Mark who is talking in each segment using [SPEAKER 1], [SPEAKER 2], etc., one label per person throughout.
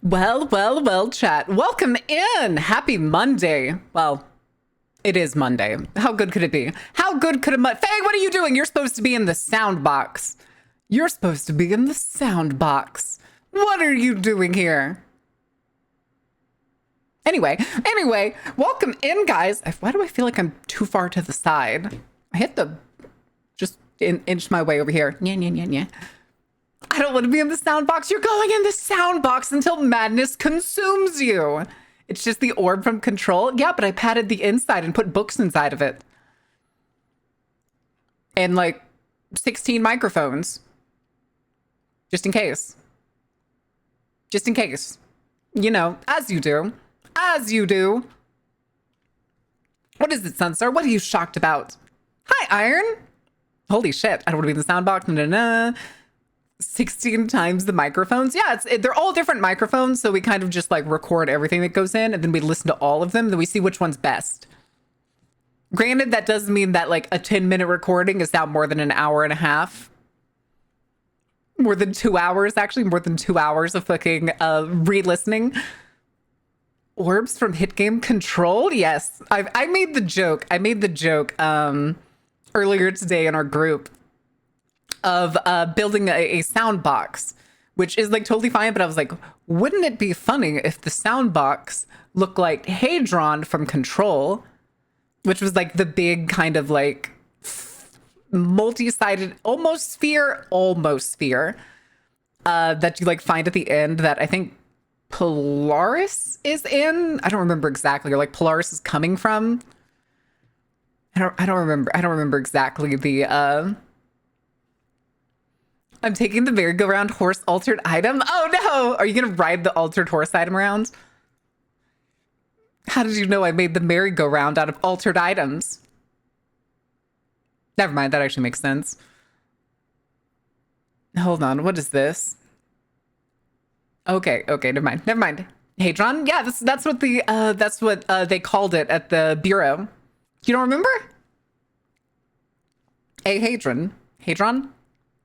[SPEAKER 1] Well, chat. Welcome in. Happy Monday. Well, it is Monday. How good could it be? How good could Faye, what are you doing? You're supposed to be in the sound box. You're supposed to be in the sound box. What are you doing here? Anyway, welcome in, guys. Why do I feel like I'm too far to the side? I hit the just inch my way over here. Yeah. I don't want to be in the sound box. You're going in the sound box until madness consumes you. It's just the orb from Control. Yeah, but I padded the inside and put books inside of it. And like 16 microphones. Just in case. Just in case. You know, as you do. As you do. What is it, Sunstar? What are you shocked about? Hi, Iron. Holy shit. I don't want to be in the sound box. No. 16 times the microphones. Yeah, they're all different microphones, so we kind of just like record everything that goes in, and then we listen to all of them, then we see which one's best. Granted, that does mean that like a 10-minute recording is now more than an hour and a half. More than 2 hours, actually. More than 2 hours of fucking re-listening. Orbs from hit game Control? Yes. I made the joke. Earlier today in our group of building a sound box, which is like totally fine. But I was like, wouldn't it be funny if the sound box looked like Hadron from Control, which was like the big kind of like multi-sided almost sphere that you like find at the end that I think Polaris is in. I don't remember exactly, or like Polaris is coming from. I don't remember exactly the I'm taking the merry-go-round horse altered item. Oh no! Are you gonna ride the altered horse item around? How did you know I made the merry-go-round out of altered items? Never mind, that actually makes sense. Hold on, what is this? Okay, never mind. Hadron? Yeah, that's what they called it at the bureau. You don't remember? A Hadron. Hadron?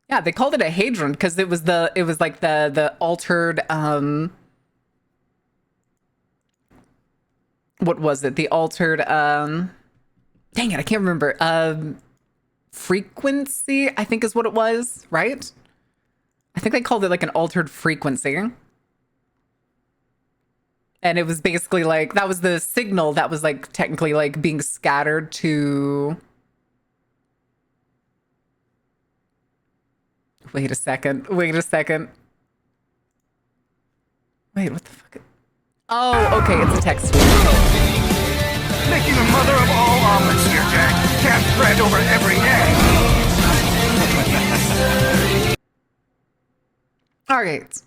[SPEAKER 1] Yeah, they called it a Hadron because it was like the altered what was it? The altered dang it, I can't remember. Frequency, I think is what it was, right? I think they called it like an altered frequency. And it was basically like that was the signal that was like technically like being scattered to Wait a second. Wait, what the fuck? Oh, okay, it's a text.
[SPEAKER 2] Making a mother of all omelets here, Jack. Can't spread over every egg.
[SPEAKER 1] All right.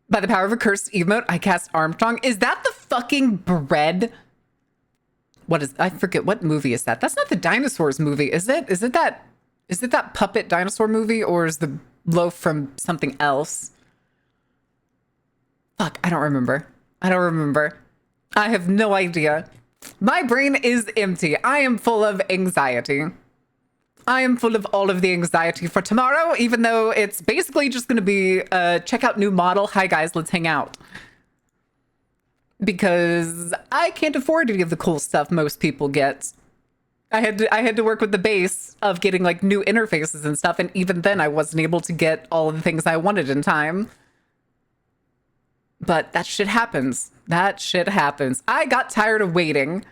[SPEAKER 1] By the power of a cursed emote, I cast Armstrong. Is that the fucking bread? I forget, what movie is that? That's not the dinosaurs movie, is it? Is it that puppet dinosaur movie, or is the loaf from something else? Fuck, I don't remember. I have no idea. My brain is empty. I am full of anxiety. I am full of all of the anxiety for tomorrow, even though it's basically just going to be check out new model. Hi guys, let's hang out. Because I can't afford any of the cool stuff most people get. I had to work with the base of getting like new interfaces and stuff, and even then I wasn't able to get all of the things I wanted in time. But that shit happens. I got tired of waiting.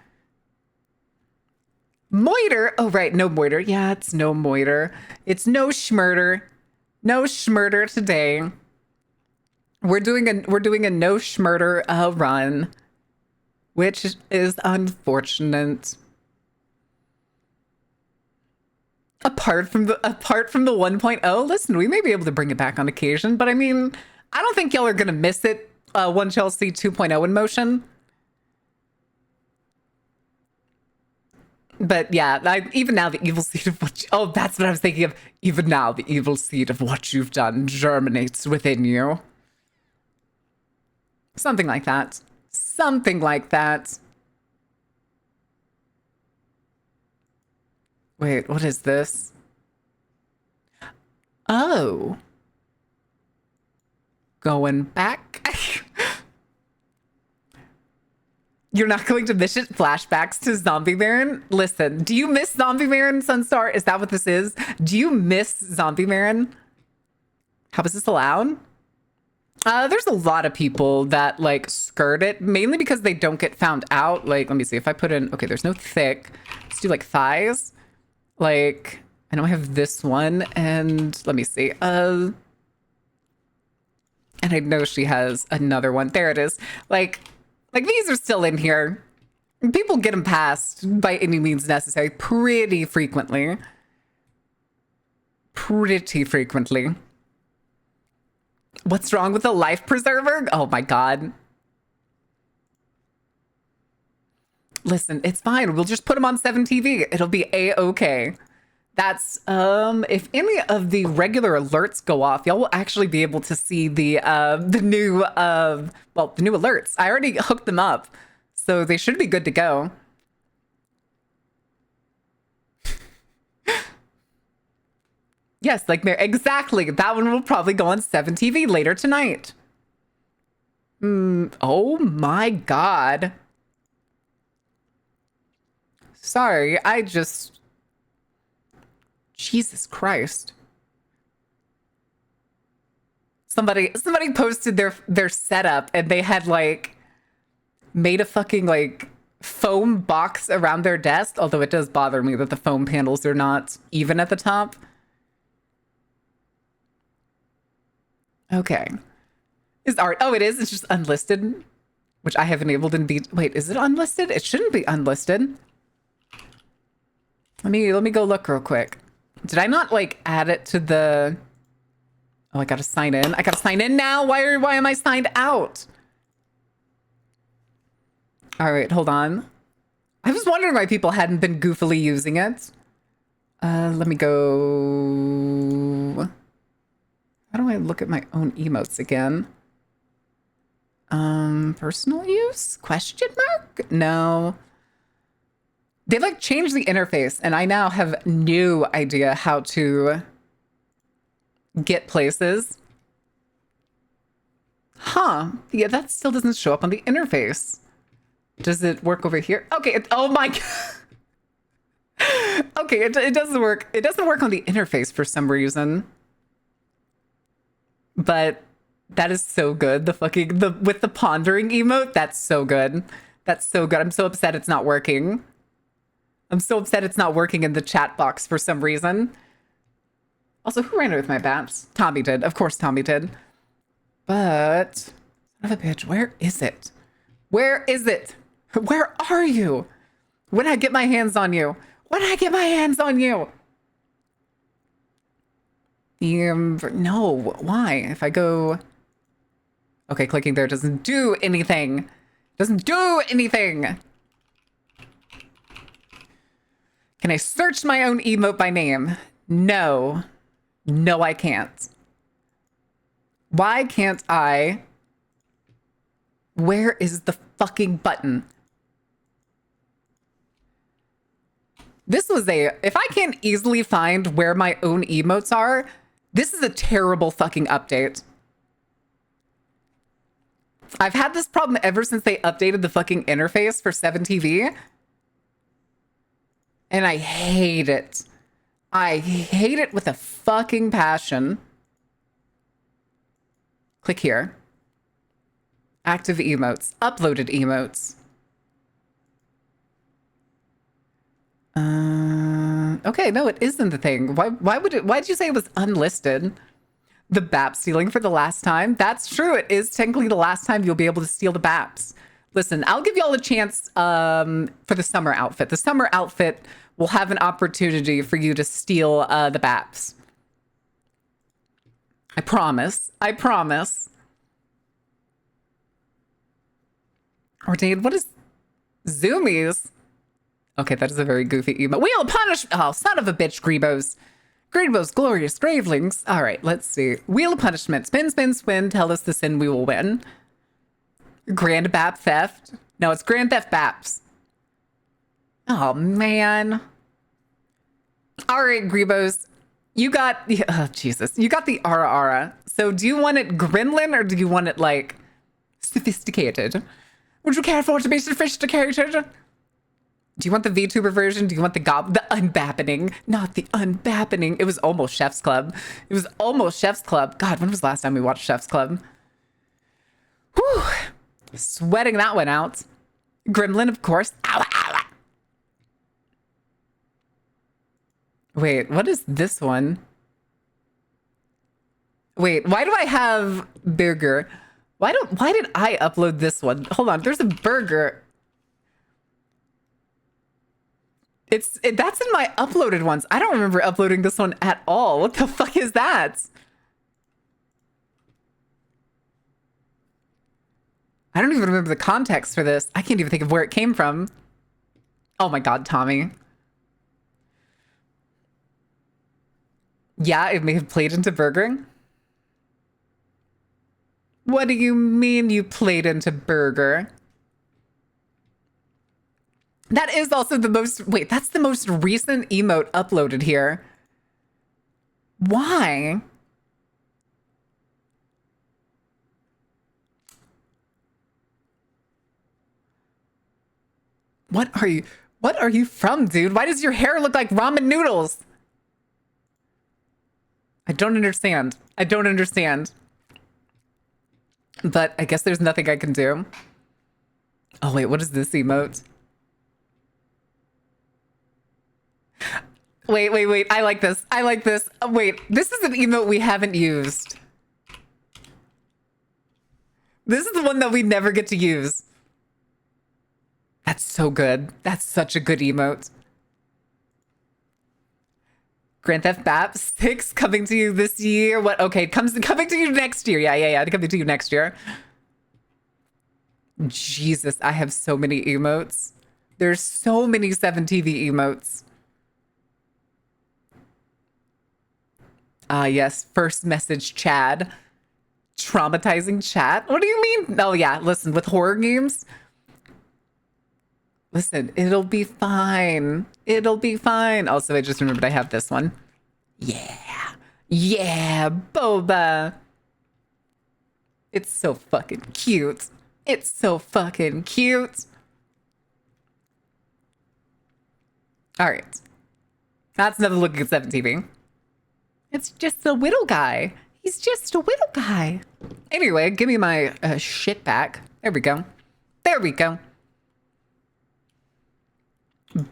[SPEAKER 1] Moiter. Oh right, no Moiter. Yeah, it's no Moiter. It's no Schmurder. No Schmurder today. We're doing a no Schmurder run, which is unfortunate. Apart from the 1.0, listen, we may be able to bring it back on occasion, but I mean, I don't think y'all are gonna miss it once y'all see 2.0 in motion. But yeah, even now the evil seed of what that's what I was thinking of. Even now the evil seed of what you've done germinates within you. Something like that. Wait, what is this? Oh. Going back. You're not going to miss it? Flashbacks to Zombie Baron? Listen, do you miss Zombie Baron, Sunstar? Is that what this is? Do you miss Zombie Baron? How is this allowed? There's a lot of people that like skirt it, mainly because they don't get found out. Like, let me see if I put in, okay, there's no thick. Let's do like thighs. Like, I know I have this one, and let me see. And I know she has another one. There it is. Like these are still in here. People get them passed by any means necessary pretty frequently. Pretty frequently. What's wrong with the life preserver? Oh my God. Listen, it's fine. We'll just put them on 7TV. It'll be a-okay. That's, if any of the regular alerts go off, y'all will actually be able to see the new alerts. I already hooked them up, so they should be good to go. Yes, like exactly. That one will probably go on 7TV later tonight. Oh my God. Sorry, Jesus Christ. Somebody posted their setup, and they had like made a fucking like foam box around their desk, although it does bother me that the foam panels are not even at the top. Okay. Is art? Oh, it is. It's just unlisted, which I have enabled in B. Wait, is it unlisted? It shouldn't be unlisted. Let me go look real quick. Did I not like add it to the? Oh, I gotta sign in. I gotta sign in now. Why am I signed out? All right, hold on. I was wondering why people hadn't been goofily using it. Let me go. How do I look at my own emotes again? Personal use? Question mark? No. They like changed the interface, and I now have no idea how to get places. Huh. Yeah, that still doesn't show up on the interface. Does it work over here? Okay. Oh my God. Okay, it doesn't work. It doesn't work on the interface for some reason. But that is so good. With the pondering emote, that's so good. That's so good. I'm so upset it's not working. I'm so upset it's not working in the chat box for some reason. Also, who ran it with my baps? Tommy did. Of course Tommy did. But, son of a bitch, where is it? Where is it? Where are you? When I get my hands on you? When I get my hands on you? No, why? If I go... Okay, clicking there doesn't do anything. Doesn't do anything. Can I search my own emote by name? No. No, I can't. Why can't I? Where is the fucking button? This was if I can't easily find where my own emotes are, this is a terrible fucking update. I've had this problem ever since they updated the fucking interface for 7TV. And I hate it. I hate it with a fucking passion. Click here. Active emotes. Uploaded emotes. Okay, no, it isn't the thing. Why'd you say it was unlisted? The BAP stealing for the last time? That's true. It is technically the last time you'll be able to steal the BAPs. Listen, I'll give y'all a chance for the summer outfit. The summer outfit will have an opportunity for you to steal the BAPs. I promise. I promise. Ordained, what is Zoomies? Okay, that is a very goofy email. Wheel of Punishment. Oh, son of a bitch, Greebos. Greebos, glorious gravelings. All right, let's see. Wheel of Punishment. Spin, spin, spin. Tell us the sin we will win. Grand BAP theft. No, it's Grand Theft BAPs. Oh, man. All right, Greebos. You got... Oh, Jesus. You got the Ara Ara. So do you want it gremlin or do you want it, like, sophisticated? Would you care for it to be sophisticated? Do you want the VTuber version? Do you want the unbappening? Not the unbappening. It was almost Chef's Club. It was almost Chef's Club. God, when was the last time we watched Chef's Club? Whew. Sweating that one out. Gremlin, of course. Ow, ow. Wait, what is this one? Wait, why do I have burger? Why did I upload this one? Hold on, there's a burger. That's in my uploaded ones. I don't remember uploading this one at all. What the fuck is that? I don't even remember the context for this. I can't even think of where it came from. Oh my God, Tommy. Yeah, it may have played into burger. What do you mean you played into burger? That is also the most, wait, that's the most recent emote uploaded here. Why? What are you from, dude? Why does your hair look like ramen noodles? I don't understand. I don't understand. But I guess there's nothing I can do. Oh wait, what is this emote? Wait. I like this. I like this. Oh, wait, this is an emote we haven't used. This is the one that we never get to use. That's so good. That's such a good emote. Grand Theft BAP 6 coming to you this year. What? Okay, coming to you next year. Yeah. Coming to you next year. Jesus, I have so many emotes. There's so many 7TV emotes. Yes, first message Chad. Traumatizing chat? What do you mean? Oh yeah, listen, with horror games, listen, it'll be fine. It'll be fine. Also, I just remembered I have this one. Yeah, boba. It's so fucking cute. It's so fucking cute. All right. That's another look at 7TV. It's just a whittle guy. He's just a whittle guy. Anyway, give me my shit back. There we go. There we go.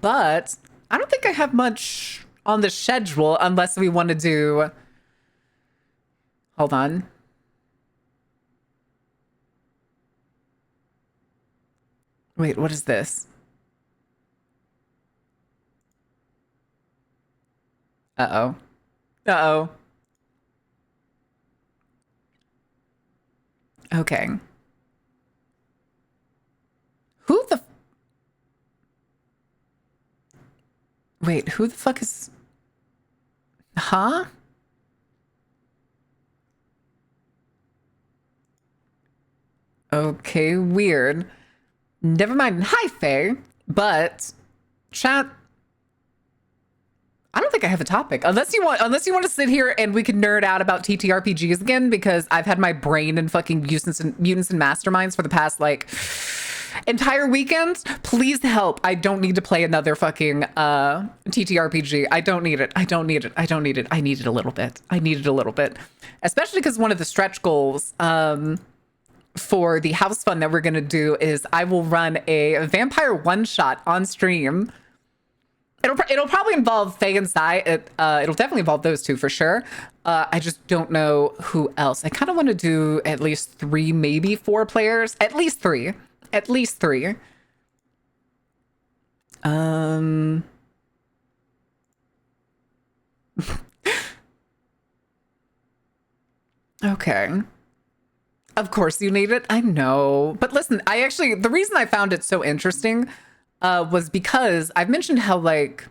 [SPEAKER 1] But I don't think I have much on the schedule unless we want to do... Hold on. Wait, what is this? Uh-oh. Uh-oh. Okay. Who the... Wait, who the fuck is... Huh? Okay, weird. Never mind. Hi, Faye. But chat, I don't think I have a topic. Unless you want to sit here and we can nerd out about TTRPGs again, because I've had my brain in fucking mutants and masterminds for the past like entire weekends. Please help. I don't need to play another fucking TTRPG. I don't need it. I don't need it. I don't need it. I need it a little bit. I need it a little bit. Especially because one of the stretch goals for the house fun that we're gonna do is I will run a vampire one-shot on stream. It'll probably involve Faye and Sai. It'll definitely involve those two for sure. I just don't know who else. I kind of want to do at least 3, maybe 4 players. At least 3. At least 3. Okay. Of course you need it. I know. But listen, the reason I found it so interesting was because I've mentioned how, like,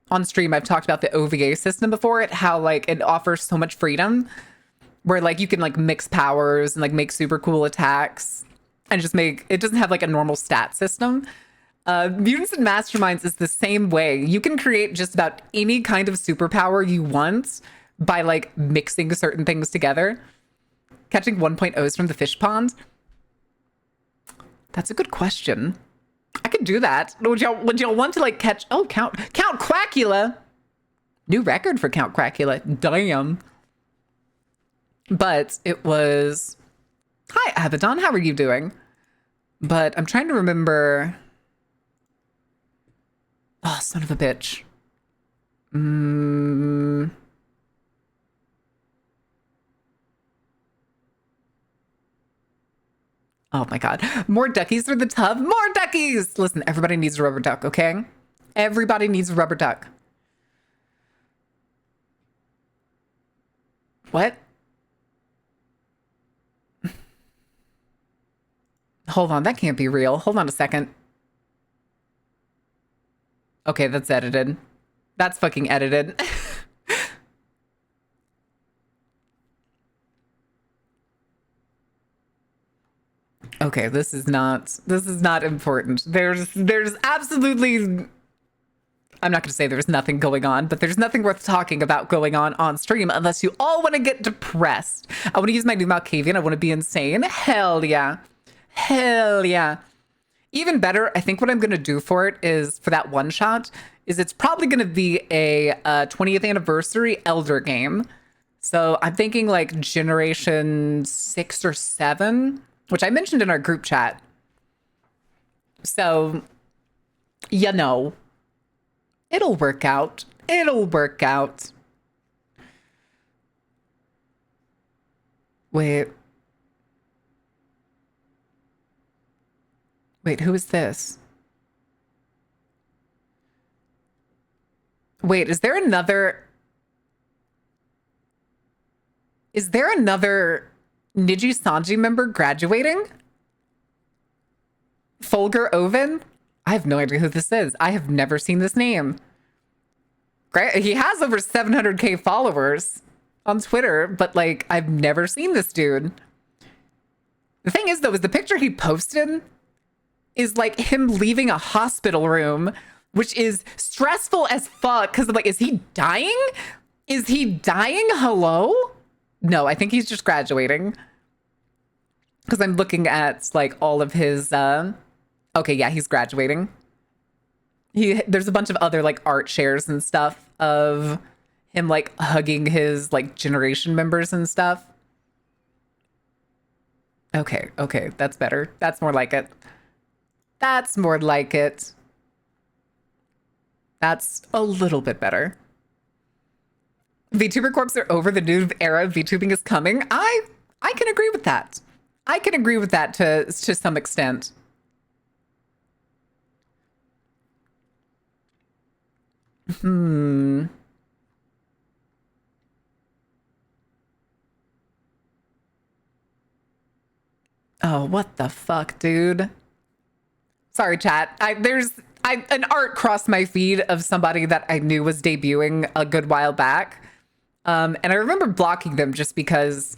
[SPEAKER 1] on stream, I've talked about the OVA system before, how, like, it offers so much freedom where, like, you can, like, mix powers and, like, make super cool attacks and just it doesn't have, like, a normal stat system. Mutants and Masterminds is the same way. You can create just about any kind of superpower you want by, like, mixing certain things together. Catching 1.0s from the fish pond. That's a good question. I could do that. Would y'all want to like catch? Oh, Count Quackula. New record for Count Quackula. Damn. But it was. Hi, Abaddon. How are you doing? But I'm trying to remember. Oh, son of a bitch. Oh my God. More duckies for the tub. More duckies. Listen, everybody needs a rubber duck, okay? Everybody needs a rubber duck. What? Hold on, that can't be real. Hold on a second. Okay, that's edited. That's fucking edited. Okay, this is not important. There's absolutely, I'm not going to say there's nothing going on, but there's nothing worth talking about going on stream unless you all want to get depressed. I want to use my new Malkavian. I want to be insane. Hell yeah. Hell yeah. Even better, I think what I'm going to do for it is, for that one shot, is it's probably going to be a 20th anniversary Elder game. So I'm thinking like generation 6 or 7, which I mentioned in our group chat. So, you know, it'll work out. It'll work out. Wait, who is this? Wait, is there another Niji Sanji member graduating? Folger Oven? I have no idea who this is. I have never seen this name. He has over 700k followers on Twitter, but like, I've never seen this dude. The thing is though, is the picture he posted is like him leaving a hospital room, which is stressful as fuck. Cause I'm like, is he dying? Is he dying? Hello? No, I think he's just graduating. Cause I'm looking at like all of his, okay, yeah, he's graduating. There's a bunch of other like art shares and stuff of him like hugging his like generation members and stuff. Okay, that's better. That's more like it. That's more like it. That's a little bit better. VTuber corps are over. The new era of VTubing is coming. I can agree with that. I can agree with that to some extent. Oh, what the fuck, dude? Sorry, chat. An art crossed my feed of somebody that I knew was debuting a good while back. And I remember blocking them just because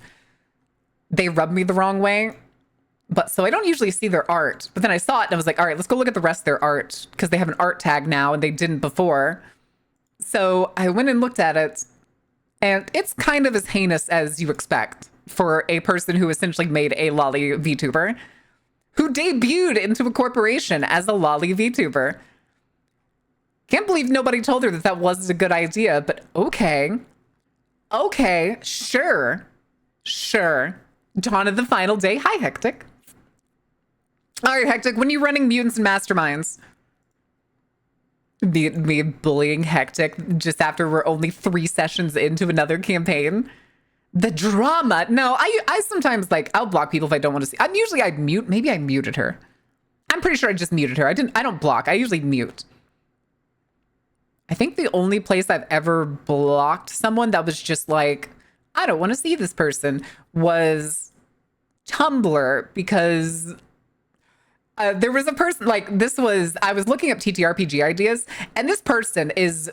[SPEAKER 1] they rubbed me the wrong way. But so I don't usually see their art. But then I saw it and I was like, all right, let's go look at the rest of their art because they have an art tag now and they didn't before. So I went and looked at it and it's kind of as heinous as you expect for a person who essentially made a lolly VTuber who debuted into a corporation as a lolly VTuber. Can't believe nobody told her that that wasn't a good idea, but okay. Okay, sure. Dawn of the final day. Hi, Hectic. All right, Hectic, when are you running Mutants and Masterminds? Me bullying Hectic just after we're only 3 sessions into another campaign. The drama. No, I sometimes like, I'll block people if I don't want to see. I mute. Maybe I muted her. I'm pretty sure I just muted her. I don't block. I usually mute. I think the only place I've ever blocked someone that was just like, I don't want to see this person was Tumblr because there was a person like I was looking up TTRPG ideas and this person is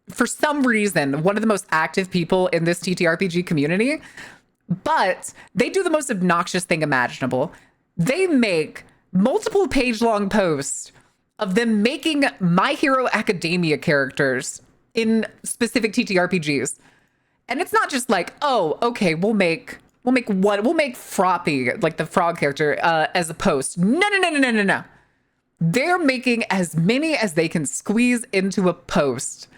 [SPEAKER 1] for some reason one of the most active people in this TTRPG community, but they do the most obnoxious thing imaginable. They make multiple page-long posts of them making My Hero Academia characters in specific TTRPGs. And it's not just like, oh, okay, we'll make We'll make Froppy, like the frog character, as a post. No. They're making as many as they can squeeze into a post.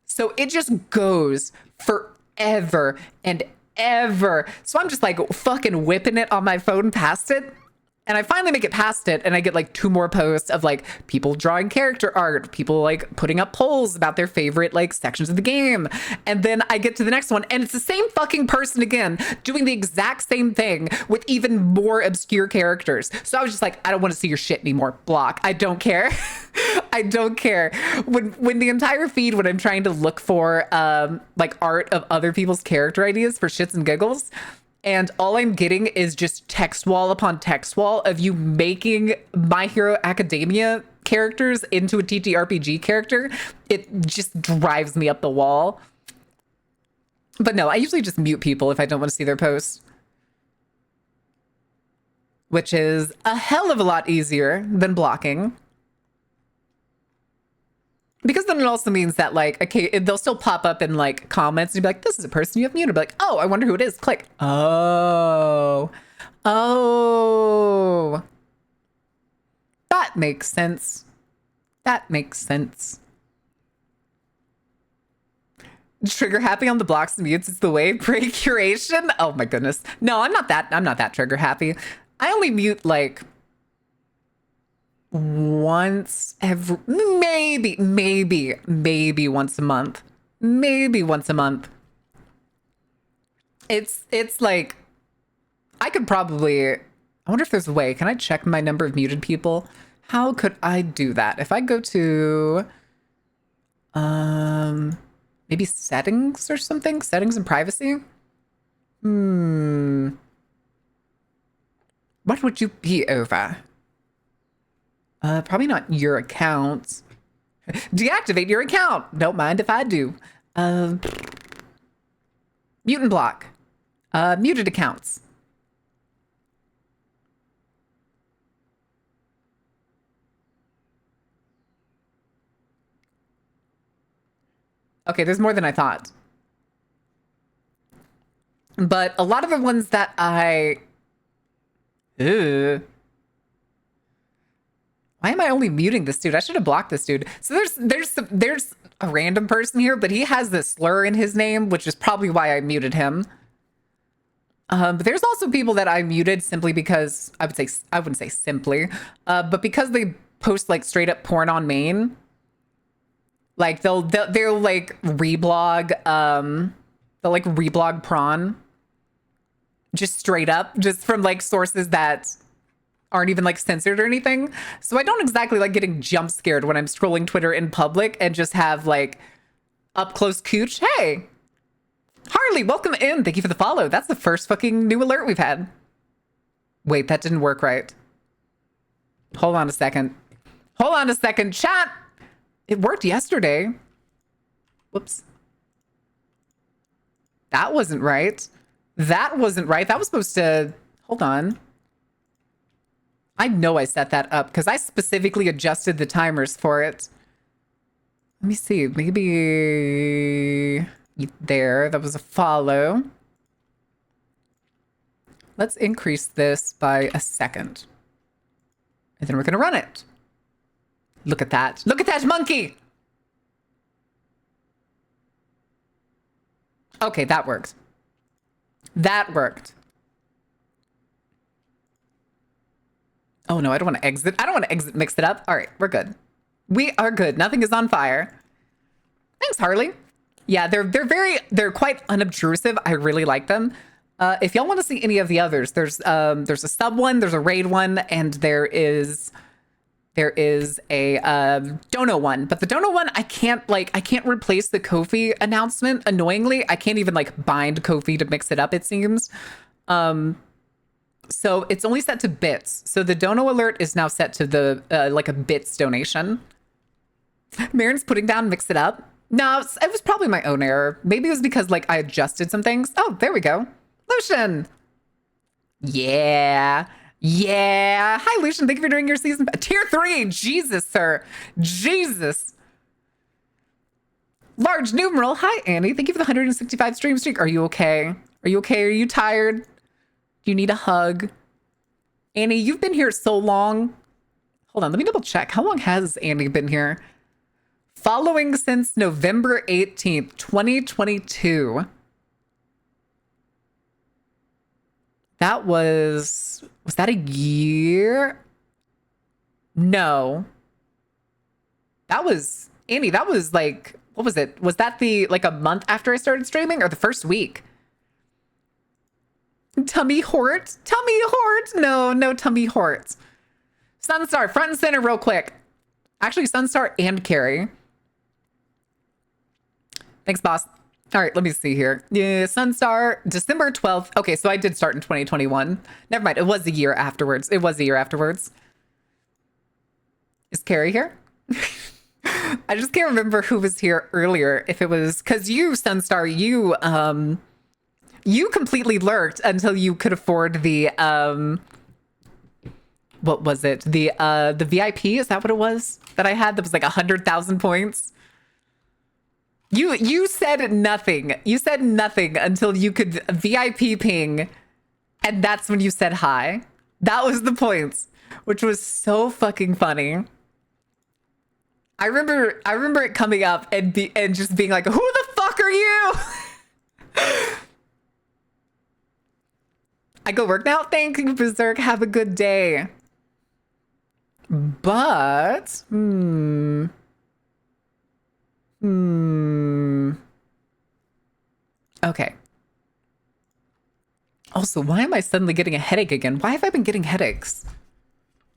[SPEAKER 1] So it just goes forever and ever. So I'm just like fucking whipping it on my phone past it. And I finally make it past it, and I get like 2 more posts of like people drawing character art, people like putting up polls about their favorite like sections of the game. And then I get to the next one, and it's the same fucking person again doing the exact same thing with even more obscure characters. So I was just like, I don't want to see your shit anymore. Block. I don't care. I don't care. When the entire feed, when I'm trying to look for like art of other people's character ideas for shits and giggles, and all I'm getting is just text wall upon text wall of you making My Hero Academia characters into a TTRPG character, it just drives me up the wall. But no, I usually just mute people if I don't want to see their posts, which is a hell of a lot easier than blocking. Because then it also means that, like, okay, they'll still pop up in, like, comments and you'll be like, this is a person you have muted. Be like, oh, I wonder who it is. Click. Oh. That makes sense. That makes sense. Trigger happy on the blocks and mutes is the way. Pray curation. Oh my goodness. No, I'm not that trigger happy. I only mute, like, once every maybe once a month. It's like I could probably, I wonder if there's a way. Can I check my number of muted people? How could I do that? If I go to maybe settings or something, settings and privacy. What would you be over? Probably not your account. Deactivate your account. Don't mind if I do. Mute and block. Muted accounts. Okay, there's more than I thought. But a lot of the ones that I... Why am I only muting this dude? I should have blocked this dude. So there's a random person here, but he has this slur in his name, which is probably why I muted him. But there's also people that I muted simply because I wouldn't say simply, but because they post like straight up porn on main. Like they'll like reblog, they'll like reblog prawn, just straight up, just from like sources that aren't even like censored or anything. So I don't exactly like getting jump scared when I'm scrolling Twitter in public and just have like up close cooch. Hey, Harley, welcome in. Thank you for the follow. That's the first fucking new alert we've had. Wait, that didn't work right. Hold on a second. Chat. It worked yesterday. Whoops. That wasn't right. That was supposed to, hold on. I know I set that up because I specifically adjusted the timers for it. Let me see. Maybe there. That was a follow. Let's increase this by a second. And then we're going to run it. Look at that. Look at that monkey. Okay, that worked. That worked. Oh no, I don't want to exit. Mix it up. All right, we're good. We are good. Nothing is on fire. Thanks, Harley. Yeah, they're quite unobtrusive. I really like them. If y'all want to see any of the others, there's a sub one, there's a raid one, and there is a dono one. But the dono one, I can't replace the Ko-fi announcement. Annoyingly, I can't even like bind Ko-fi to mix it up, it seems. So it's only set to bits. So the dono alert is now set to the like a bits donation. Marin's putting down Mix It Up. No, it was probably my own error. Maybe it was because like I adjusted some things. Oh, there we go. Lucian. Yeah. Hi, Lucian. Thank you for doing your season. Tier 3. Jesus, sir. Jesus. Large numeral. Hi, Annie. Thank you for the 165 stream streak. Are you okay? Are you okay? Are you tired? Do you need a hug? Annie, you've been here so long. Hold on, let me double check. How long has Annie been here? Following since November 18th, 2022. That was that a year? No. That was, Annie, that was like, what was it? Was that like a month after I started streaming or the first week? Tummy Hort? Tummy Hort? No, no Tummy Hort. Sunstar, front and center real quick. Actually, Sunstar and Carrie. Thanks, boss. All right, let me see here. Yeah, Sunstar, December 12th. Okay, so I did start in 2021. Never mind. It was a year afterwards. It was a year afterwards. Is Carrie here? I just can't remember who was here earlier. If it was because you, Sunstar, you completely lurked until you could afford the what was it? The VIP, is that what it was that I had? That was like 100,000 points. You said nothing. You said nothing until you could VIP ping, and that's when you said hi. That was the points, which was so fucking funny. I remember it coming up and just being like, "Who the fuck are you?" I go work now. Thank you, Berserk. Have a good day. But okay. Also, why am I suddenly getting a headache again? Why have I been getting headaches?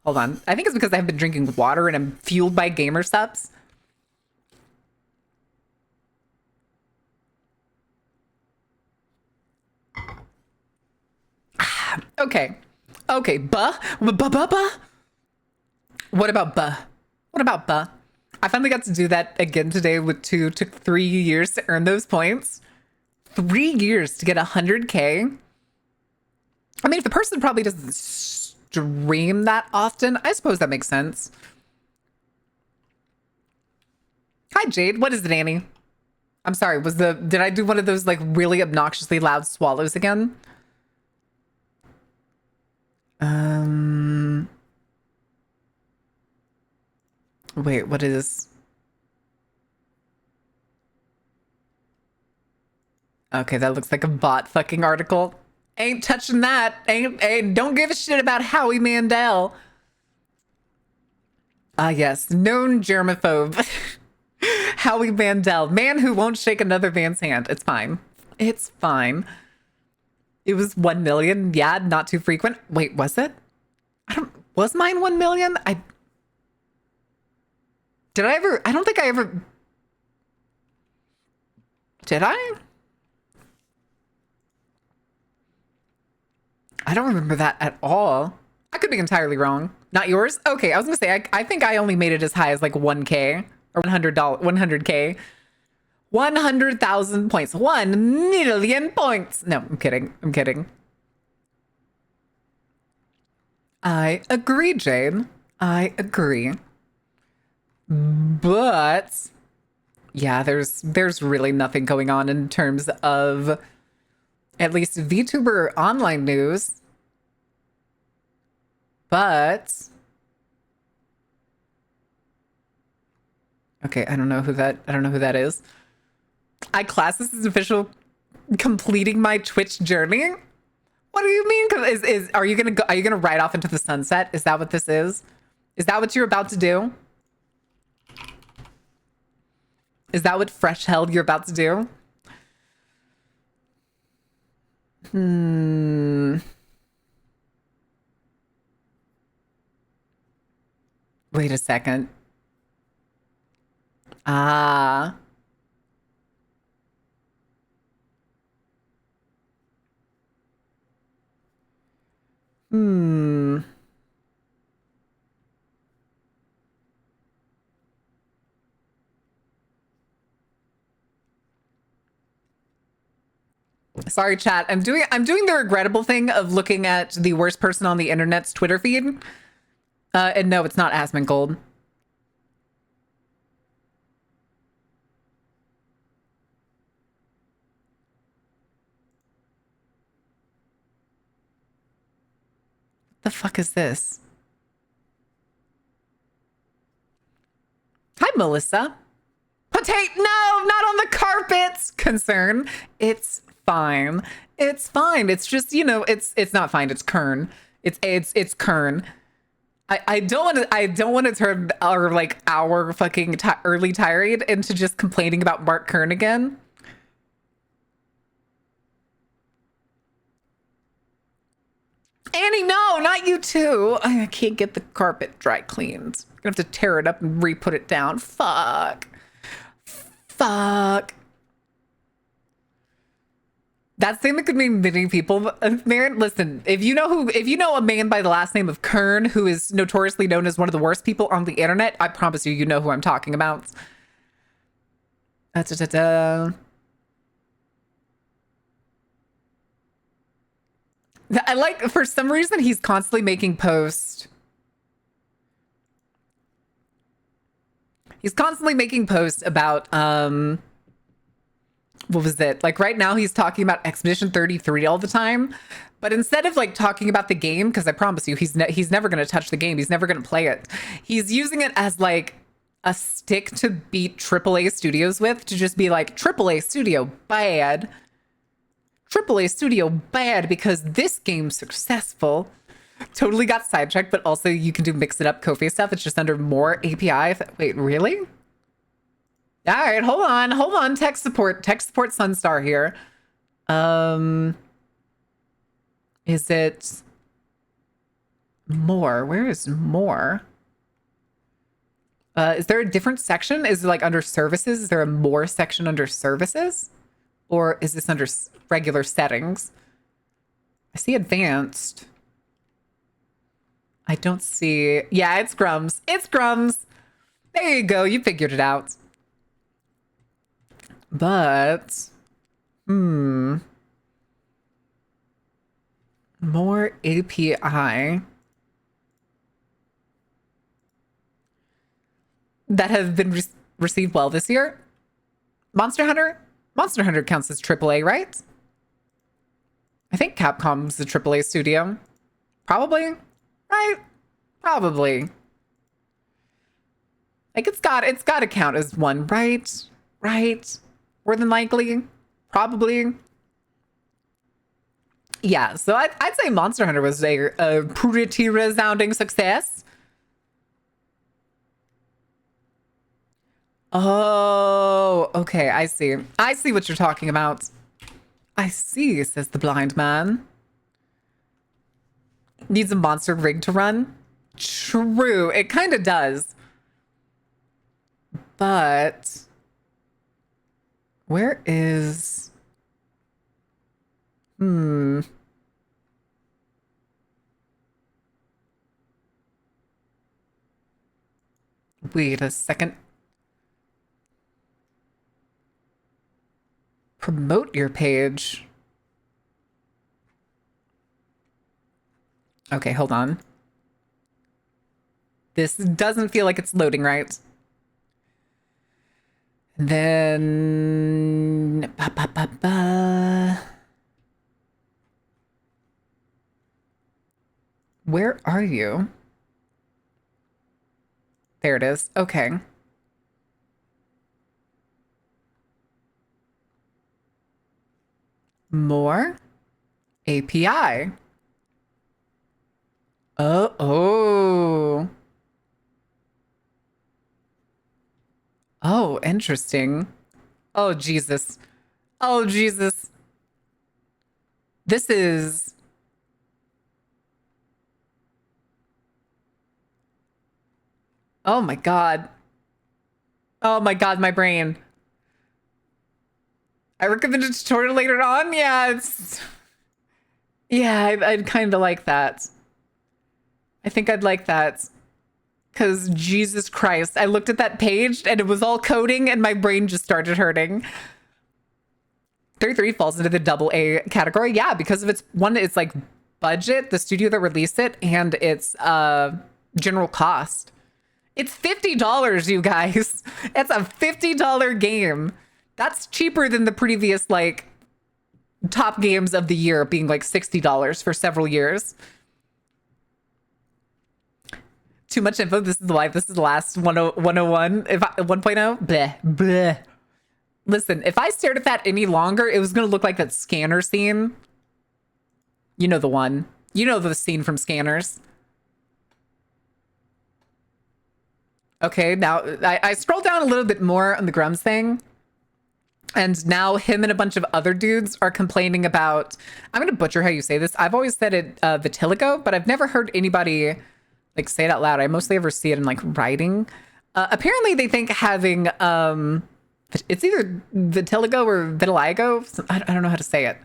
[SPEAKER 1] Hold on. I think it's because I've been drinking water and I'm fueled by gamer subs. Okay. Okay, buh? What about buh? What about buh? I finally got to do that again today with took 3 years to earn those points. 3 years to get 100K. I mean, if the person probably doesn't stream that often, I suppose that makes sense. Hi, Jade. What is it, Annie? I'm sorry. Did I do one of those like really obnoxiously loud swallows again? Wait, what is... Okay, that looks like a bot fucking article. Ain't touching that. Ain't don't give a shit about Howie Mandel. Ah, yes, known germaphobe. Howie Mandel, man who won't shake another man's hand. It's fine. It's fine. It was 1 million. Yeah, not too frequent. Wait, was it? Was mine 1 million? I don't think I ever... Did I? I don't remember that at all. I could be entirely wrong. Not yours? Okay, I was gonna say, I think I only made it as high as like 1K or $100K. 100,000 points. 1 million points. No, I'm kidding. I'm kidding. I agree, Jane. I agree. But yeah, there's really nothing going on in terms of at least VTuber online news. But okay, I don't know who that is. I class this as official completing my Twitch journey. What do you mean? Are you gonna ride off into the sunset? Is that what this is? Is that what you're about to do? Is that what fresh hell you're about to do? Wait a second. Ah. Sorry, chat. I'm doing the regrettable thing of looking at the worst person on the internet's Twitter feed. And no, it's not Asmongold. the fuck is this? Hi, Melissa. Potato, no, not on the carpets. Concern. It's fine. It's fine. It's just, you know, it's not fine. It's Kern. It's Kern. I don't want to turn our like our fucking early tirade into just complaining about Mark Kern again. Annie, no, not you too. I can't get the carpet dry cleaned. I'm gonna have to tear it up and re-put it down. Fuck. Fuck. That's the thing that could mean many people. Maren, listen, if you know a man by the last name of Kern, who is notoriously known as one of the worst people on the internet, I promise you know who I'm talking about. I like, for some reason, he's constantly making posts. He's constantly making posts about, what was it? Like right now he's talking about Expedition 33 all the time. But instead of like talking about the game, because I promise you, he's never going to touch the game. He's never going to play it. He's using it as like a stick to beat AAA studios with, to just be like, AAA studio bad. AAA studio bad because this game's successful. Totally got sidetracked, but also you can do mix it up Kofi stuff. It's just under more API. Wait, really? All right, hold on. Tech support Sunstar here. Is it more? Where is more? Is there a different section? Is it like under services? Is there a more section under services? Or is this under regular settings? I see advanced. I don't see. Yeah, it's Grums. It's Grums. There you go. You figured it out. But, more API that have been received well this year. Monster Hunter counts as AAA, right? I think Capcom's a AAA studio. Probably, right? Probably. Like it's got to count as one, right? Right? More than likely, probably. Yeah, so I'd say Monster Hunter was a pretty resounding success. Oh, okay, I see. I see what you're talking about. I see, says the blind man. Needs a monster rig to run. True, it kind of does. But where is... Wait a second. Promote your page. Okay, hold on. This doesn't feel like it's loading right. Then... Where are you? There it is. Okay. More API. Oh. Oh, interesting. Oh, Jesus. Oh, Jesus. This is... Oh my God. Oh my God, my brain. I recommend a tutorial later on. Yeah, it's... Yeah, I'd kind of like that. I think I'd like that. Because Jesus Christ, I looked at that page and it was all coding and my brain just started hurting. 33 falls into the double A category. Yeah, because of its like budget, the studio that released it, and its general cost. It's $50, you guys. It's a $50 game. That's cheaper than the previous like top games of the year being like $60 for several years. Too much info. This is live. This is the last 101. If 1.0, bleh, bleh. Listen, if I stared at that any longer, it was going to look like that scanner scene. You know the one. You know the scene from Scanners. Okay, now I scrolled down a little bit more on the Grums thing. And now him and a bunch of other dudes are complaining about, I'm going to butcher how you say this. I've always said it vitiligo, but I've never heard anybody like say it out loud. I mostly ever see it in like writing. Apparently they think having, it's either vitiligo or vitiligo. I don't know how to say it.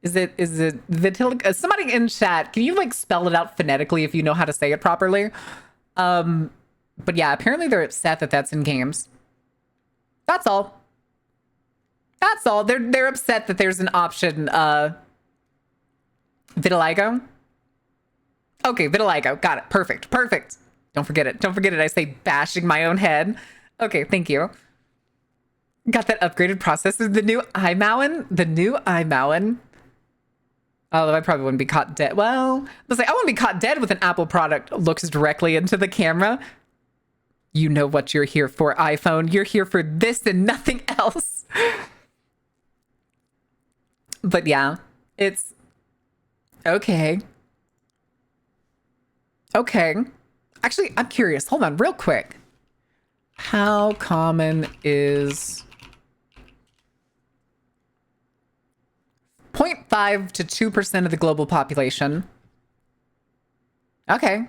[SPEAKER 1] Is it vitiligo? Somebody in chat, can you like spell it out phonetically if you know how to say it properly? But yeah, apparently they're upset that that's in games. That's all. That's all. They're upset that there's an option, vitiligo. Okay, vitiligo. Got it. Perfect. Perfect. Don't forget it. Don't forget it. I say bashing my own head. Okay, thank you. Got that upgraded processor. The new iMowen. The new iMowen. Although I probably wouldn't be caught dead. Well, let's say I wouldn't be caught dead with an Apple product looks directly into the camera. You know what you're here for, iPhone. You're here for this and nothing else. But yeah, it's okay. Okay. Actually, I'm curious. Hold on real quick. How common is 0.5 to 2% of the global population? Okay.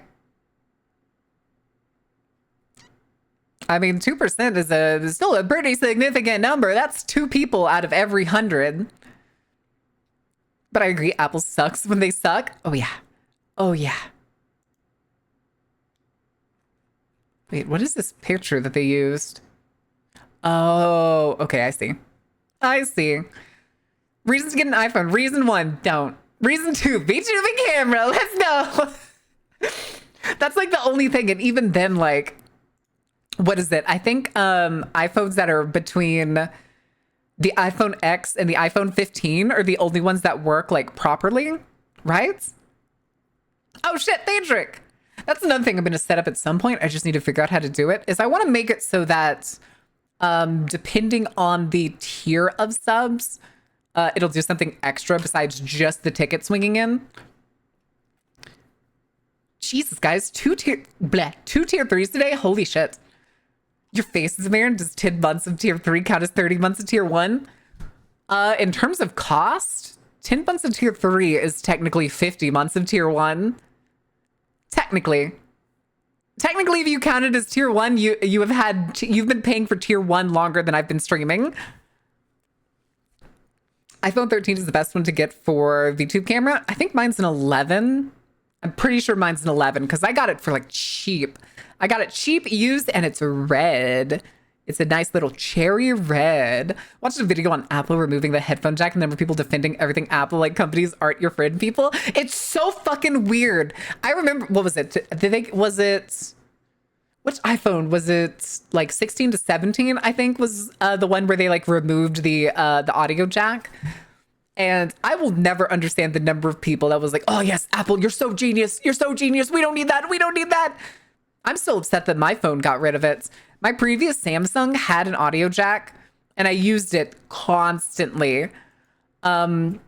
[SPEAKER 1] I mean, 2% is still a pretty significant number. That's 2 people out of every 100. But I agree, Apple sucks when they suck. Oh, yeah. Oh, yeah. Wait, what is this picture that they used? Oh, okay, I see. I see. Reasons to get an iPhone. Reason 1, don't. Reason 2, beat you to the camera. Let's go. That's like the only thing. And even then, like, what is it? I think iPhones that are between the iPhone X and the iPhone 15 are the only ones that work like properly, right? Oh shit, Phaedric. That's another thing I'm going to set up at some point. I just need to figure out how to do it. Is I want to make it so that depending on the tier of subs, it'll do something extra besides just the ticket swinging in. Jesus, guys, 2 tier 3s today. Holy shit. Your face is there. Does 10 months of tier 3 count as 30 months of tier 1? In terms of cost, 10 months of tier 3 is technically 50 months of tier 1. Technically, if you count it as tier 1, you've been paying for tier 1 longer than I've been streaming. iPhone 13 is the best one to get for VTube camera. I think mine's an 11. I'm pretty sure mine's an 11 because I got it for like cheap. I got it cheap, used, and it's red. It's a nice little cherry red. Watched a video on Apple removing the headphone jack and then were people defending everything Apple, like companies aren't your friend people. It's so fucking weird. I remember, what was it? Which iPhone? Was it like 16 to 17, I think was the one where they like removed the audio jack. And I will never understand the number of people that was like, oh yes, Apple, you're so genius. You're so genius. We don't need that. We don't need that. I'm still upset that my phone got rid of it. My previous Samsung had an audio jack and I used it constantly. And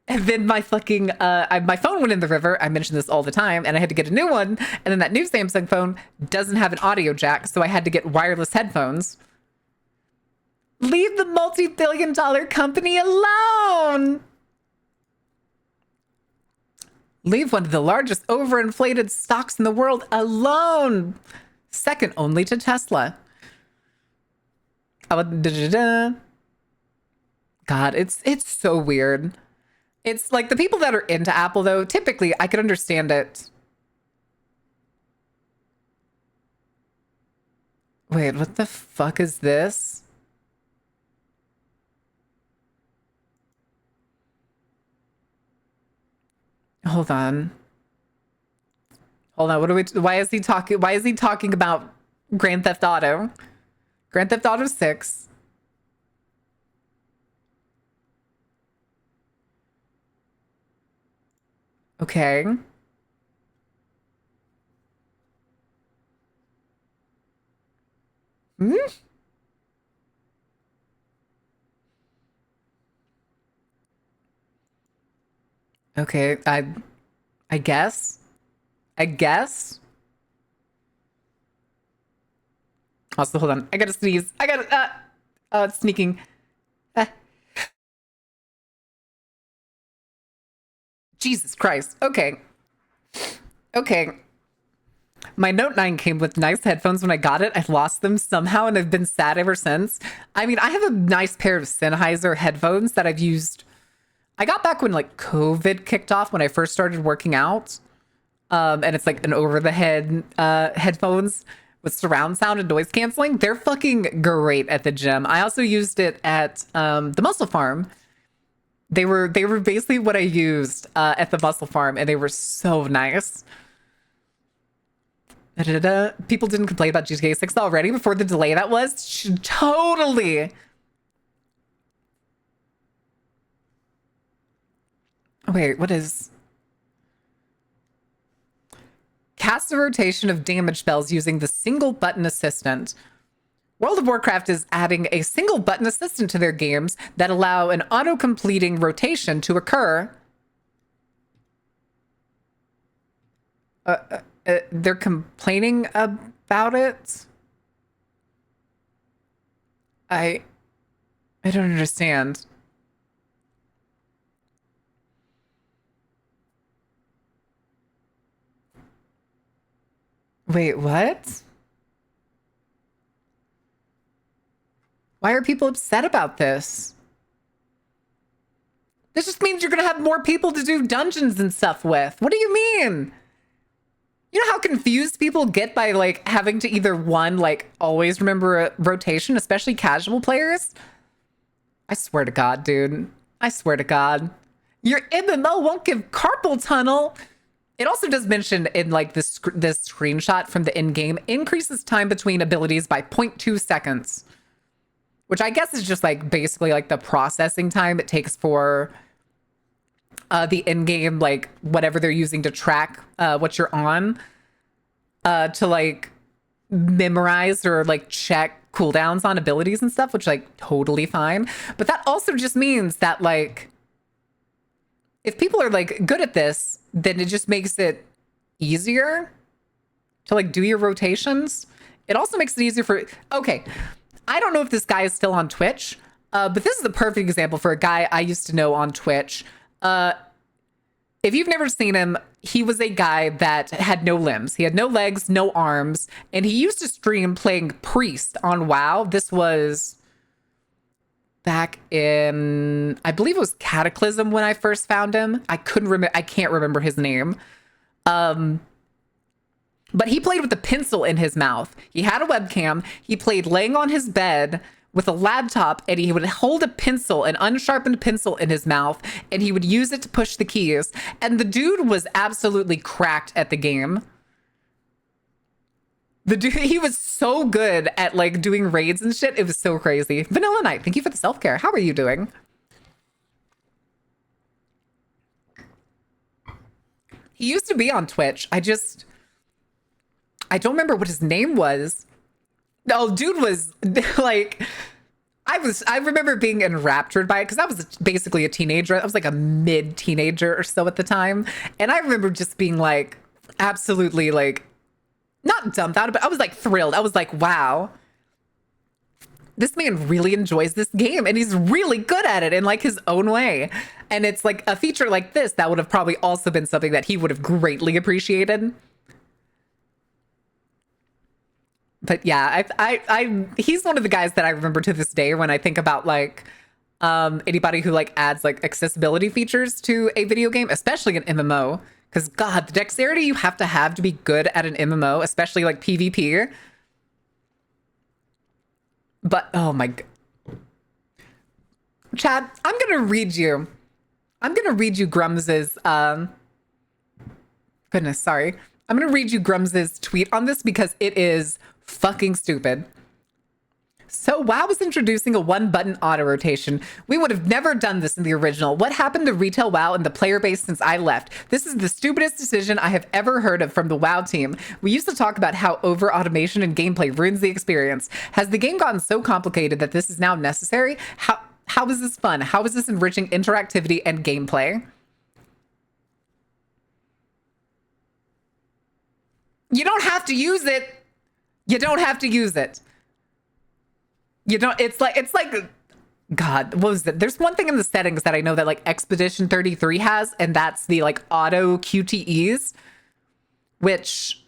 [SPEAKER 1] then my fucking, my phone went in the river. I mention this all the time and I had to get a new one. And then that new Samsung phone doesn't have an audio jack. So I had to get wireless headphones. Leave the multi-billion-dollar company alone. Leave one of the largest overinflated stocks in the world alone. Second only to Tesla. God, it's so weird. It's like the people that are into Apple, though, typically I could understand it. Wait, what the fuck is this? Hold on. Hold on. What are we? Why is he talking? Why is he talking about Grand Theft Auto? Grand Theft Auto 6. Okay. Hmm? Okay, I guess. I guess. Also, hold on. I gotta sneeze. I gotta it's sneaking. Uh, Jesus Christ. Okay. Okay. My Note 9 came with nice headphones when I got it. I lost them somehow and I've been sad ever since. I mean, I have a nice pair of Sennheiser headphones that I've used. I got back when like COVID kicked off when I first started working out. And it's like an over the head headphones with surround sound and noise canceling. They're fucking great at the gym. I also used it at the muscle farm. They were basically what I used at the muscle farm, and they were so nice. Da-da-da. People didn't complain about GTA 6 already before the delay that was. Totally. Wait, what is... Cast a rotation of damage spells using the single button assistant. World of Warcraft is adding a single button assistant to their games that allow an auto-completing rotation to occur. They're complaining about it? I don't understand. Wait, what? Why are people upset about this? This just means you're gonna have more people to do dungeons and stuff with. What do you mean? You know how confused people get by like having to either one, like always remember a rotation, especially casual players? I swear to God, dude. I swear to God. Your MMO won't give carpal tunnel. It also does mention in like this screenshot from the in-game increases time between abilities by 0.2 seconds, which I guess is just like basically like the processing time it takes for the in-game, like whatever they're using to track what you're on, to like memorize or like check cooldowns on abilities and stuff, which like totally fine. But that also just means that like if people are like good at this, then it just makes it easier to like do your rotations. It also makes it easier for, okay, I don't know if this guy is still on Twitch, but this is a perfect example for a guy I used to know on Twitch. If you've never seen him, he was a guy that had no limbs. He had no legs, no arms, and he used to stream playing Priest on WoW. This was back in, I believe it was Cataclysm when I first found him. I can't remember his name. But he played with a pencil in his mouth. He had a webcam. He played laying on his bed with a laptop, and he would hold a pencil, an unsharpened pencil in his mouth, and he would use it to push the keys. And the dude was absolutely cracked at the game. The dude, he was so good at like doing raids and shit. It was so crazy. Vanilla Knight, thank you for the self-care. How are you doing? He used to be on Twitch. I don't remember what his name was. No, dude was like, I remember being enraptured by it because I was basically a teenager. I was like a mid-teenager or so at the time. And I remember just being like, absolutely like, not dumbfounded, but I was like thrilled. I was like, wow, this man really enjoys this game and he's really good at it in like his own way. And it's like a feature like this that would have probably also been something that he would have greatly appreciated. But yeah, he's one of the guys that I remember to this day when I think about like anybody who like adds like accessibility features to a video game, especially an MMO. Because God, the dexterity you have to be good at an MMO, especially like PvP. But oh my God. Chad, I'm gonna read you Grums's goodness, sorry. I'm gonna read you Grums's tweet on this because it is fucking stupid. So WoW was introducing a one-button auto rotation. We would have never done this in the original. What happened to retail WoW and the player base since I left? This is the stupidest decision I have ever heard of from the WoW team. We used to talk about how over-automation and gameplay ruins the experience. Has the game gotten so complicated that this is now necessary? How is this fun? How is this enriching interactivity and gameplay? You don't have to use it. You don't have to use it. You don't, it's like, God, what was it? There's one thing in the settings that I know that like Expedition 33 has, and that's the like auto QTEs, which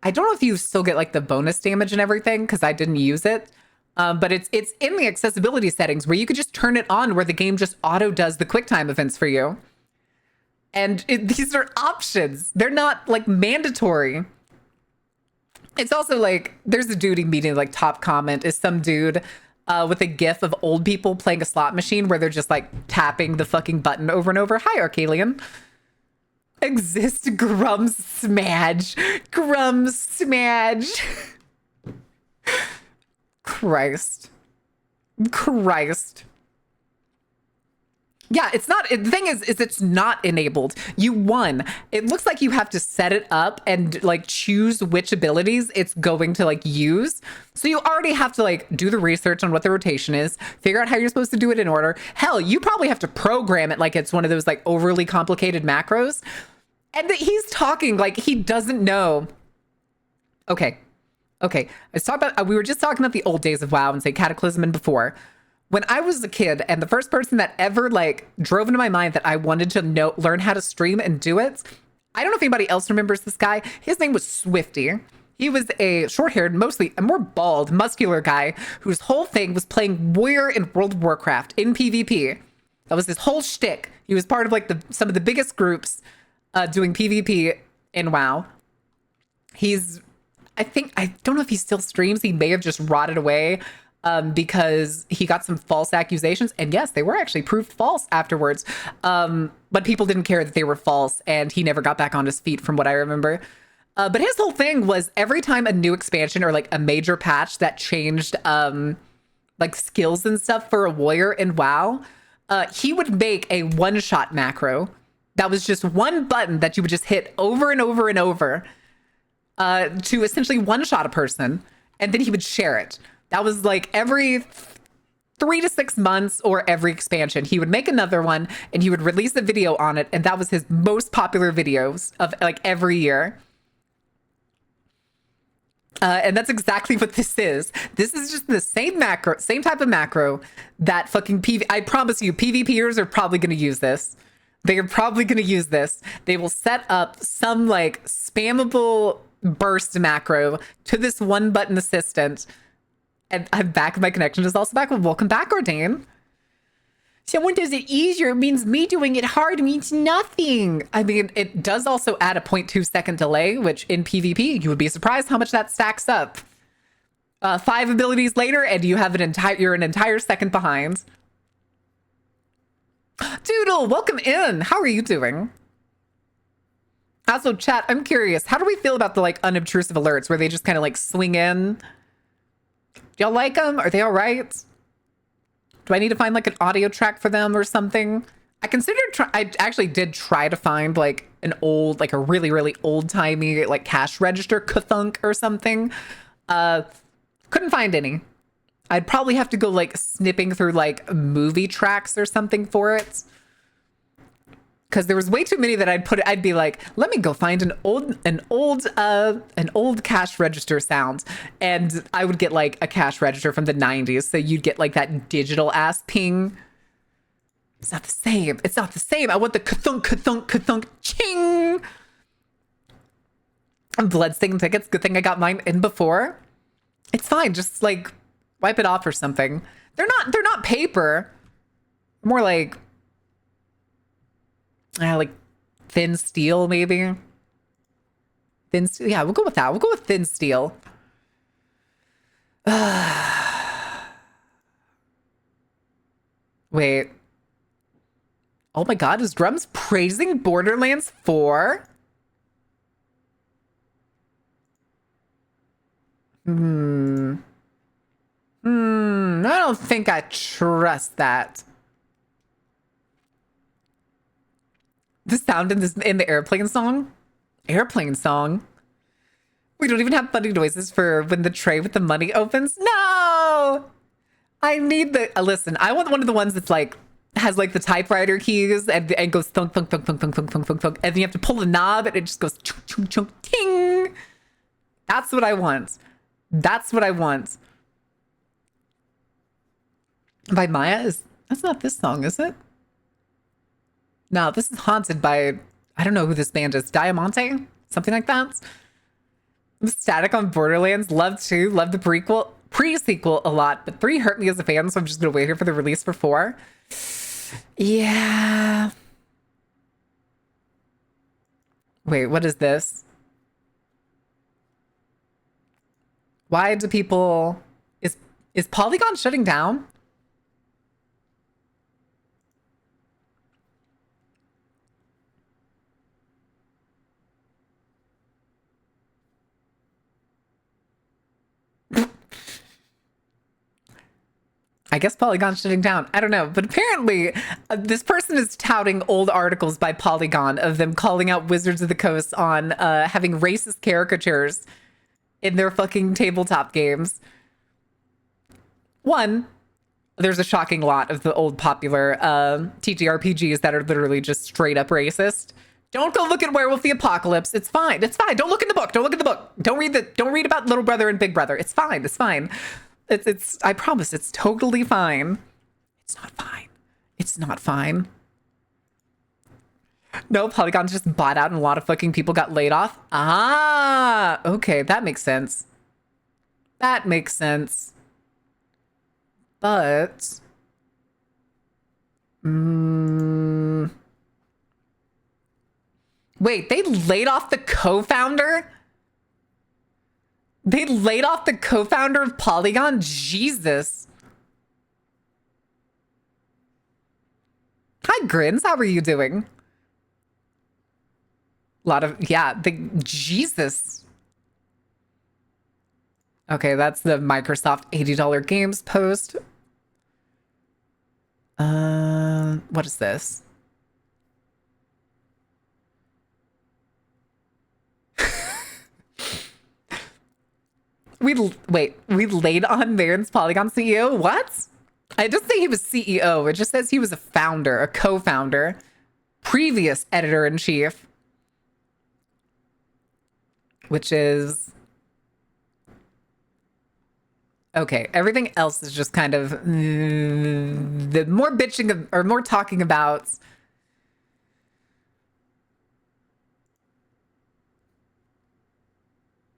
[SPEAKER 1] I don't know if you still get like the bonus damage and everything, because I didn't use it. But it's in the accessibility settings where you could just turn it on where the game just auto does the QuickTime events for you. And these are options. They're not like mandatory. It's also like, there's a dude meeting, like top comment is some dude with a gif of old people playing a slot machine where they're just like tapping the fucking button over and over. Hi, Arcalian. Exist Grum Smadge. Grum Smadge. Christ. Yeah, it's not, the thing is it's not enabled. You won. It looks like you have to set it up and like choose which abilities it's going to like use. So you already have to like do the research on what the rotation is, figure out how you're supposed to do it in order. Hell, you probably have to program it like it's one of those like overly complicated macros. And he's talking like he doesn't know. Okay. Let's talk about, we were just talking about the old days of WoW and say Cataclysm and before. When I was a kid, and the first person that ever like drove into my mind that I wanted to learn how to stream and do it, I don't know if anybody else remembers this guy. His name was Swifty. He was a short-haired, mostly a more bald, muscular guy whose whole thing was playing warrior in World of Warcraft in PvP. That was his whole shtick. He was part of like some of the biggest groups doing PvP in WoW. I don't know if he still streams. He may have just rotted away. Because he got some false accusations. And yes, they were actually proved false afterwards. But people didn't care that they were false, and he never got back on his feet from what I remember. But his whole thing was every time a new expansion or like a major patch that changed like skills and stuff for a warrior in WoW, he would make a one-shot macro. That was just one button that you would just hit over and over and over to essentially one-shot a person. And then he would share it. That was like every 3 to 6 months or every expansion. He would make another one and he would release a video on it. And that was his most popular videos of like every year. And that's exactly what this is. This is just the same macro, same type of macro that fucking I promise you, PvPers are probably going to use this. They are probably going to use this. They will set up some like spammable burst macro to this one button assistant. And I'm back. My connection is also back. Well, welcome back, Ordain. Someone does it easier. It means me doing it hard means nothing. I mean, it does also add a 0.2 second delay, which in PvP, you would be surprised how much that stacks up. 5 abilities later, and you're an entire second behind. Doodle, welcome in. How are you doing? Also, chat, I'm curious. How do we feel about the like unobtrusive alerts where they just kind of like swing in? Do y'all like them? Are they all right? Do I need to find like an audio track for them or something? I actually did try to find like an old, like a really, really old timey like cash register kathunk or something. Couldn't find any. I'd probably have to go like snipping through like movie tracks or something for it. Because there was way too many that I'd be like, let me go find an old cash register sound. And I would get like a cash register from the 90s. So you'd get like that digital ass ping. It's not the same. It's not the same. I want the kathunk, kathunk, kathunk, ching. Bloodstain tickets. Good thing I got mine in before. It's fine. Just like wipe it off or something. They're not paper. More like thin steel, maybe. Thin steel. Yeah, we'll go with that. We'll go with thin steel. Wait. Oh my God, is Drums praising Borderlands 4? don't think I trust that. The sound in the airplane song? Airplane song? We don't even have funny noises for when the tray with the money opens? No! I need the... listen, I want one of the ones that's like... has like the typewriter keys and goes thunk, thunk, thunk, thunk, thunk, thunk, thunk, thunk, thunk. And then you have to pull the knob and it just goes chunk, chunk, chunk, ting! That's what I want. That's what I want. By Maya is... That's not this song, is it? No, this is Haunted by... I don't know who this band is. Diamante? Something like that? Static on Borderlands. Love 2. Love the pre-sequel a lot. But 3 hurt me as a fan, so I'm just going to wait here for the release for 4. Yeah. Wait, what is this? Why do people... Is Polygon shutting down? I guess Polygon's shutting down. I don't know. But apparently, this person is touting old articles by Polygon of them calling out Wizards of the Coast on having racist caricatures in their fucking tabletop games. One, there's a shocking lot of the old popular TTRPGs that are literally just straight up racist. Don't go look at Werewolf the Apocalypse. It's fine. It's fine. Don't look in the book. Don't look in the book. Don't read about Little Brother and Big Brother. It's fine. It's fine. It's I promise it's totally fine. It's not fine. It's not fine. No, Polygon just bought out and a lot of fucking people got laid off. Ah, okay, that makes sense. That makes sense. But wait, they laid off the co-founder? They laid off the co-founder of Polygon? Jesus. Hi, Grins. How are you doing? A lot of... Yeah, Jesus. Okay, that's the Microsoft $80 games post. What is this? We laid on Marin's Polygon CEO? What? I didn't say he was CEO. It just says he was a founder, a co-founder, previous editor-in-chief, which is... Okay, everything else is just kind of the more bitching or more talking about...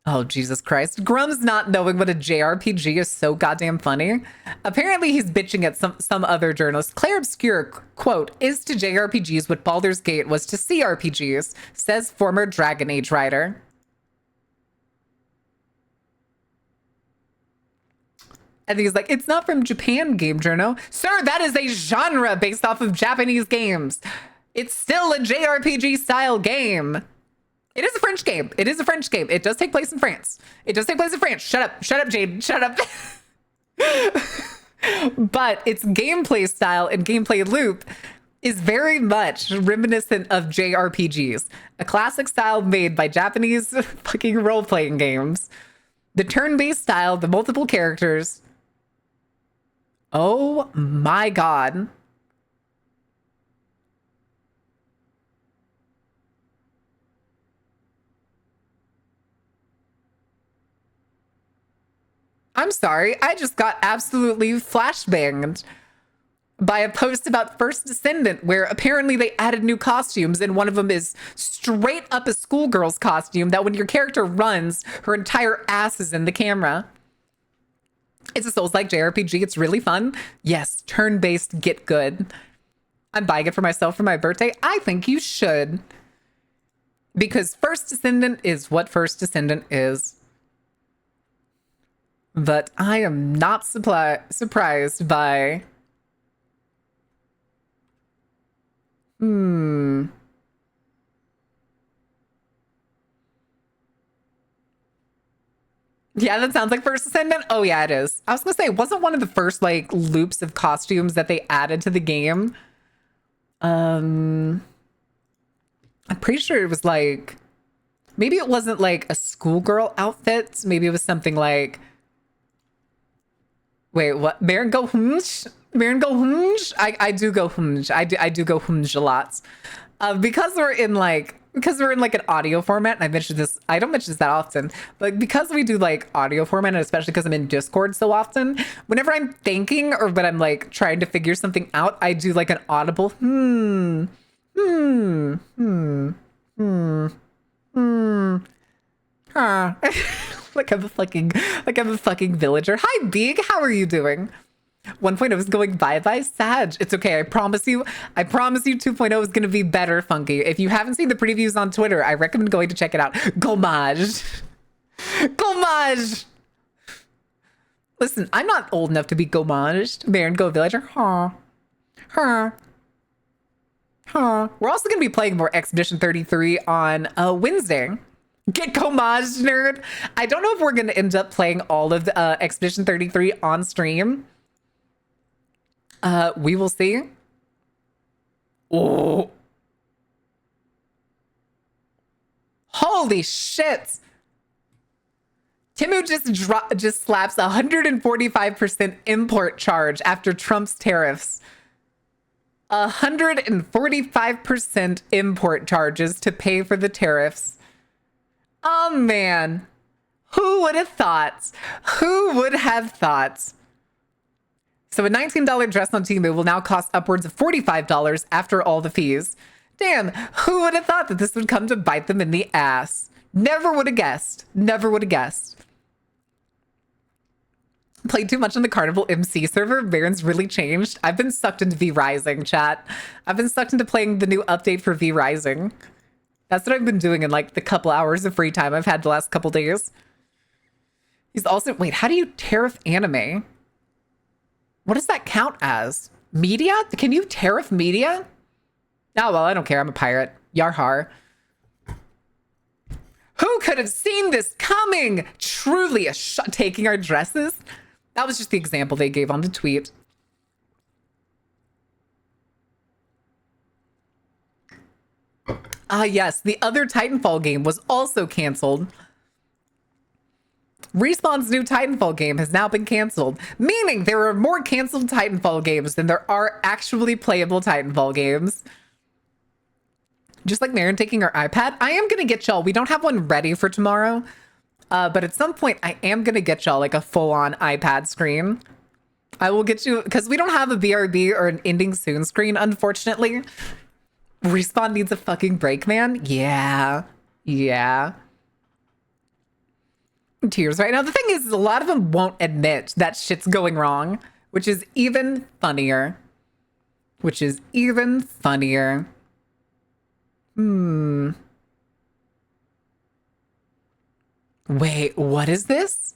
[SPEAKER 1] Oh, Jesus Christ. Grum's not knowing what a JRPG is so goddamn funny. Apparently he's bitching at some other journalist. Claire Obscure, quote, is to JRPGs what Baldur's Gate was to CRPGs, says former Dragon Age writer. And he's like, it's not from Japan, Game Journal. Sir, that is a genre based off of Japanese games. It's still a JRPG style game. It is a French game. It is a French game. It does take place in France. It does take place in France. Shut up. Shut up, Jade. Shut up. But its gameplay style and gameplay loop is very much reminiscent of JRPGs, a classic style made by Japanese fucking role-playing games. The turn-based style, the multiple characters. Oh my God. I'm sorry, I just got absolutely flashbanged by a post about First Descendant where apparently they added new costumes and one of them is straight up a schoolgirl's costume that when your character runs, her entire ass is in the camera. It's a Souls-like JRPG. It's really fun. Yes, turn-based, get good. I'm buying it for myself for my birthday. I think you should. Because First Descendant is what First Descendant is. But I am not surprised by... Yeah, that sounds like First Ascendant. Oh yeah, it is. I was gonna say, it wasn't one of the first like loops of costumes that they added to the game. I'm pretty sure it was like maybe it wasn't like a schoolgirl outfit. Maybe it was something like wait, what? Baron go hunch? Baron go hunch? I do go hunch. I do go hunch a lot. Because we're in like an audio format, and I don't mention this that often, but because we do like audio format, and especially because I'm in Discord so often, whenever I'm thinking or when I'm like trying to figure something out, I do like an audible huh. like I'm a fucking villager. Hi Big, how are you doing? 1.0 is going bye-bye Sag. It's okay. I promise you 2.0 is going to be better, Funky. If you haven't seen the previews on Twitter, I recommend going to check it out. Gomage. Gomage. Listen, I'm not old enough to be gomaged. Baron Go Villager. Huh. Huh. Huh. We're also going to be playing more Expedition 33 on Wednesday. Get gomaged, nerd. I don't know if we're going to end up playing all of the, Expedition 33 on stream. We will see. Oh. Holy shit. Timu just slaps 145% import charge after Trump's tariffs. 145% import charges to pay for the tariffs. Oh man. Who would have thought? Who would have thought? So a $19 dress on Temu will now cost upwards of $45 after all the fees. Damn, who would have thought that this would come to bite them in the ass? Never would have guessed. Never would have guessed. Played too much on the Carnival MC server. Baron's really changed. I've been sucked into V-Rising, chat. I've been sucked into playing the new update for V-Rising. That's what I've been doing in like the couple hours of free time I've had the last couple days. He's also... Wait, how do you tariff anime? What does that count as? Media? Can you tariff media? Oh, well, I don't care. I'm a pirate. Yarhar. Who could have seen this coming? Truly taking our dresses? That was just the example they gave on the tweet. Ah, yes. The other Titanfall game was also canceled. Respawn's new Titanfall game has now been canceled, meaning there are more canceled Titanfall games than there are actually playable Titanfall games. Just like Marin taking our iPad, I am going to get y'all. We don't have one ready for tomorrow, but at some point I am going to get y'all like a full-on iPad screen. I will get you, because we don't have a BRB or an ending soon screen, unfortunately. Respawn needs a fucking break, man. Yeah. Yeah. Tears right now. The thing is, a lot of them won't admit that shit's going wrong, which is even funnier. Which is even funnier. Wait, what is this?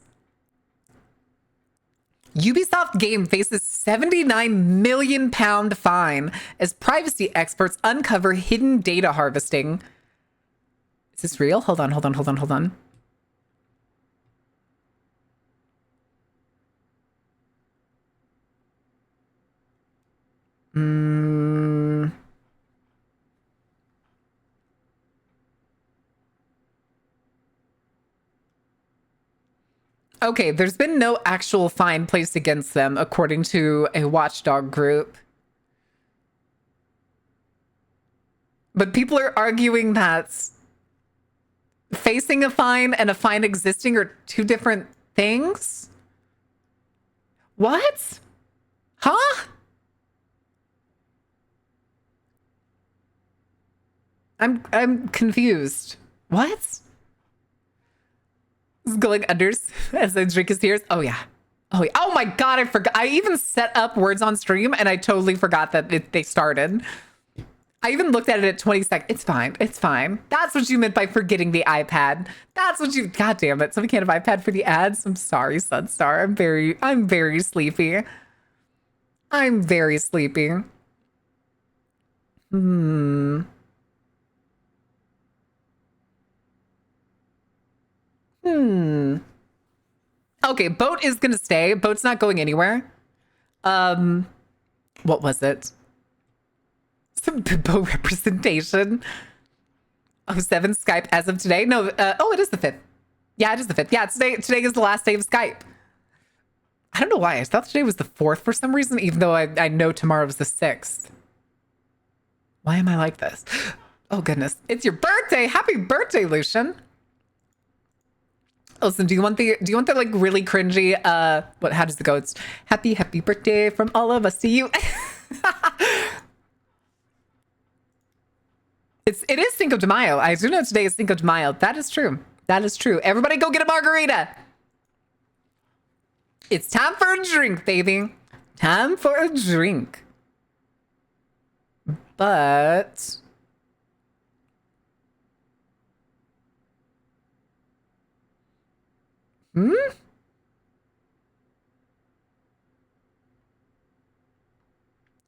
[SPEAKER 1] Ubisoft game faces £79 million fine as privacy experts uncover hidden data harvesting. Is this real? Hold on. Okay, there's been no actual fine placed against them, according to a watchdog group. But people are arguing that facing a fine and a fine existing are two different things? What? Huh? I'm confused. What? Going under as I drink his tears. Oh yeah. Oh my god, I forgot. I even set up words on stream and I totally forgot that they started. I even looked at it at 20 seconds. It's fine. It's fine. That's what you meant by forgetting the iPad. That's what you... God damn it. So we can't have iPad for the ads? I'm sorry, Sunstar. I'm very sleepy. I'm very sleepy. Okay, boat is gonna stay. Boat's not going anywhere. What was it? Some boat representation. Oh, 7 Skype as of today. No, it is the 5th. Yeah, it is the 5th. Yeah, today is the last day of Skype. I don't know why. I thought today was the 4th for some reason, even though I know tomorrow was the 6th. Why am I like this? Oh, goodness. It's your birthday. Happy birthday, Lucian. Listen, do you want the like really cringy, how does it go? It's happy birthday from all of us to you. It is Cinco de Mayo. I do know today is Cinco de Mayo. That is true. That is true. Everybody go get a margarita. It's time for a drink, baby. Time for a drink. But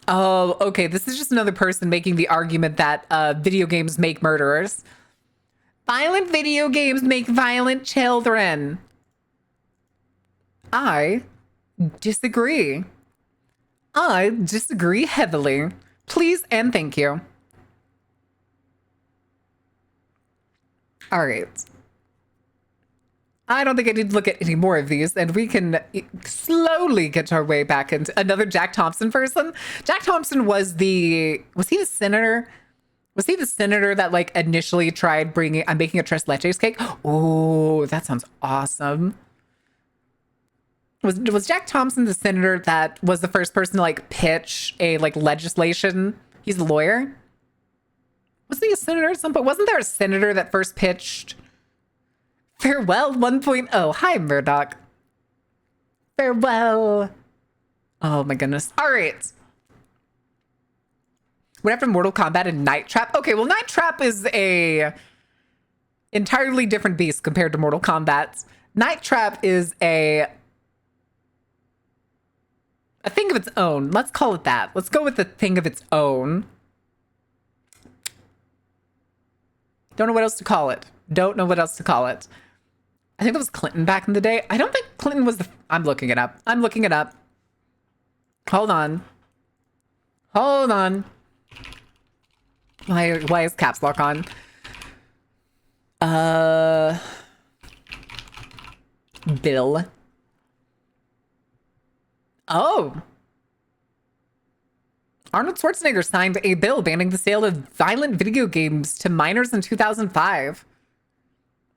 [SPEAKER 1] oh, okay. This is just another person making the argument that video games make murderers. Violent video games make violent children. I disagree. I disagree heavily. Please and thank you. All right. I don't think I need to look at any more of these, and we can slowly get our way back into another Jack Thompson person. Jack Thompson was he the senator? Was he the senator that like initially tried I'm making a tres leches cake? Oh, that sounds awesome. Was Jack Thompson the senator that was the first person to like pitch a like legislation? He's a lawyer. Was he a senator at some point? Wasn't there a senator that first pitched Farewell 1.0? Hi, Murdoch. Farewell. Oh my goodness. All right. What after Mortal Kombat and Night Trap? Okay, well, Night Trap is a entirely different beast compared to Mortal Kombat. Night Trap is a thing of its own. Let's call it that. Let's go with the thing of its own. Don't know what else to call it. Don't know what else to call it. I think that was Clinton back in the day. I don't think Clinton was I'm looking it up. I'm looking it up. Hold on. Hold on. Why is caps lock on? Bill. Oh. Arnold Schwarzenegger signed a bill banning the sale of violent video games to minors in 2005.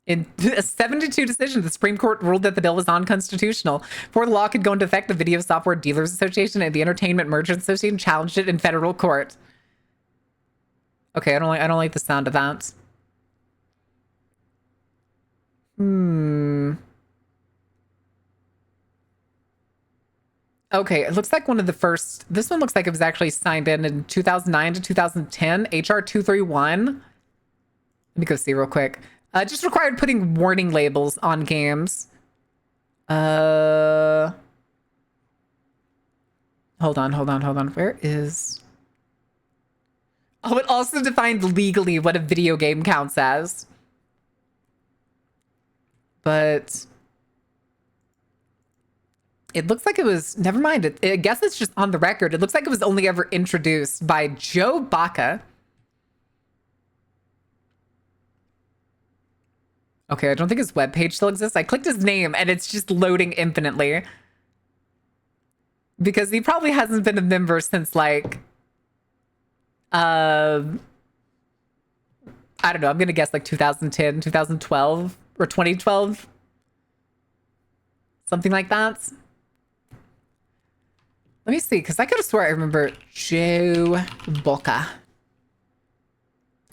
[SPEAKER 1] In a 7-2 decision, the Supreme Court ruled that the bill was unconstitutional. Before the law could go into effect, the Video Software Dealers Association and the Entertainment Merchants Association challenged it in federal court. Okay, I don't like the sound of that. Okay, it looks like one of the first. This one looks like it was actually signed in 2009 to 2010. HR 231. Let me go see real quick. Just required putting warning labels on games. Hold on. Where is... Oh, it also defined legally what a video game counts as. But it looks like it was... Never mind. I guess it's just on the record. It looks like it was only ever introduced by Joe Baca. Okay, I don't think his webpage still exists. I clicked his name and it's just loading infinitely. Because he probably hasn't been a member since like... I don't know. I'm going to guess like 2010, 2012, or 2012. Something like that. Let me see, because I could have swore I remember Joe Boca.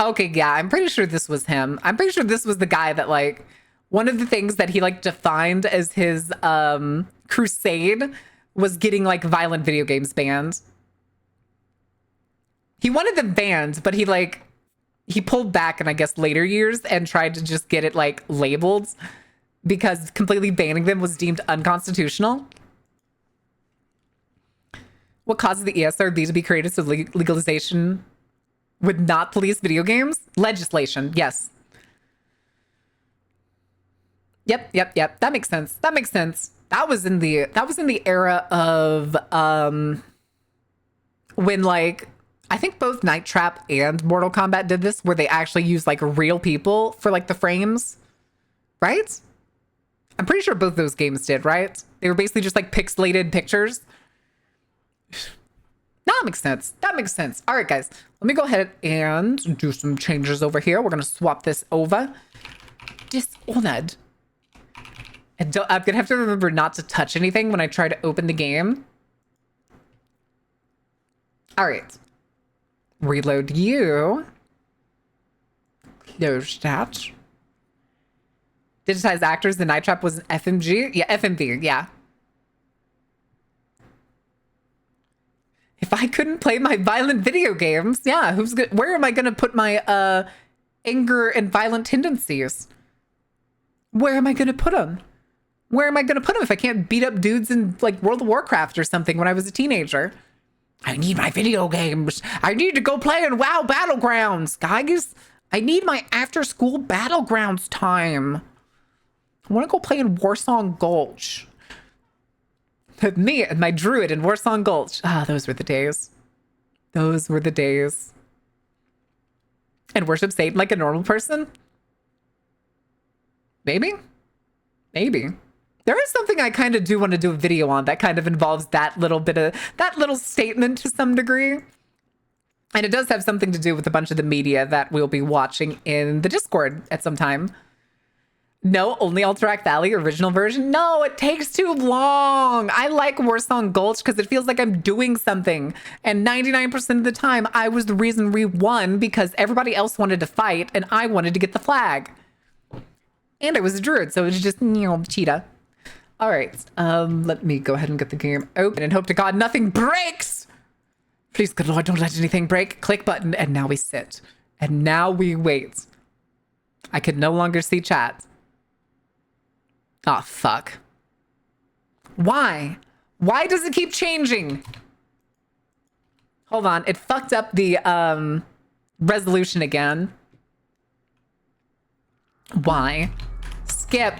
[SPEAKER 1] Okay, yeah, I'm pretty sure this was him. I'm pretty sure this was the guy that, like, one of the things that he, like, defined as his crusade was getting, like, violent video games banned. He wanted them banned, but he pulled back in, I guess, later years and tried to just get it, like, labeled because completely banning them was deemed unconstitutional. What causes the ESRB to be created so legalization would not police video games? Legislation, yes. Yep. That makes sense. That was in the era of when like I think both Night Trap and Mortal Kombat did this, where they actually used like real people for like the frames, right? I'm pretty sure both those games did, right? They were basically just like pixelated pictures. That makes sense. That makes sense. All right, guys, let me go ahead and do some changes over here. We're gonna swap this over. Dishonored. And I'm gonna have to remember not to touch anything when I try to open the game. All right. Reload you. Close that. Digitized actors. The Night Trap was an FMG. Yeah, FMV. Yeah. If I couldn't play my violent video games, yeah, where am I gonna put my anger and violent tendencies? Where am I gonna put them? Where am I gonna put them if I can't beat up dudes in like World of Warcraft or something when I was a teenager? I need my video games. I need to go play in WoW Battlegrounds, guys. I need my after-school Battlegrounds time. I want to go play in Warsong Gulch. Me and my druid in Warsong Gulch. Ah, those were the days. Those were the days. And worship Satan like a normal person? Maybe? Maybe. There is something I kind of do want to do a video on that kind of involves that little statement to some degree. And it does have something to do with a bunch of the media that we'll be watching in the Discord at some time. No, only Alterac Valley original version. No, it takes too long. I like Warsong Gulch because it feels like I'm doing something. And 99% of the time, I was the reason we won because everybody else wanted to fight and I wanted to get the flag. And I was a druid, so it was just, cheetah. All right, let me go ahead and get the game open and hope to God nothing breaks. Please, good Lord, don't let anything break. Click button, and now we sit. And now we wait. I can no longer see chat. Oh, fuck. Why? Why does it keep changing? Hold on, it fucked up the resolution again. Why? Skip.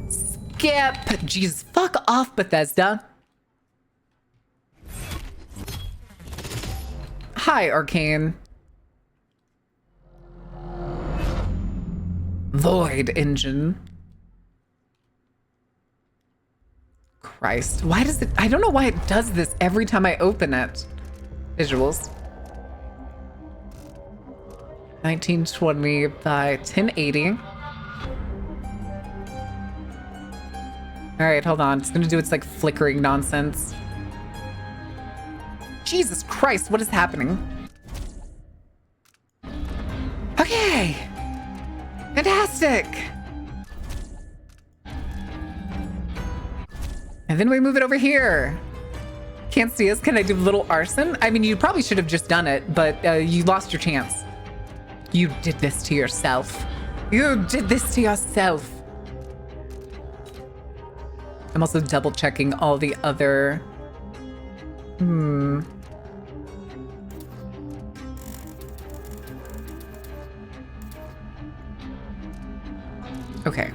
[SPEAKER 1] Skip. Jeez, fuck off, Bethesda. Hi, Arcane. Void engine. Christ. Why does it... I don't know why it does this every time I open it. Visuals. 1920 by 1080. All right, hold on. It's gonna do its like flickering nonsense. Jesus Christ, what is happening? Okay. Fantastic. And then we move it over here. Can't see us. Can I do a little arson? I mean, you probably should have just done it, but you lost your chance. You did this to yourself. You did this to yourself. I'm also double checking all the other... Okay.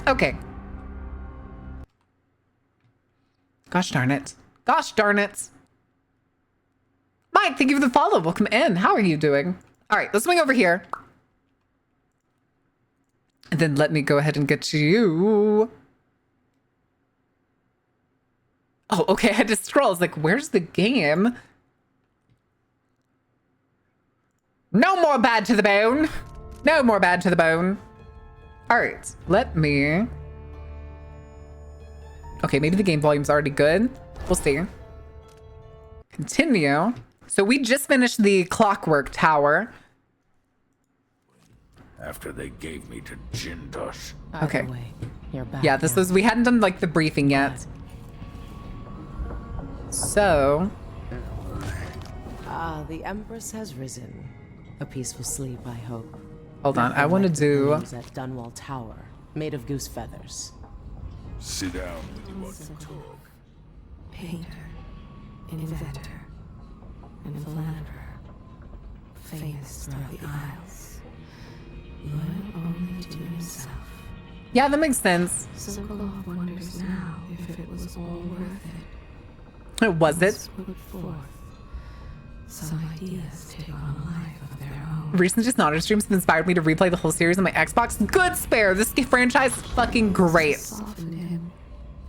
[SPEAKER 1] Okay. Gosh darn it. Gosh darn it. Mike, thank you for the follow. Welcome in. How are you doing? All right, let's swing over here. And then let me go ahead and get to you. Oh, okay. I had to scroll. I was like, where's the game? No more bad to the bone. No more bad to the bone. All right, let me... Okay, maybe the game volume's already good. We'll see. Continue. So we just finished the Clockwork Tower.
[SPEAKER 2] After they gave me to Jindosh.
[SPEAKER 1] Okay.
[SPEAKER 3] Way, you're back
[SPEAKER 1] Yeah, this
[SPEAKER 3] now.
[SPEAKER 1] was... We hadn't done, like, the briefing yet. So...
[SPEAKER 3] The Empress has risen. A peaceful sleep, I hope.
[SPEAKER 1] Hold on, I want to do...
[SPEAKER 3] At Dunwall Tower, made of goose feathers.
[SPEAKER 2] Sit down when you want to talk.
[SPEAKER 4] Painter, inventor, and philanderer, famous throughout the Isles. loyal only to himself.
[SPEAKER 1] Yeah, that makes sense.
[SPEAKER 4] Sokolov wonders now if it was all worth it.
[SPEAKER 1] Was it?
[SPEAKER 4] Put forth. Some ideas take on a life of their own.
[SPEAKER 1] Recent Dishonored streams have inspired me to replay the whole series on my Xbox. Good spare. This franchise is fucking great.
[SPEAKER 4] Softened him.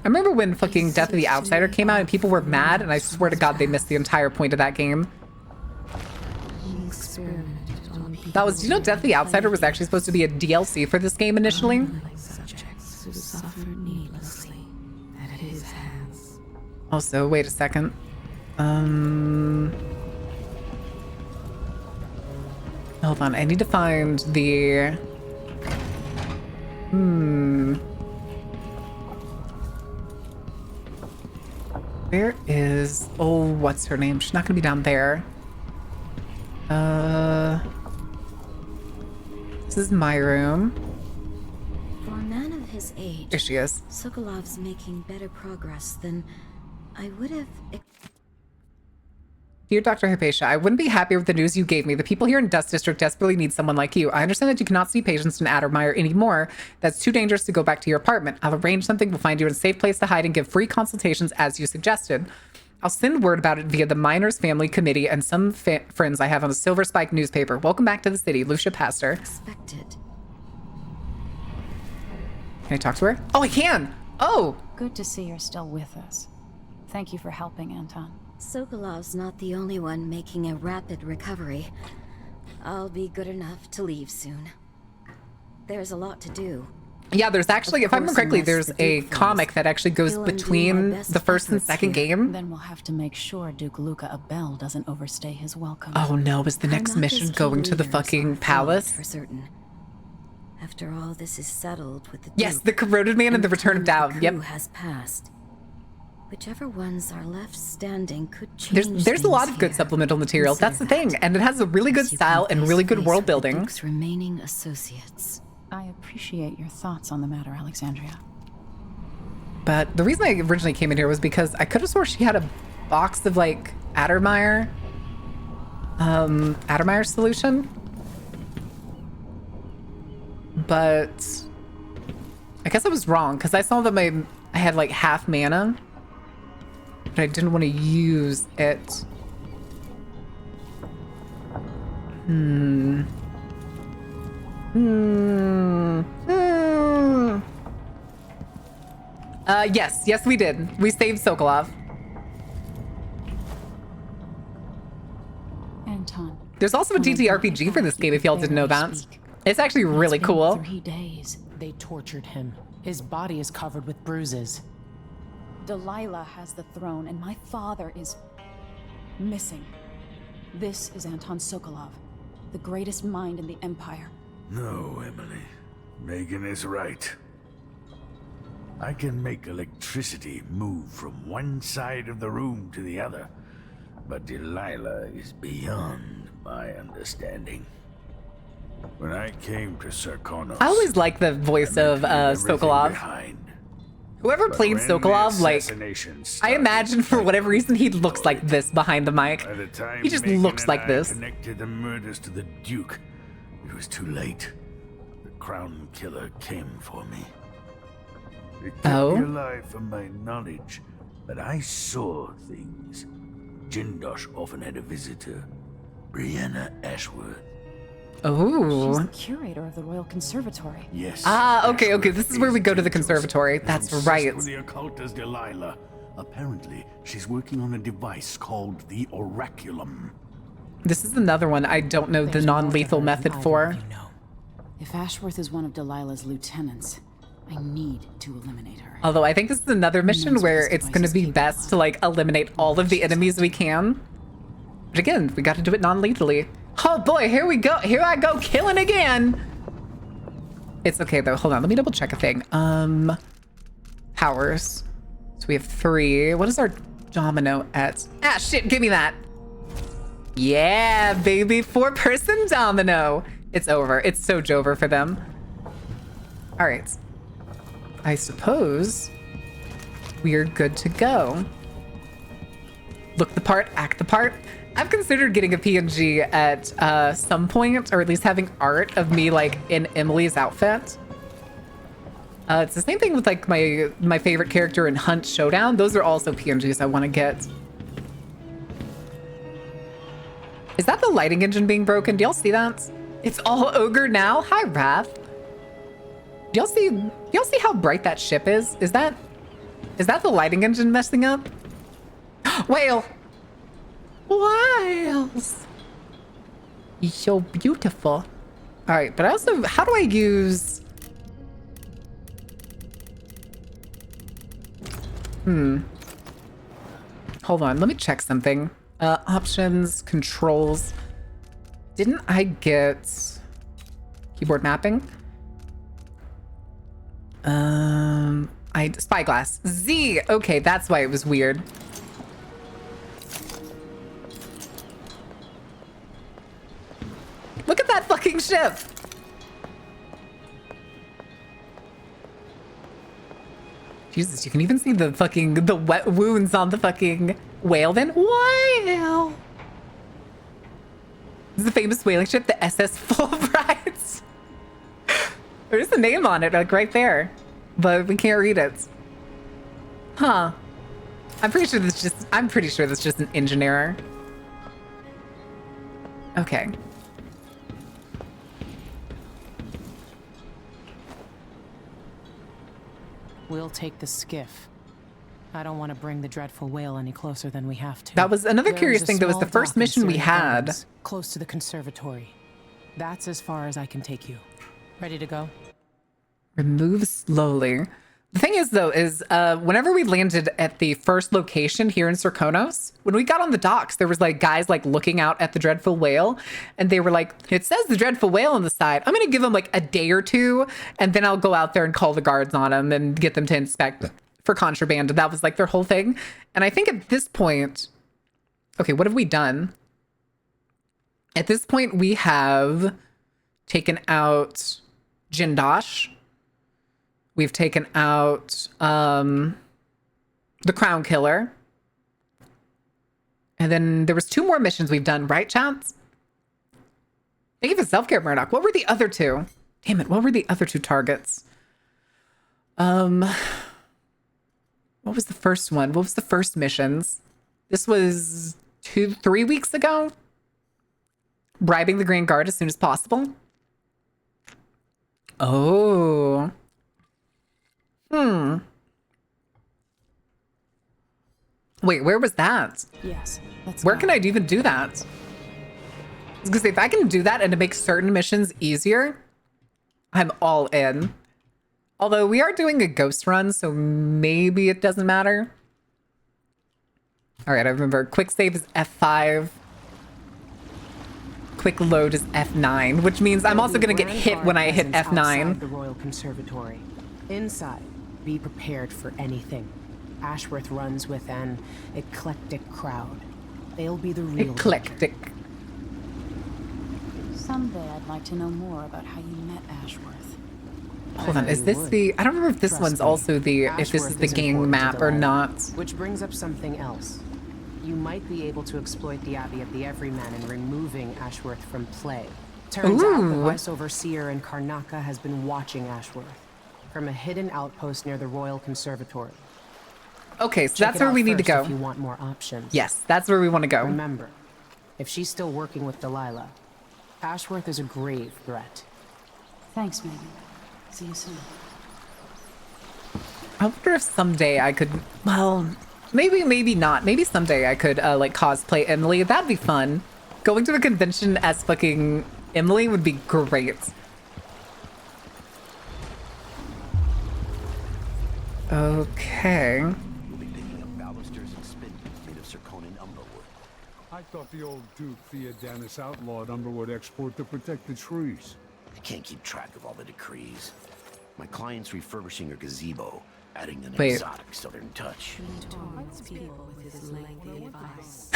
[SPEAKER 1] I remember when fucking Death of the Outsider came out and people were mad, and I swear to God they missed the entire point of that game.
[SPEAKER 4] He experimented on people.
[SPEAKER 1] That was, you know, Death of the Outsider was actually supposed to be a DLC for this game initially.
[SPEAKER 4] Like subjects who suffered needlessly at his hands.
[SPEAKER 1] Also, wait a second. Hold on, I need to find the... Where is... Oh, what's her name? She's not gonna be down there. This is my room.
[SPEAKER 5] For a man of his age,
[SPEAKER 1] Here she is.
[SPEAKER 5] Sokolov's making better progress than I would have.
[SPEAKER 1] Dear Dr. Hypatia, I wouldn't be happier with the news you gave me. The people here in Dust District desperately need someone like you. I understand that you cannot see patients in Addermeyer anymore. That's too dangerous to go back to your apartment. I'll arrange something. We'll find you in a safe place to hide and give free consultations as you suggested. I'll send word about it via the Miners Family Committee and some friends I have on the Silver Spike newspaper. Welcome back to the city, Lucia Pastor.
[SPEAKER 5] Expected.
[SPEAKER 1] Can I talk to her? Oh, I can! Oh!
[SPEAKER 6] Good to see you're still with us. Thank you for helping, Anton.
[SPEAKER 5] Sokolov's not the only one making a rapid recovery. I'll be good enough to leave soon. There's a lot to do.
[SPEAKER 1] Yeah, there's actually, if I remember correctly, there's a comic that actually goes
[SPEAKER 5] We'll undo
[SPEAKER 1] between
[SPEAKER 5] our best
[SPEAKER 1] the first and
[SPEAKER 5] efforts
[SPEAKER 1] second
[SPEAKER 5] here.
[SPEAKER 1] game.
[SPEAKER 6] Then we'll have to make sure Duke Luca Abel doesn't overstay his welcome.
[SPEAKER 1] Oh no, is the next
[SPEAKER 5] Karnaca's
[SPEAKER 1] mission
[SPEAKER 5] key
[SPEAKER 1] going to the
[SPEAKER 5] leaders
[SPEAKER 1] fucking
[SPEAKER 5] are flawed
[SPEAKER 1] palace?
[SPEAKER 5] for certain. After all this is settled with the
[SPEAKER 1] Yes,
[SPEAKER 5] Duke,
[SPEAKER 1] the corroded man and the return of
[SPEAKER 5] time for
[SPEAKER 1] Down.
[SPEAKER 5] the
[SPEAKER 1] Yep.
[SPEAKER 5] coup has passed. Whichever ones are left standing could change.
[SPEAKER 1] There's a lot
[SPEAKER 5] things
[SPEAKER 1] of good
[SPEAKER 5] here.
[SPEAKER 1] supplemental material.
[SPEAKER 5] Consider
[SPEAKER 1] That's the
[SPEAKER 5] that.
[SPEAKER 1] thing, and it has a really good
[SPEAKER 5] As you
[SPEAKER 1] style
[SPEAKER 5] come
[SPEAKER 1] and really
[SPEAKER 5] face
[SPEAKER 1] good
[SPEAKER 5] to face
[SPEAKER 1] world
[SPEAKER 5] with the
[SPEAKER 1] building.
[SPEAKER 5] Duke's remaining associates.
[SPEAKER 6] I appreciate your thoughts on the matter, Alexandria.
[SPEAKER 1] But the reason I originally came in here was because I could have sworn she had a box of like Addermeyer solution. But I guess I was wrong because I saw that I had like half mana, but I didn't want to use it. Yes, we did. We saved Sokolov.
[SPEAKER 6] Anton.
[SPEAKER 1] There's also a TTRPG for this game if y'all didn't know that. It's actually really
[SPEAKER 3] It's been
[SPEAKER 1] cool.
[SPEAKER 3] 3 days. They tortured him. His body is covered with bruises.
[SPEAKER 6] Delilah has the throne, and my father is missing. This is Anton Sokolov, the greatest mind in the Empire.
[SPEAKER 2] No, Emily. Megan is right. I can make electricity move from one side of the room to the other, but Delilah is beyond my understanding. When I came to Sarkonos,
[SPEAKER 1] I always like the voice of Sokolov. Whoever played Sokolov, like, I imagine for whatever reason he looks like this behind the mic.
[SPEAKER 2] By the time
[SPEAKER 1] He just
[SPEAKER 2] Megan
[SPEAKER 1] looks
[SPEAKER 2] and
[SPEAKER 1] like
[SPEAKER 2] I
[SPEAKER 1] this.
[SPEAKER 2] connected the murders to the Duke, it was too late. The Crown Killer came for me. It kept
[SPEAKER 1] Oh?
[SPEAKER 2] me alive from my knowledge, but I saw things. Jindosh often had a visitor, Brianna Ashworth.
[SPEAKER 6] She's
[SPEAKER 1] Oh.
[SPEAKER 6] the curator of the Royal Conservatory.
[SPEAKER 2] Yes.
[SPEAKER 1] Ah, okay.
[SPEAKER 2] Ashworth
[SPEAKER 1] This is where we go to the
[SPEAKER 2] dangerous,
[SPEAKER 1] conservatory.
[SPEAKER 2] as
[SPEAKER 1] That's
[SPEAKER 2] obsessed
[SPEAKER 1] right.
[SPEAKER 2] with the occult as Delilah. Apparently, she's working on a device called the Oraculum.
[SPEAKER 1] This is another one I don't know the
[SPEAKER 3] There's more to
[SPEAKER 1] non-lethal
[SPEAKER 3] her
[SPEAKER 1] method
[SPEAKER 3] than
[SPEAKER 1] for.
[SPEAKER 3] either of you know.
[SPEAKER 6] If Ashworth is one of Delilah's lieutenants, I need to eliminate her.
[SPEAKER 1] Although I think this is another mission
[SPEAKER 6] knows what
[SPEAKER 1] where
[SPEAKER 6] this
[SPEAKER 1] it's
[SPEAKER 6] device
[SPEAKER 1] going to
[SPEAKER 6] is
[SPEAKER 1] be
[SPEAKER 6] capable
[SPEAKER 1] best
[SPEAKER 6] of.
[SPEAKER 1] to like eliminate all of the enemies we can. But again, we got to do it non-lethally. Oh boy, here we go. Here I go killing again. It's okay though. Hold on, let me double check a thing. Powers. So we have 3. What is our domino at? Ah, shit, give me that. Yeah, baby, 4-person domino. It's over. It's so Jover for them. All right. I suppose we're good to go. Look the part, act the part. I've considered getting a PNG at some point, or at least having art of me like in Emily's outfit. It's the same thing with like my favorite character in Hunt Showdown. Those are also PNGs I want to get. Is that the lighting engine being broken? Do y'all see that? It's all ogre now. Hi, Wrath. Do y'all see how bright that ship is? Is that the lighting engine messing up? Whale. Whales. You're so beautiful. All right, but I also, how do I use? Hold on, let me check something. Options, controls. Didn't I get keyboard mapping? Spyglass. Z. Okay, that's why it was weird. Look at that fucking ship. Jesus, you can even see the wet wounds on the fucking whale then. Whale. This is the famous whaling ship, the SS Fulbright. There's a name on it, like right there, but we can't read it. Huh. I'm pretty sure that's just an engine error. Okay.
[SPEAKER 3] We'll take the skiff. I don't want to bring the dreadful whale any closer than we have to.
[SPEAKER 1] That was another curious thing. That was the first mission we had.
[SPEAKER 3] Close to the conservatory. That's as far as I can take you. Ready to go?
[SPEAKER 1] Remove slowly. The thing is, though, is whenever we landed at the first location here in Serkonos, when we got on the docks, there was like guys like looking out at the dreadful whale, and they were like, "It says the dreadful whale on the side. I'm gonna give them like a day or two, and then I'll go out there and call the guards on them and get them to inspect for contraband." And that was like their whole thing. And I think at this point, okay, what have we done? At this point, we have taken out Jindosh. We've taken out the Crown Killer. And then there was 2 more missions we've done, right, chats? Thank you for self-care, Murdoch. What were the other 2? Damn it, what were the other 2 targets? What was the first one? What was the first missions? This was 3 weeks ago? Bribing the Grand Guard as soon as possible? Oh. Wait, where was that?
[SPEAKER 3] Yes.
[SPEAKER 1] Where can I even do that? Because if I can do that and to make certain missions easier, I'm all in. Although we are doing a ghost run, so maybe it doesn't matter. All right, I remember quick save is F5. Quick load is F9, which means I'm also going to get hit when I hit F9.
[SPEAKER 3] Outside the Royal Conservatory. Inside, be prepared for anything. Ashworth runs with an eclectic crowd. They'll be the real
[SPEAKER 1] Eclectic.
[SPEAKER 6] Someday I'd like to know more about how you met Ashworth.
[SPEAKER 1] Hold on, is this the... I don't remember if this one's also the... if this is the gang map or not.
[SPEAKER 3] Which brings up something else. You might be able to exploit the Abbey of the Everyman in removing Ashworth from play. Turns out the Vice Overseer in Karnaka has been watching Ashworth from a hidden outpost near the Royal Conservatory.
[SPEAKER 1] Okay, so that's where we need to go.
[SPEAKER 3] If you want more options.
[SPEAKER 1] Yes, that's where we want to go.
[SPEAKER 3] Remember, if she's still working with Delilah, Ashworth is a grave threat.
[SPEAKER 6] Thanks, Megan. See you soon.
[SPEAKER 1] I wonder if someday I could... Well, maybe not. Maybe someday I could, like, cosplay Emily. That'd be fun. Going to a convention as fucking Emily would be great. Okay.
[SPEAKER 7] I thought the old Duke Theodanis outlawed Umberwood export to protect the trees.
[SPEAKER 8] I can't keep track of all the decrees. My client's refurbishing her gazebo, adding an
[SPEAKER 1] Wait.
[SPEAKER 8] exotic southern touch.
[SPEAKER 4] He torments people with his lengthy advice.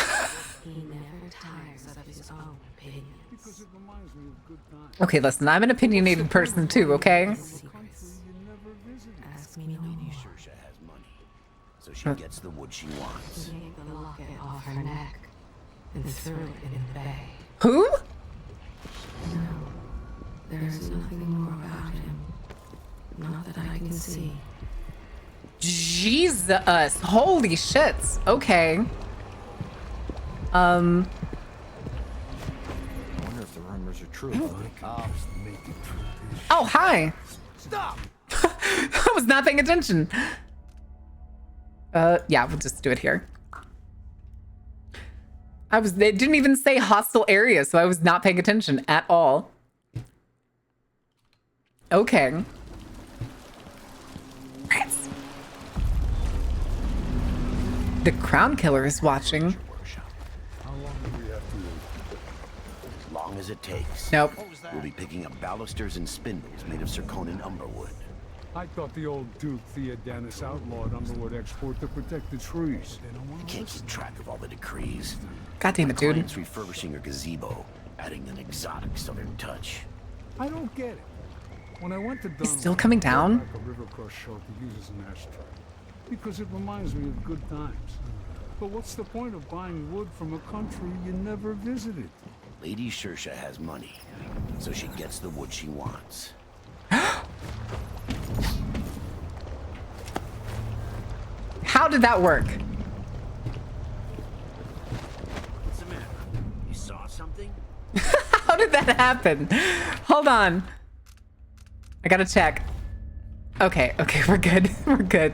[SPEAKER 4] He never tires of his own opinions.
[SPEAKER 7] Because it reminds me of good times.
[SPEAKER 1] Okay, listen, I'm an opinionated person too, okay?
[SPEAKER 4] Secrets. Ask me no
[SPEAKER 8] Lady
[SPEAKER 4] more.
[SPEAKER 8] Shersha has money, so she gets the wood she wants.
[SPEAKER 4] Take the locket off her neck. and threw it in the bay.
[SPEAKER 1] Who?
[SPEAKER 4] There's nothing more about him. Not that I can see.
[SPEAKER 1] Jesus. Holy shit. Okay.
[SPEAKER 8] I wonder if the rumors are true.
[SPEAKER 1] Oh, hi. Stop. I was not paying attention. Yeah, we'll just do it here. They didn't even say hostile area, so I was not paying attention at all. Okay. Rats. The Crown Killer is watching.
[SPEAKER 7] How long do we have to wait?
[SPEAKER 8] As long as it takes.
[SPEAKER 1] Nope.
[SPEAKER 8] We'll be picking up balusters and spindles made of zirconin umberwood.
[SPEAKER 7] I thought the old Duke Theodanis outlawed umberwood export to protect the trees.
[SPEAKER 8] I can't keep track of all the decrees.
[SPEAKER 1] God damn it, dude.
[SPEAKER 8] Client's refurbishing her gazebo, adding an exotic southern touch.
[SPEAKER 7] I don't get it. When I went to Dunlop,
[SPEAKER 1] still coming down?
[SPEAKER 7] I brought back a River Cross shelter to use as an ashtray. Because it reminds me of good times. But what's the point of buying wood from a country you never visited?
[SPEAKER 8] Lady Shersha has money, so she gets the wood she wants.
[SPEAKER 1] How did that work?
[SPEAKER 8] What's the matter? You saw something?
[SPEAKER 1] How did that happen? Hold on. I gotta check. Okay, we're good. We're good.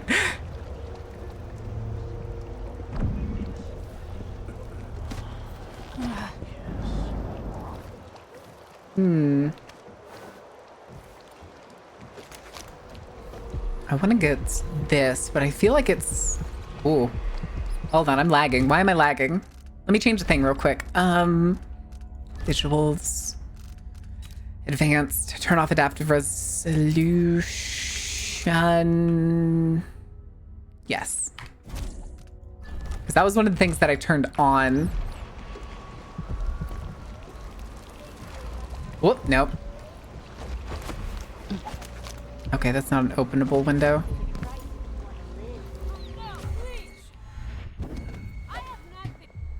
[SPEAKER 1] I want to get this, but I feel like it's... Ooh. Hold on, I'm lagging. Why am I lagging? Let me change the thing real quick. Visuals. Advanced. Turn off adaptive resolution. Yes. Because that was one of the things that I turned on. Whoop, nope. Okay, that's not an openable window.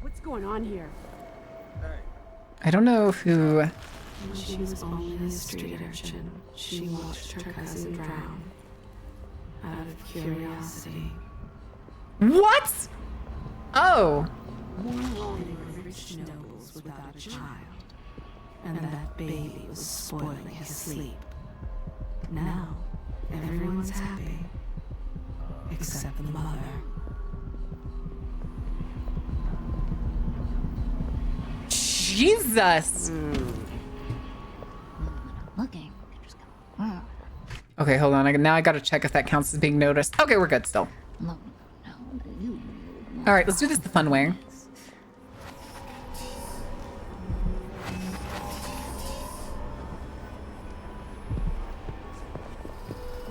[SPEAKER 6] What's going on here?
[SPEAKER 1] I don't know who...
[SPEAKER 4] When she was only a street urchin, she watched her cousin drown. Out of curiosity.
[SPEAKER 1] What? Oh.
[SPEAKER 4] They were rich nobles without a child. And that baby was spoiling his sleep. Now, everyone's happy. Except the mother.
[SPEAKER 1] Jesus.
[SPEAKER 5] Looking.
[SPEAKER 1] Okay, hold on. Now I gotta check if that counts as being noticed. Okay, we're good still. All right, let's do this the fun way.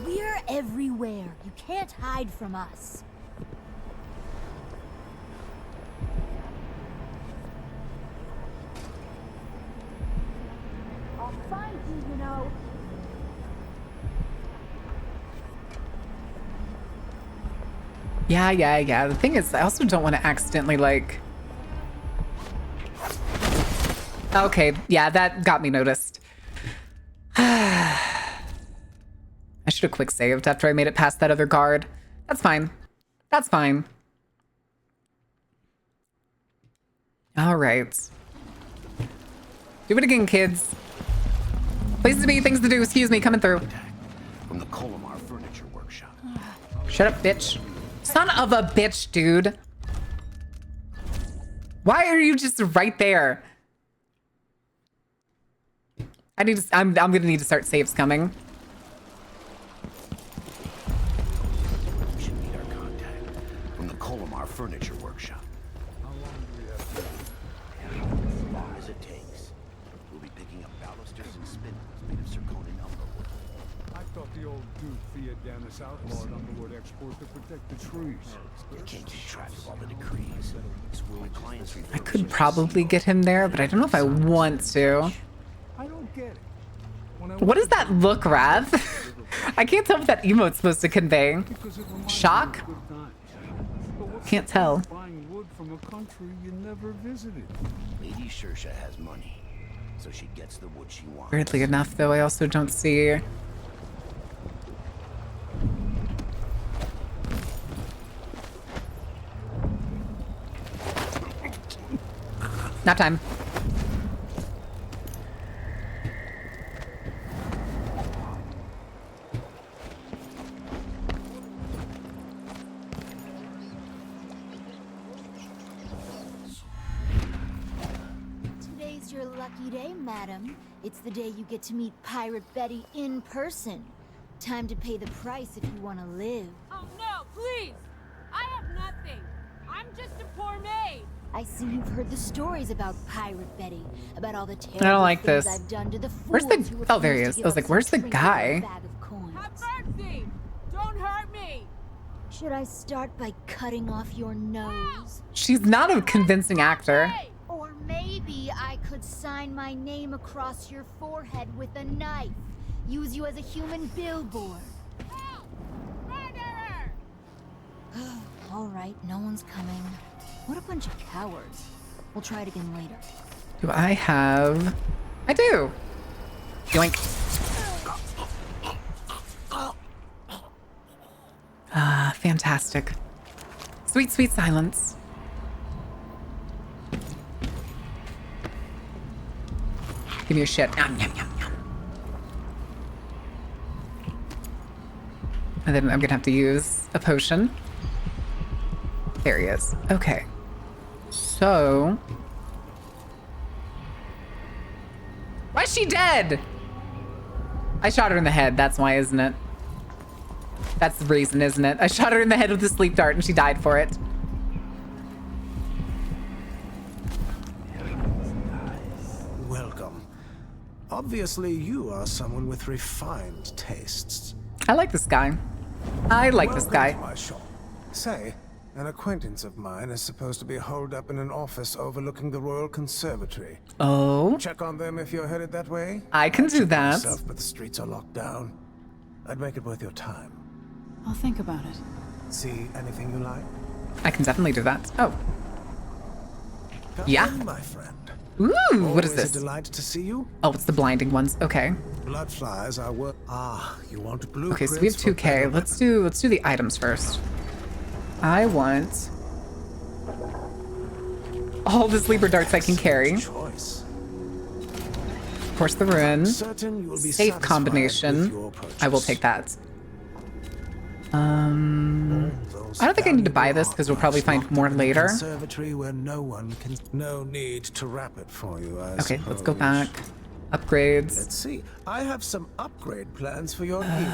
[SPEAKER 9] We're everywhere. You can't hide from us. I'll find you, you know.
[SPEAKER 1] Yeah. The thing is, I also don't want to accidentally, like... Okay, yeah, that got me noticed. I should have quick saved after I made it past that other guard. That's fine. That's fine. All right. Do it again, kids. Places to be, things to do. Excuse me, coming through.
[SPEAKER 8] From the Colomar Furniture Workshop.
[SPEAKER 1] Shut up, bitch. Son of a bitch, dude. Why are you just right there? I'm gonna need to start saves coming.
[SPEAKER 8] We should meet our contact. From the Colomar Furniture Workshop.
[SPEAKER 7] How long do we have to wait?
[SPEAKER 8] As long as it takes. We'll be picking up balusters and spindles made of zirconin umberwood.
[SPEAKER 7] I thought the old Duke Theodanis outlawed umberwood export to protect the trees.
[SPEAKER 8] I can't keep track of all the decrees. My clients
[SPEAKER 1] I could probably get him there, but I don't know if I want to.
[SPEAKER 7] I don't get it. When I
[SPEAKER 1] What
[SPEAKER 7] went
[SPEAKER 1] does
[SPEAKER 7] to
[SPEAKER 1] that
[SPEAKER 7] Dunlop,
[SPEAKER 1] look, Rav? I can't tell what that emote's supposed to convey.
[SPEAKER 7] because it reminds me
[SPEAKER 1] Shock?
[SPEAKER 7] of good times. But what's
[SPEAKER 1] Can't
[SPEAKER 7] the point
[SPEAKER 1] tell.
[SPEAKER 7] of buying wood from a country you never visited.
[SPEAKER 8] Lady Shersha has money, so she gets the wood she wants.
[SPEAKER 1] Weirdly enough, though, I also don't see... Nap time.
[SPEAKER 9] Today's your lucky day, madam. It's the day you get to meet Pirate Betty in person. Time to pay the price if you want to live.
[SPEAKER 10] Oh no, please! I have nothing. I'm just a poor maid.
[SPEAKER 9] I see you've heard the stories about Pirate Betty, about all the terrible
[SPEAKER 1] I don't like
[SPEAKER 9] things
[SPEAKER 1] this.
[SPEAKER 9] I've done to the
[SPEAKER 1] Where's
[SPEAKER 9] fools
[SPEAKER 1] the...
[SPEAKER 9] who
[SPEAKER 1] Oh, there he
[SPEAKER 9] refuse
[SPEAKER 1] is.
[SPEAKER 9] to
[SPEAKER 1] I was
[SPEAKER 9] give
[SPEAKER 1] like,
[SPEAKER 9] up
[SPEAKER 1] where's the
[SPEAKER 9] some trinket or a
[SPEAKER 1] guy?
[SPEAKER 9] bag of coins.
[SPEAKER 10] Have mercy! Don't hurt me!
[SPEAKER 9] Should I start by cutting off your nose?
[SPEAKER 1] She's not a convincing actor.
[SPEAKER 10] Hey!
[SPEAKER 9] Or maybe I could sign my name across your forehead with a knife. Use you as a human billboard.
[SPEAKER 10] Help! Murderer!
[SPEAKER 9] All right, no one's coming. What a bunch of cowards. We'll try it again later.
[SPEAKER 1] Do I have... I do. Yoink. Ah, fantastic. Sweet, sweet silence. Give me your shit. Yum, yum, yum, yum. And then I'm gonna have to use a potion. There he is. Okay. So... Why is she dead? I shot her in the head. That's why, isn't it? That's the reason, isn't it? I shot her in the head with a sleep dart and she died for it.
[SPEAKER 11] Welcome. Obviously, you are someone with refined tastes.
[SPEAKER 1] I like this guy. I like this
[SPEAKER 11] Welcome
[SPEAKER 1] guy.
[SPEAKER 11] to my shop. Say, an acquaintance of mine is supposed to be holed up in an office overlooking the Royal Conservatory.
[SPEAKER 1] Oh,
[SPEAKER 11] Check on them if you're headed that way.
[SPEAKER 1] I can do
[SPEAKER 11] Check
[SPEAKER 1] that.
[SPEAKER 11] myself, but the streets are locked down. I'd make it worth your time.
[SPEAKER 6] I'll think about it.
[SPEAKER 11] See anything you like?
[SPEAKER 1] I can definitely do that. Oh.
[SPEAKER 11] Come
[SPEAKER 1] Yeah.
[SPEAKER 11] in, my friend.
[SPEAKER 1] Ooh, what is
[SPEAKER 11] Always
[SPEAKER 1] this?
[SPEAKER 11] a delight to see you.
[SPEAKER 1] Oh, it's the blinding ones. Okay.
[SPEAKER 11] Blood flies are worth. Ah, you want blue?
[SPEAKER 1] Okay, so we have 2K. Let's do the items first. I want all the sleeper darts I can carry.
[SPEAKER 11] Choice.
[SPEAKER 1] Of course, the rune.
[SPEAKER 11] Certain you will be
[SPEAKER 1] Safe
[SPEAKER 11] satisfied
[SPEAKER 1] combination.
[SPEAKER 11] with your purchase.
[SPEAKER 1] I will take that.
[SPEAKER 11] Those
[SPEAKER 1] I don't think I need to buy this because we'll probably find
[SPEAKER 11] locked
[SPEAKER 1] more
[SPEAKER 11] up in the
[SPEAKER 1] later.
[SPEAKER 11] Conservatory where no one can. No need to wrap it for you.
[SPEAKER 1] Okay, let's go
[SPEAKER 11] suppose.
[SPEAKER 1] back. Upgrades.
[SPEAKER 11] Let's see. I have some upgrade plans for your healing.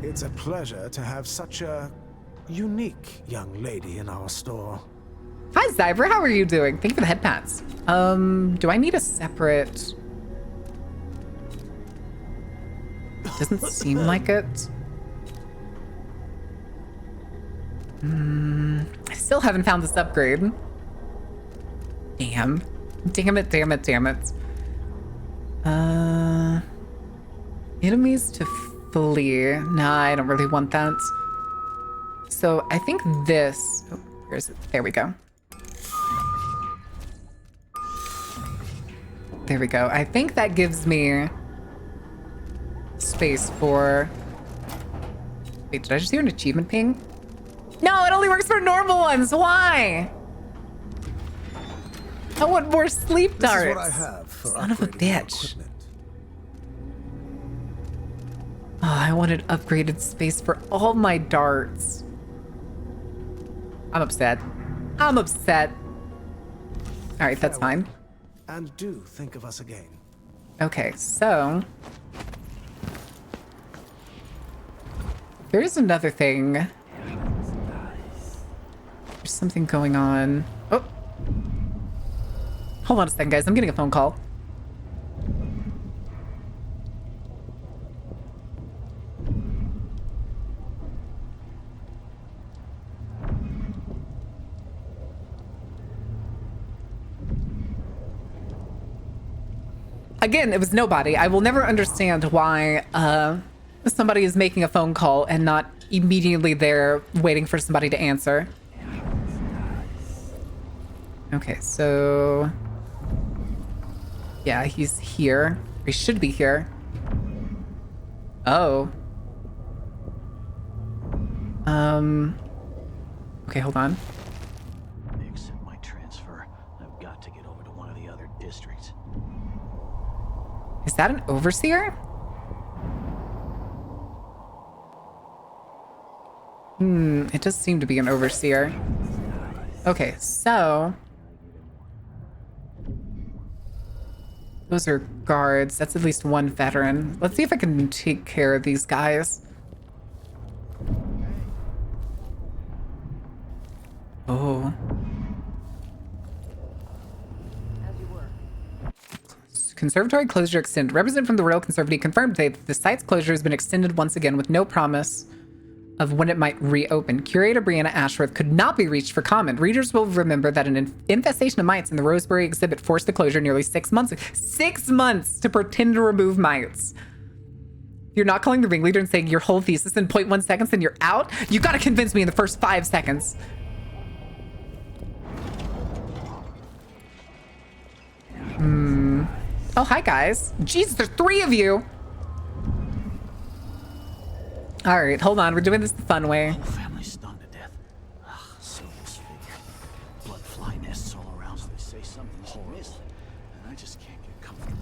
[SPEAKER 11] It's a pleasure to have such a unique young lady in our store.
[SPEAKER 1] Hi, Zyber. How are you doing? Thank you for the head pats. Do I need a separate... Doesn't seem like it. I still haven't found this upgrade. Damn. Damn it, damn it, damn it. Enemies to flee. Nah, I don't really want that. So I think this... Oh, where is it? There we go. There we go. I think that gives me space for... Wait, did I just hear an achievement ping? No, it only works for normal ones. Why? I want more sleep darts.
[SPEAKER 11] This is what I have for
[SPEAKER 1] Son of a
[SPEAKER 11] upgrading your
[SPEAKER 1] bitch.
[SPEAKER 11] equipment.
[SPEAKER 1] Oh, I wanted upgraded space for all my darts. I'm upset. I'm upset. All right, that's fine.
[SPEAKER 11] And do think of us again.
[SPEAKER 1] Okay, so there's another thing. There's something going on. Oh, hold on a second, guys. I'm getting a phone call. Again, it was nobody. I will never understand why somebody is making a phone call and not immediately there waiting for somebody to answer. Okay, so... yeah, he's here. He should be here. Oh. Okay, hold on.
[SPEAKER 12] Accept my transfer. I've got to get over to one of the other districts.
[SPEAKER 1] Is that an overseer? It does seem to be an overseer. Okay, so... those are guards. That's at least one veteran. Let's see if I can take care of these guys. Oh. Conservatory closure extended. Representative from the Royal Conservative confirmed that the site's closure has been extended once again with no promise of when it might reopen. Curator Brianna Ashworth could not be reached for comment. Readers will remember that an infestation of mites in the Roseberry exhibit forced the closure nearly 6 months. 6 months to pretend to remove mites. You're not calling the ringleader and saying your whole thesis in 0.1 seconds and you're out? You gotta convince me in the first 5 seconds. Oh, hi, guys. Jesus, there's 3 of you. All right, hold on. We're doing this the fun way.
[SPEAKER 12] Whole family stunned to death. Ugh, so disfigured. Blood fly nests all around, so they say something horrible. And I just can't get comfortable.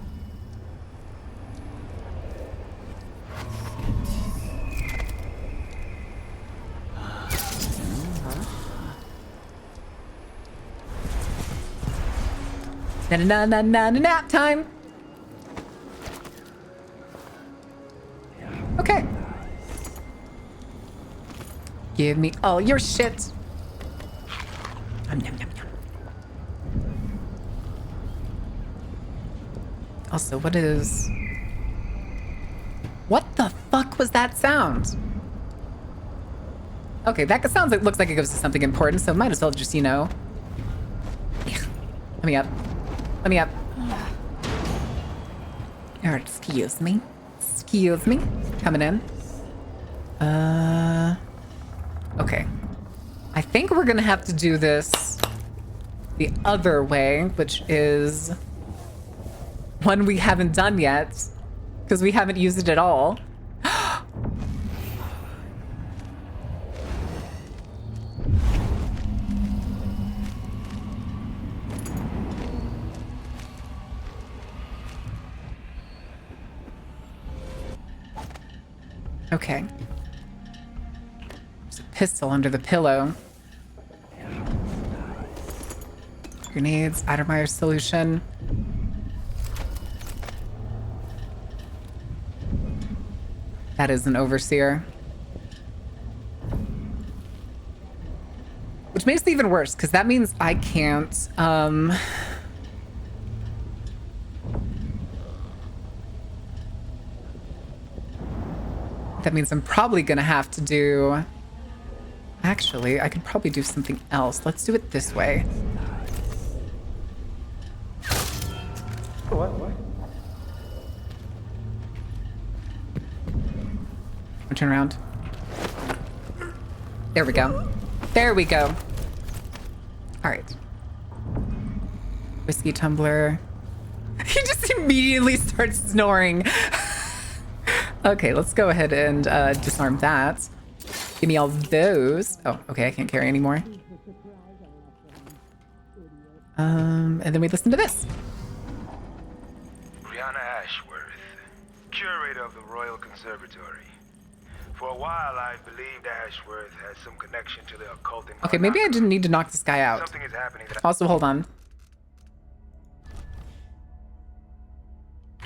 [SPEAKER 1] Nap time. Okay. Give me all your shit. Nom, nom, nom, nom. Also, what the fuck was that sound? Okay, that sounds like, looks like it goes to something important, so might as well just, you know. Let me up. Let me up. Or excuse me. Excuse me. Coming in. Okay. I think we're gonna have to do this the other way, which is one we haven't done yet, because we haven't used it at all. Okay. There's a pistol under the pillow. Grenades, Eidermeyer solution. That is an overseer. Which makes it even worse, because that means I can't, that means I'm probably gonna have to do... Actually, I could probably do something else. Let's do it this way.
[SPEAKER 11] What?
[SPEAKER 1] I'll turn around. There we go. There we go. All right. Whiskey tumbler. He just immediately starts snoring. Okay, let's go ahead and disarm that. Give me all those. Oh, okay, I can't carry anymore. And then we listen to this.
[SPEAKER 13] Brianna Ashworth, curator of the Royal Conservatory. For a while, I believed Ashworth had some connection to the occult.
[SPEAKER 1] Okay, maybe I didn't need to knock this guy out.
[SPEAKER 13] Something is happening that
[SPEAKER 1] Also, hold on.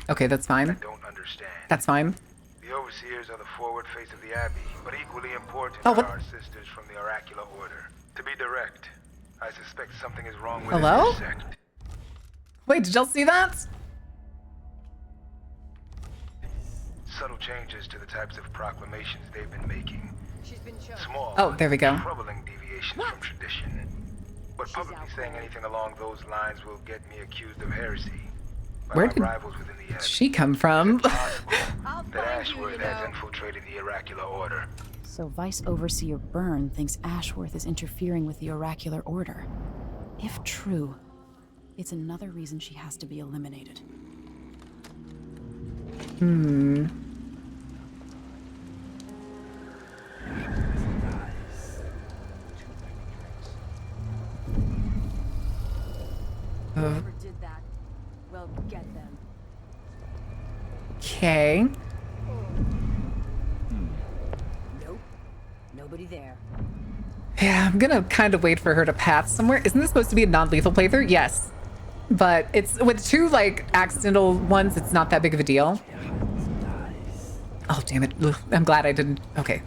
[SPEAKER 1] Okay, that's
[SPEAKER 13] I
[SPEAKER 1] fine.
[SPEAKER 13] don't understand.
[SPEAKER 1] That's fine.
[SPEAKER 13] The overseers are the forward face of the Abbey, but equally important
[SPEAKER 1] Oh,
[SPEAKER 13] are
[SPEAKER 1] what?
[SPEAKER 13] our sisters from the Oracular Order. To be direct, I suspect something is wrong with
[SPEAKER 1] Hello?
[SPEAKER 13] their sect.
[SPEAKER 1] Wait, did y'all see that?
[SPEAKER 13] Subtle changes to the types of proclamations they've been making. Small,
[SPEAKER 1] Oh, there we go.
[SPEAKER 13] troubling deviations from tradition. But publicly saying anything along those lines will get me accused of heresy. by
[SPEAKER 1] Where
[SPEAKER 13] our
[SPEAKER 1] did
[SPEAKER 13] rivals within the enemy.
[SPEAKER 1] she come from?
[SPEAKER 13] Possible that Ashworth has infiltrated the Oracular Order.
[SPEAKER 6] So Vice Overseer Byrne thinks Ashworth is interfering with the Oracular Order. If true, it's another reason she has to be eliminated.
[SPEAKER 5] Whoever did that, well, get them.
[SPEAKER 1] Okay.
[SPEAKER 5] Nope. Nobody there.
[SPEAKER 1] Yeah, I'm gonna kind of wait for her to pass somewhere. Isn't this supposed to be a non-lethal playthrough? Yes. But it's with two like accidental ones, it's not that big of a deal. Oh, damn it. Ugh, I'm glad I didn't. Okay.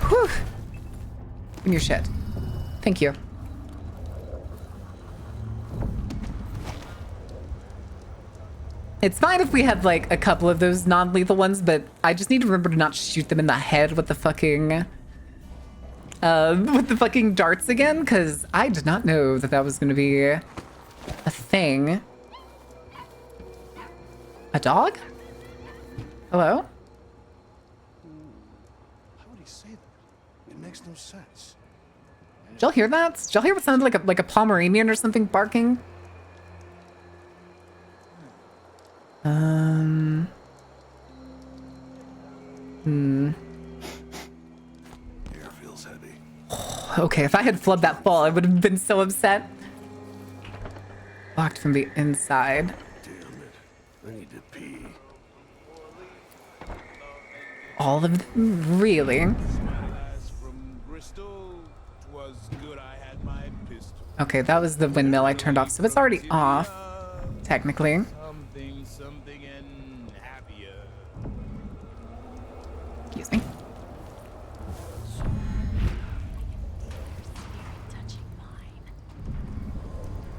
[SPEAKER 1] Whew. Give me your shit. Thank you. It's fine if we have like a couple of those non-lethal ones, but I just need to remember to not shoot them in the head with the fucking darts again, because I did not know that that was going to be a thing. A dog? Hello?
[SPEAKER 12] How would he say that? It makes no sense.
[SPEAKER 1] Did y'all hear that? Did y'all hear what sounded like a Pomeranian or something barking?
[SPEAKER 12] Air feels heavy.
[SPEAKER 1] Okay, if I had flubbed that fall, I would have been so upset. Locked from the inside.
[SPEAKER 12] Damn it. I need to pee.
[SPEAKER 1] All of them? Really? Okay, that was the windmill I turned off, so it's already off, technically. Excuse me.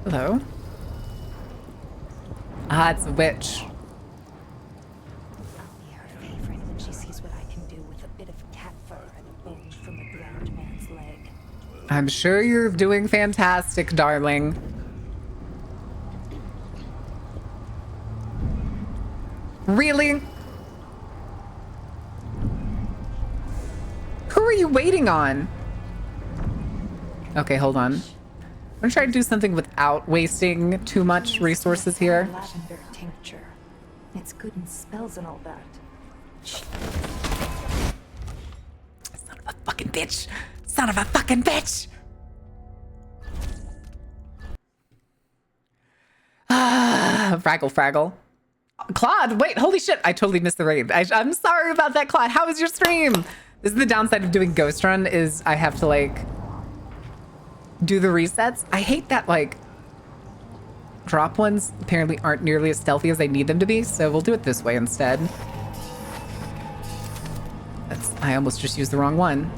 [SPEAKER 1] Hello? Ah, it's a witch.
[SPEAKER 5] I'll be her favorite when she sees what I can do with a bit of cat fur and a bone from a drowned man's leg.
[SPEAKER 1] I'm sure you're doing fantastic, darling. Really? Who are you waiting on? Okay, hold on. I'm gonna try to do something without wasting too much resources here.
[SPEAKER 5] Lavender tincture. It's good in spells and all that.
[SPEAKER 1] Son of a fucking bitch! Son of a fucking bitch! Ah, Fraggle. Claude, wait, holy shit, I totally missed the raid. I'm sorry about that, Claude. How was your stream? This is the downside of doing Ghost Run, is I have to, like, do the resets. I hate that, like, drop ones apparently aren't nearly as stealthy as I need them to be, so we'll do it this way instead. I almost just used the wrong one.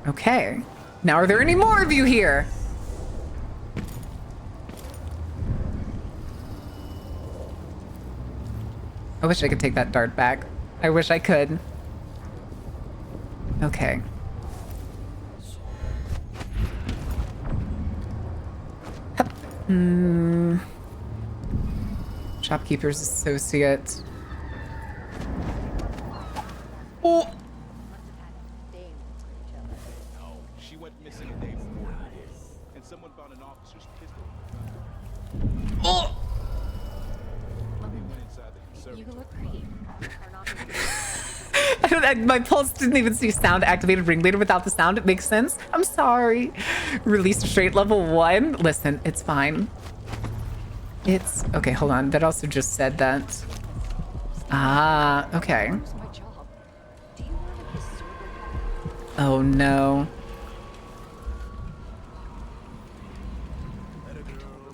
[SPEAKER 1] Okay. Now, are there any more of you here? I wish I could take that dart back. I wish I could. Okay. Hup. Shopkeeper's associate. Oh!
[SPEAKER 14] She went missing a day before he did, and someone found an officer's pistol.
[SPEAKER 1] Oh!
[SPEAKER 14] They went inside the conservatory.
[SPEAKER 5] You look great.
[SPEAKER 1] My pulse didn't even see sound activated ringleader without the sound. It makes sense. I'm sorry. Released straight level 1. Listen, it's fine. It's okay. Hold on. That also just said that. Ah, okay. Oh no.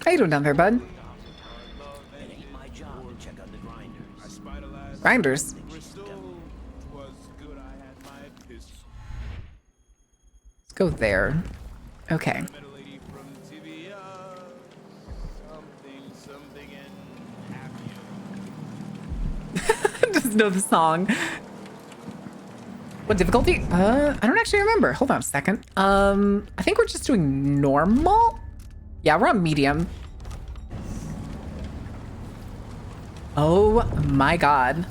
[SPEAKER 1] How you doing down there, bud?
[SPEAKER 8] It ain't my job to check on the grinders.
[SPEAKER 1] Grinders. Let's go there. Okay. just know the song. What difficulty? I don't actually remember. Hold on a second. I think we're just doing normal. Yeah, we're on medium. Oh my god.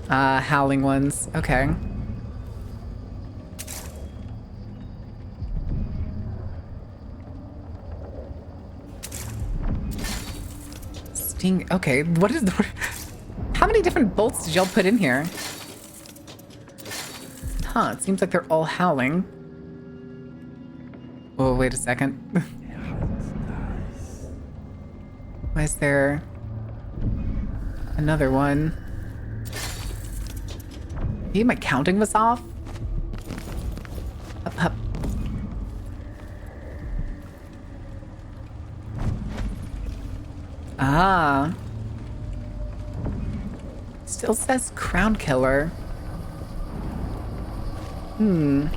[SPEAKER 1] Howling ones. Okay. Sting. Okay, what is the... How many different bolts did y'all put in here? Huh, it seems like they're all howling. Oh, wait a second. Why is there another one? Am I counting this off? Up, up. Ah. Still says Crown Killer. Runes!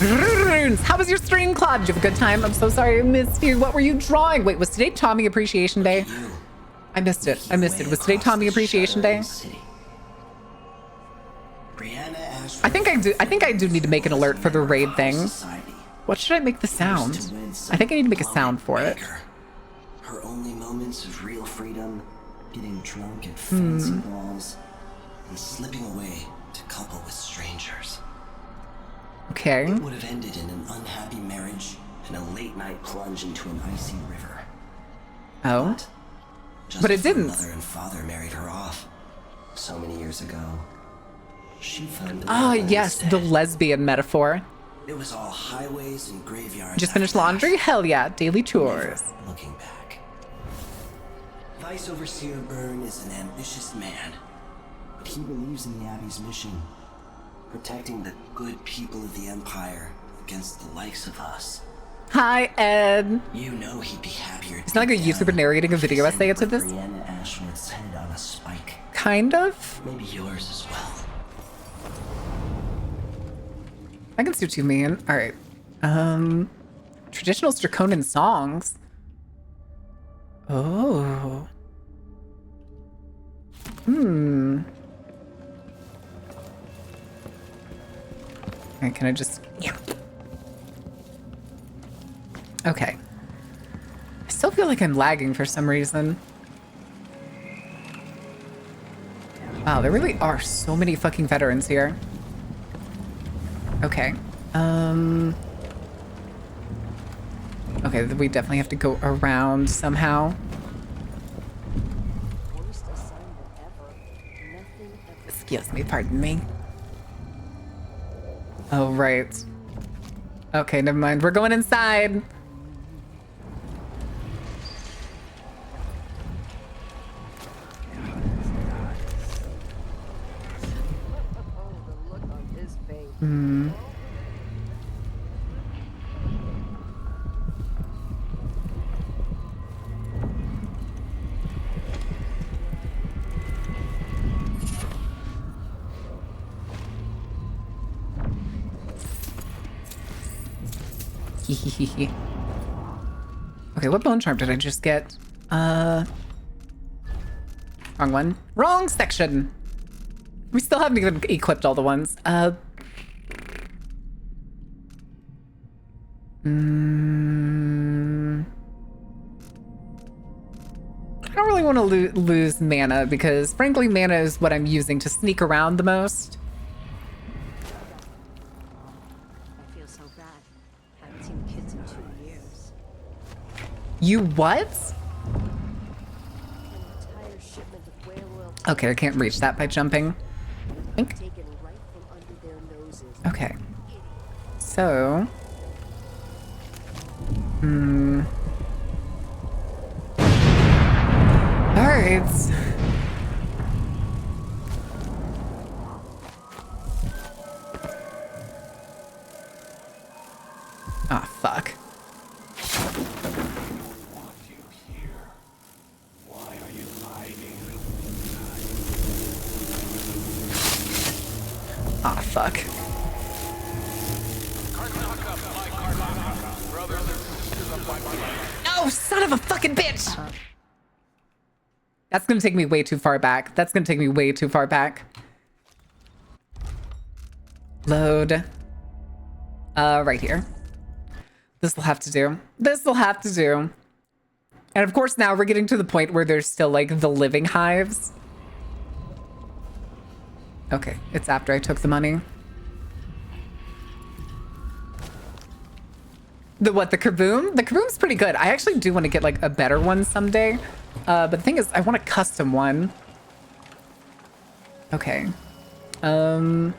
[SPEAKER 1] Runes! How was your stream, Claude? Did you have a good time? I'm so sorry I missed you. What were you drawing? Wait, was today Tommy Appreciation Day? I missed it. I missed it. Was today Tommy Appreciation Day? I think I do need to make an alert for the raid thing. What should I make the sound? I think I need to make a sound for it.
[SPEAKER 15] Her only moments of real freedom, getting drunk at fancy balls, and slipping away to couple with strangers.
[SPEAKER 1] Okay.
[SPEAKER 15] It would have ended in an unhappy marriage and a late-night plunge into an icy river.
[SPEAKER 1] Oh. But it didn't.
[SPEAKER 15] Mother and father married her off so many years ago. She found
[SPEAKER 1] Ah, yes, the lesbian metaphor.
[SPEAKER 15] It was all highways and graveyards.
[SPEAKER 1] Just finished laundry? Hell yeah, daily chores.
[SPEAKER 15] Looking back. Vice Overseer Byrne is an ambitious man, but he believes in the Abbey's mission, protecting the good people of the Empire against the likes of us.
[SPEAKER 1] Hi, Ed.
[SPEAKER 15] You know he'd be happier.
[SPEAKER 1] It's not like a YouTuber narrating a video essay into this.
[SPEAKER 15] Brianna Ashworth's head on a spike.
[SPEAKER 1] Kind of.
[SPEAKER 15] Maybe yours as well.
[SPEAKER 1] I can see what you mean. All right. Traditional Draconan songs. Oh. Okay, can I just... Yeah. Okay. I still feel like I'm lagging for some reason. Wow, there really are so many fucking veterans here. Okay. Okay, we definitely have to go around somehow. Excuse me, pardon me. Oh, right. Okay, never mind. We're going inside. Okay, what bone charm did I just get? Wrong one. Wrong section. We still haven't even equipped all the ones. I don't really want to lose mana because, frankly, mana is what I'm using to sneak around the most. You what? Okay, I can't reach that by jumping. Think. Okay. So. Alright. Ah, fuck. Ah, fuck. No! Oh, son of a fucking bitch! That's gonna take me way too far back. That's gonna take me way too far back. Load. Right here. This will have to do. This will have to do. And of course now we're getting to the point where there's still like the living hives. Okay, it's after I took the money. The what, the Kaboom? The Kaboom's pretty good. I actually do want to get like a better one someday. But the thing is, I want a custom one. Okay.
[SPEAKER 14] Brothers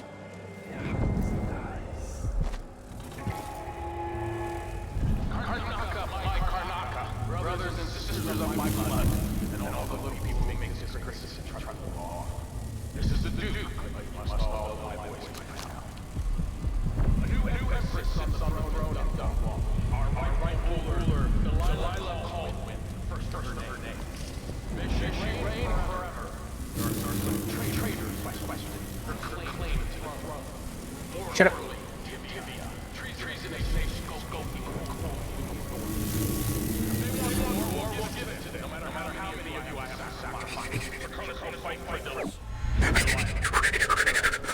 [SPEAKER 14] and sisters of my blood, and all the little people make this Christmas and trust the law. This is the Duke. I must follow my voice now. A new empress sits on the throne of Dunwall. Our rightful ruler, Delilah Caldwin, first of her name. May she reign forever. Traitors question her claim to the throne.
[SPEAKER 1] Shut up.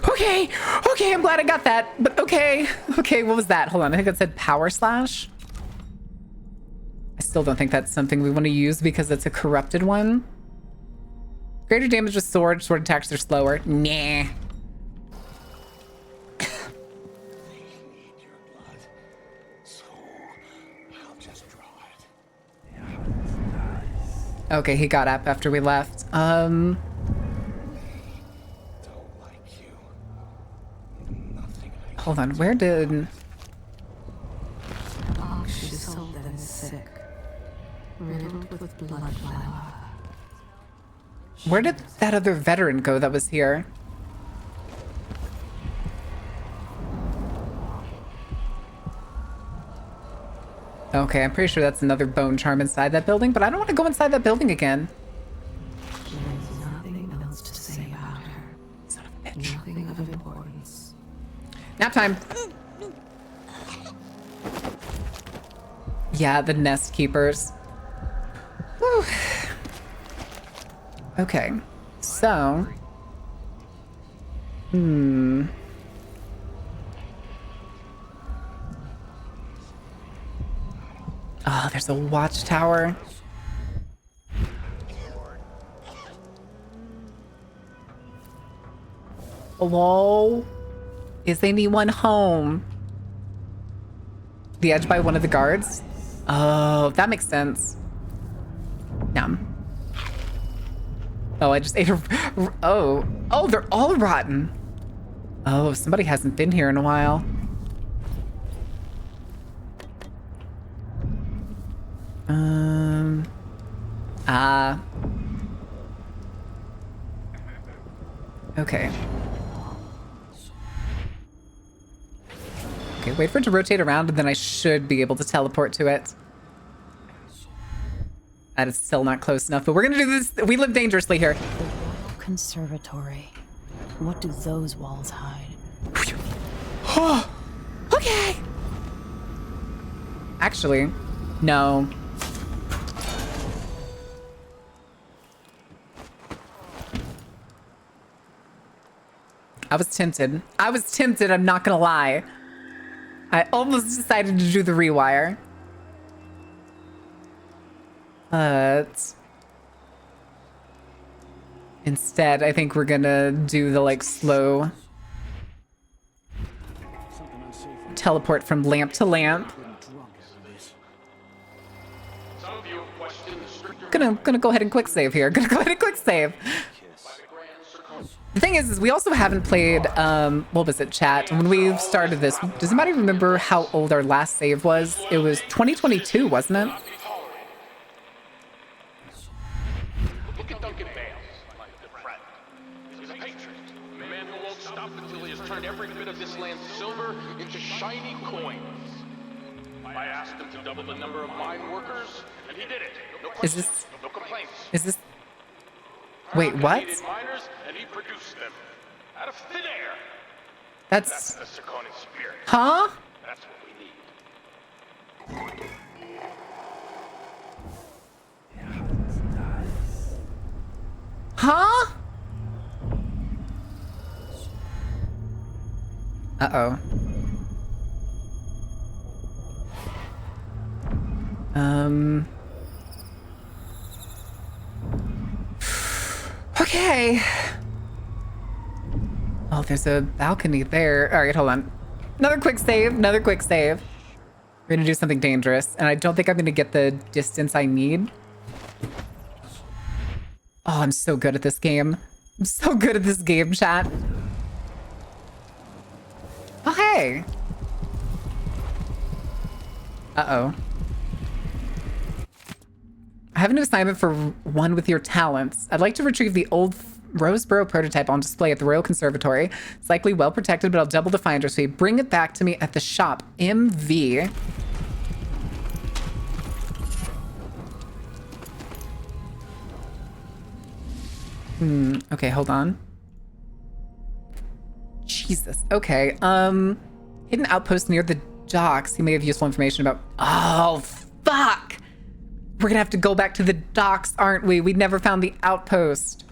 [SPEAKER 1] Okay, okay, I'm glad I got that. But okay, okay, what was that? Hold on, I think it said power slash. I still don't think that's something we want to use because it's a corrupted one. Greater damage with sword attacks are slower. Nah. Okay, he got up after we left. Hold on, where did...
[SPEAKER 4] Oh, she's old and sick. Riddled with blood.
[SPEAKER 1] Where did that other veteran go that was here? Okay, I'm pretty sure that's another bone charm inside that building, but I don't want to go inside that building again.
[SPEAKER 4] There's nothing else to say about her.
[SPEAKER 1] Son of a bitch.
[SPEAKER 4] Nothing of importance.
[SPEAKER 1] Nap time. Yeah, the nest keepers. Whew. Okay, so... Oh, there's a watchtower. Hello? Is anyone home? The edge by one of the guards? Oh, that makes sense. Yum. Oh, I just ate a... Oh. Oh, they're all rotten. Oh, somebody hasn't been here in a while. Okay. Okay, wait for it to rotate around and then I should be able to teleport to it. That is still not close enough, but we're gonna do this. We live dangerously here.
[SPEAKER 6] The Royal Conservatory. What do those walls hide?
[SPEAKER 1] Oh, okay. Actually, no. I was tempted. I was tempted, I'm not gonna lie. I almost decided to do the rewire. But instead, I think we're gonna do the like slow teleport from lamp to lamp. Gonna go ahead and quick save here. Gonna go ahead and quick save. The thing is we also haven't played, what was it, chat? When we started this, does anybody remember how old our last save was? It was 2022, wasn't it?
[SPEAKER 14] Look at Duncan Bales, the friend. He's a patriot, a man who won't stop until he has turned every bit of this land's silver into shiny coins. I asked him to double the number of mine workers, and he did it. No questions, no complaints.
[SPEAKER 1] Is this... Wait, what?
[SPEAKER 14] Miners, and he produced them out of thin air.
[SPEAKER 1] That's
[SPEAKER 14] the Serkonian spirit.
[SPEAKER 1] Huh?
[SPEAKER 14] That's what we need.
[SPEAKER 1] Huh? Uh-oh. Okay. Oh, there's a balcony there. All right, hold on. Another quick save. Another quick save. We're gonna do something dangerous, and I don't think I'm gonna get the distance I need. Oh, I'm so good at this game. I'm so good at this game, chat. Oh, hey. Uh-oh. I have an assignment for one with your talents. I'd like to retrieve the old Roseboro prototype on display at the Royal Conservatory. It's likely well protected, but I'll double the finder, so you bring it back to me at the shop. MV. Okay, hold on. Jesus. Okay. Hidden outpost near the docks. He may have useful information about... Oh, fuck! We're gonna have to go back to the docks, aren't we? We never found the outpost.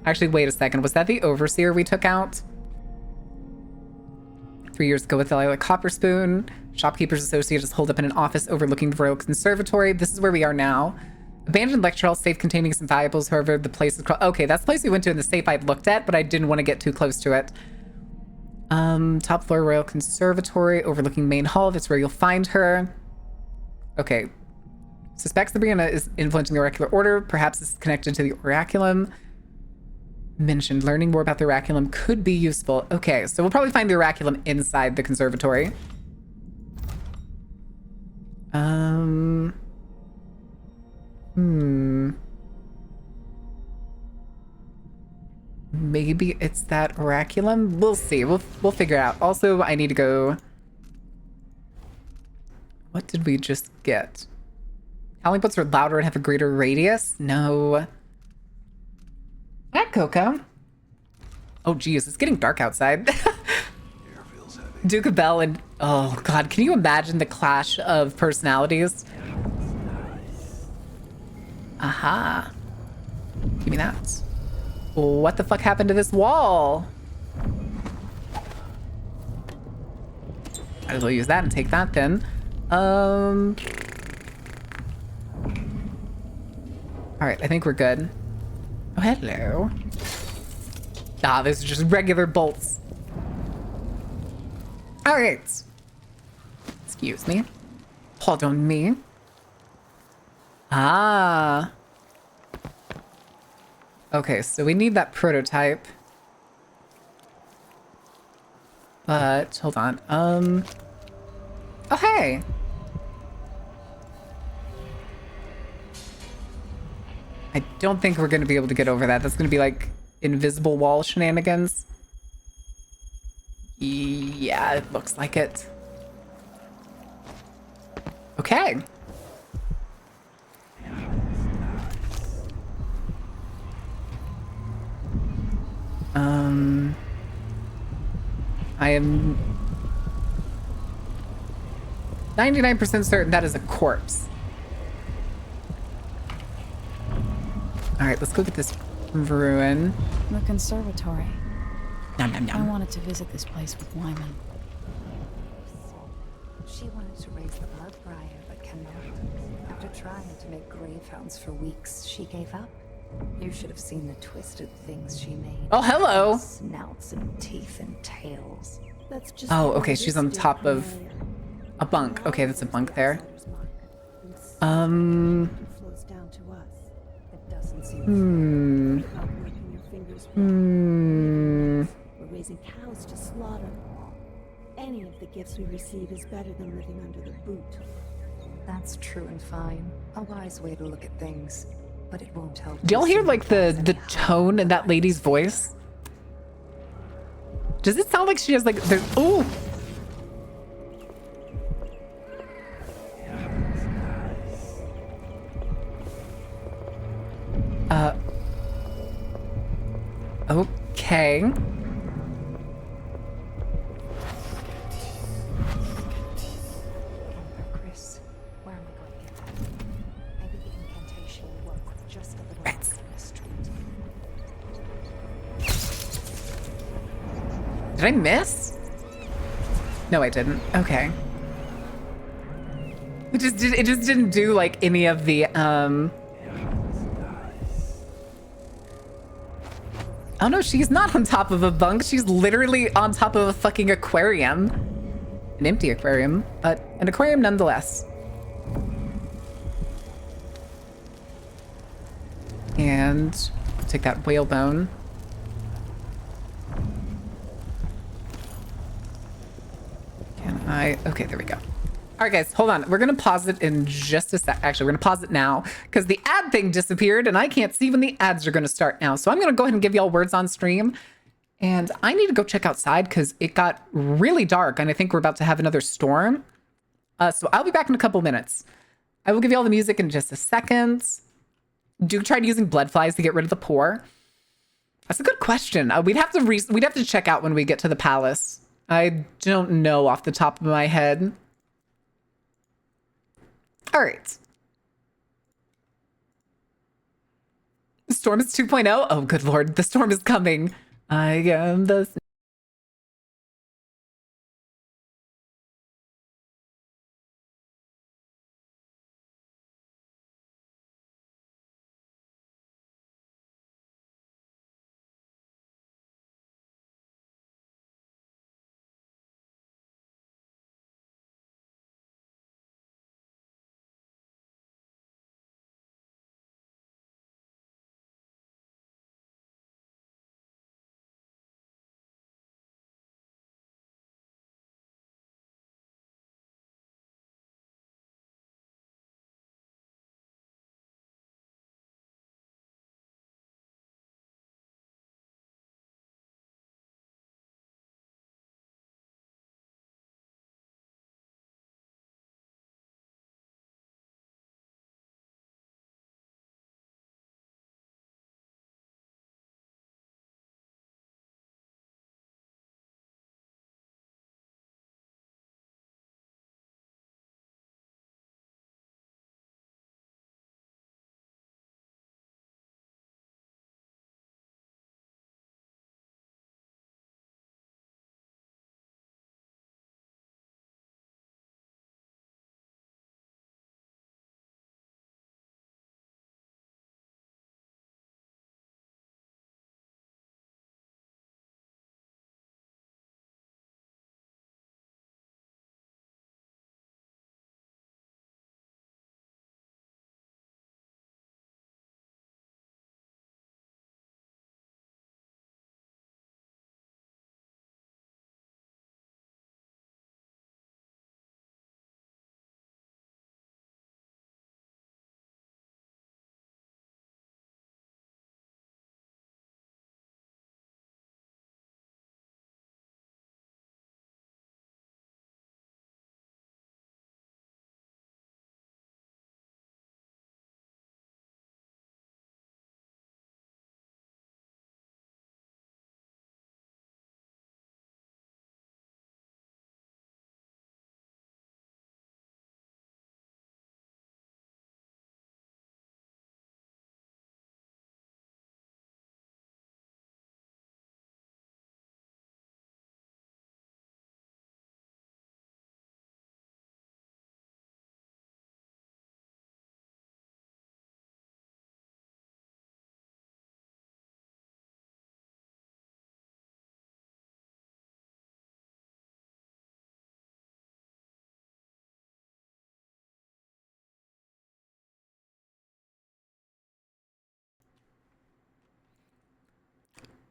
[SPEAKER 1] Actually, wait a second. Was that the overseer we took out? 3 years ago with Delilah Copperspoon. Shopkeeper's associate is holed up in an office overlooking the Royal Conservatory. This is where we are now. Abandoned lecture hall, safe containing some valuables. However, the place is... Okay, that's the place we went to in the safe I'd looked at, but I didn't want to get too close to it. Top floor Royal Conservatory, overlooking main hall. That's where you'll find her. Okay. Suspects the Brianna is influencing the oracular order. Perhaps it's connected to the oraculum. Mentioned learning more about the oraculum could be useful. Okay, so we'll probably find the oraculum inside the conservatory. Maybe it's that oraculum. We'll see. We'll figure it out. Also, I need to go. What did we just get? Howling bolts are louder and have a greater radius? No. Hi, Coco. Oh, geez, it's getting dark outside. Duke of Bell and... Oh, God, can you imagine the clash of personalities? Aha. Give me that. What the fuck happened to this wall? Might as well use that and take that then. All right, I think we're good. Oh, hello. Ah, these are just regular bolts. All right. Excuse me. Pardon me. Ah. Okay, so we need that prototype. But, hold on. Oh, hey. I don't think we're going to be able to get over that. That's going to be like invisible wall shenanigans. Yeah, it looks like it. Okay. I am 99% certain that is a corpse. All right, let's go get this ruin.
[SPEAKER 6] The conservatory.
[SPEAKER 1] Nom, nom, nom.
[SPEAKER 6] I wanted to visit this place with Wyman.
[SPEAKER 16] She wanted to raise the blood briar, but cannot. After trying to make grave hounds for weeks, she gave up. You should have seen the twisted things she made.
[SPEAKER 1] Oh, hello.
[SPEAKER 16] Snouts and teeth and tails.
[SPEAKER 9] That's just
[SPEAKER 1] Oh, okay, she's on top of a bunk. Okay, that's a bunk there.
[SPEAKER 9] Flows down to us.
[SPEAKER 16] It doesn't seem
[SPEAKER 9] We're raising cows to slaughter. Any of the gifts we receive is better than living under the boot.
[SPEAKER 16] That's true and fine. A wise way to look at things. But it won't help.
[SPEAKER 1] Do y'all hear like the tone in that lady's voice? Does it sound like she has like there's ooh? Okay.
[SPEAKER 16] Chris, where am I going to get that? Maybe the incantation will work with just
[SPEAKER 1] Did I miss? No, I didn't. Okay. It just didn't do like any of the Oh no, she's not on top of a bunk. She's literally on top of a fucking aquarium. An empty aquarium, but an aquarium nonetheless. And take that whalebone. Can I? Okay, there we go. All right, guys, hold on. We're going to pause it in just a sec. Actually, we're going to pause it now because the ad thing disappeared and I can't see when the ads are going to start now. So I'm going to go ahead and give y'all words on stream. And I need to go check outside because it got really dark and I think we're about to have another storm. So I'll be back in a couple minutes. I will give y'all the music in just a second. Do try using blood flies to get rid of the pore. That's a good question. We'd have to check out when we get to the palace. I don't know off the top of my head. All right. The storm is 2.0. Oh, good Lord. The storm is coming. I am the...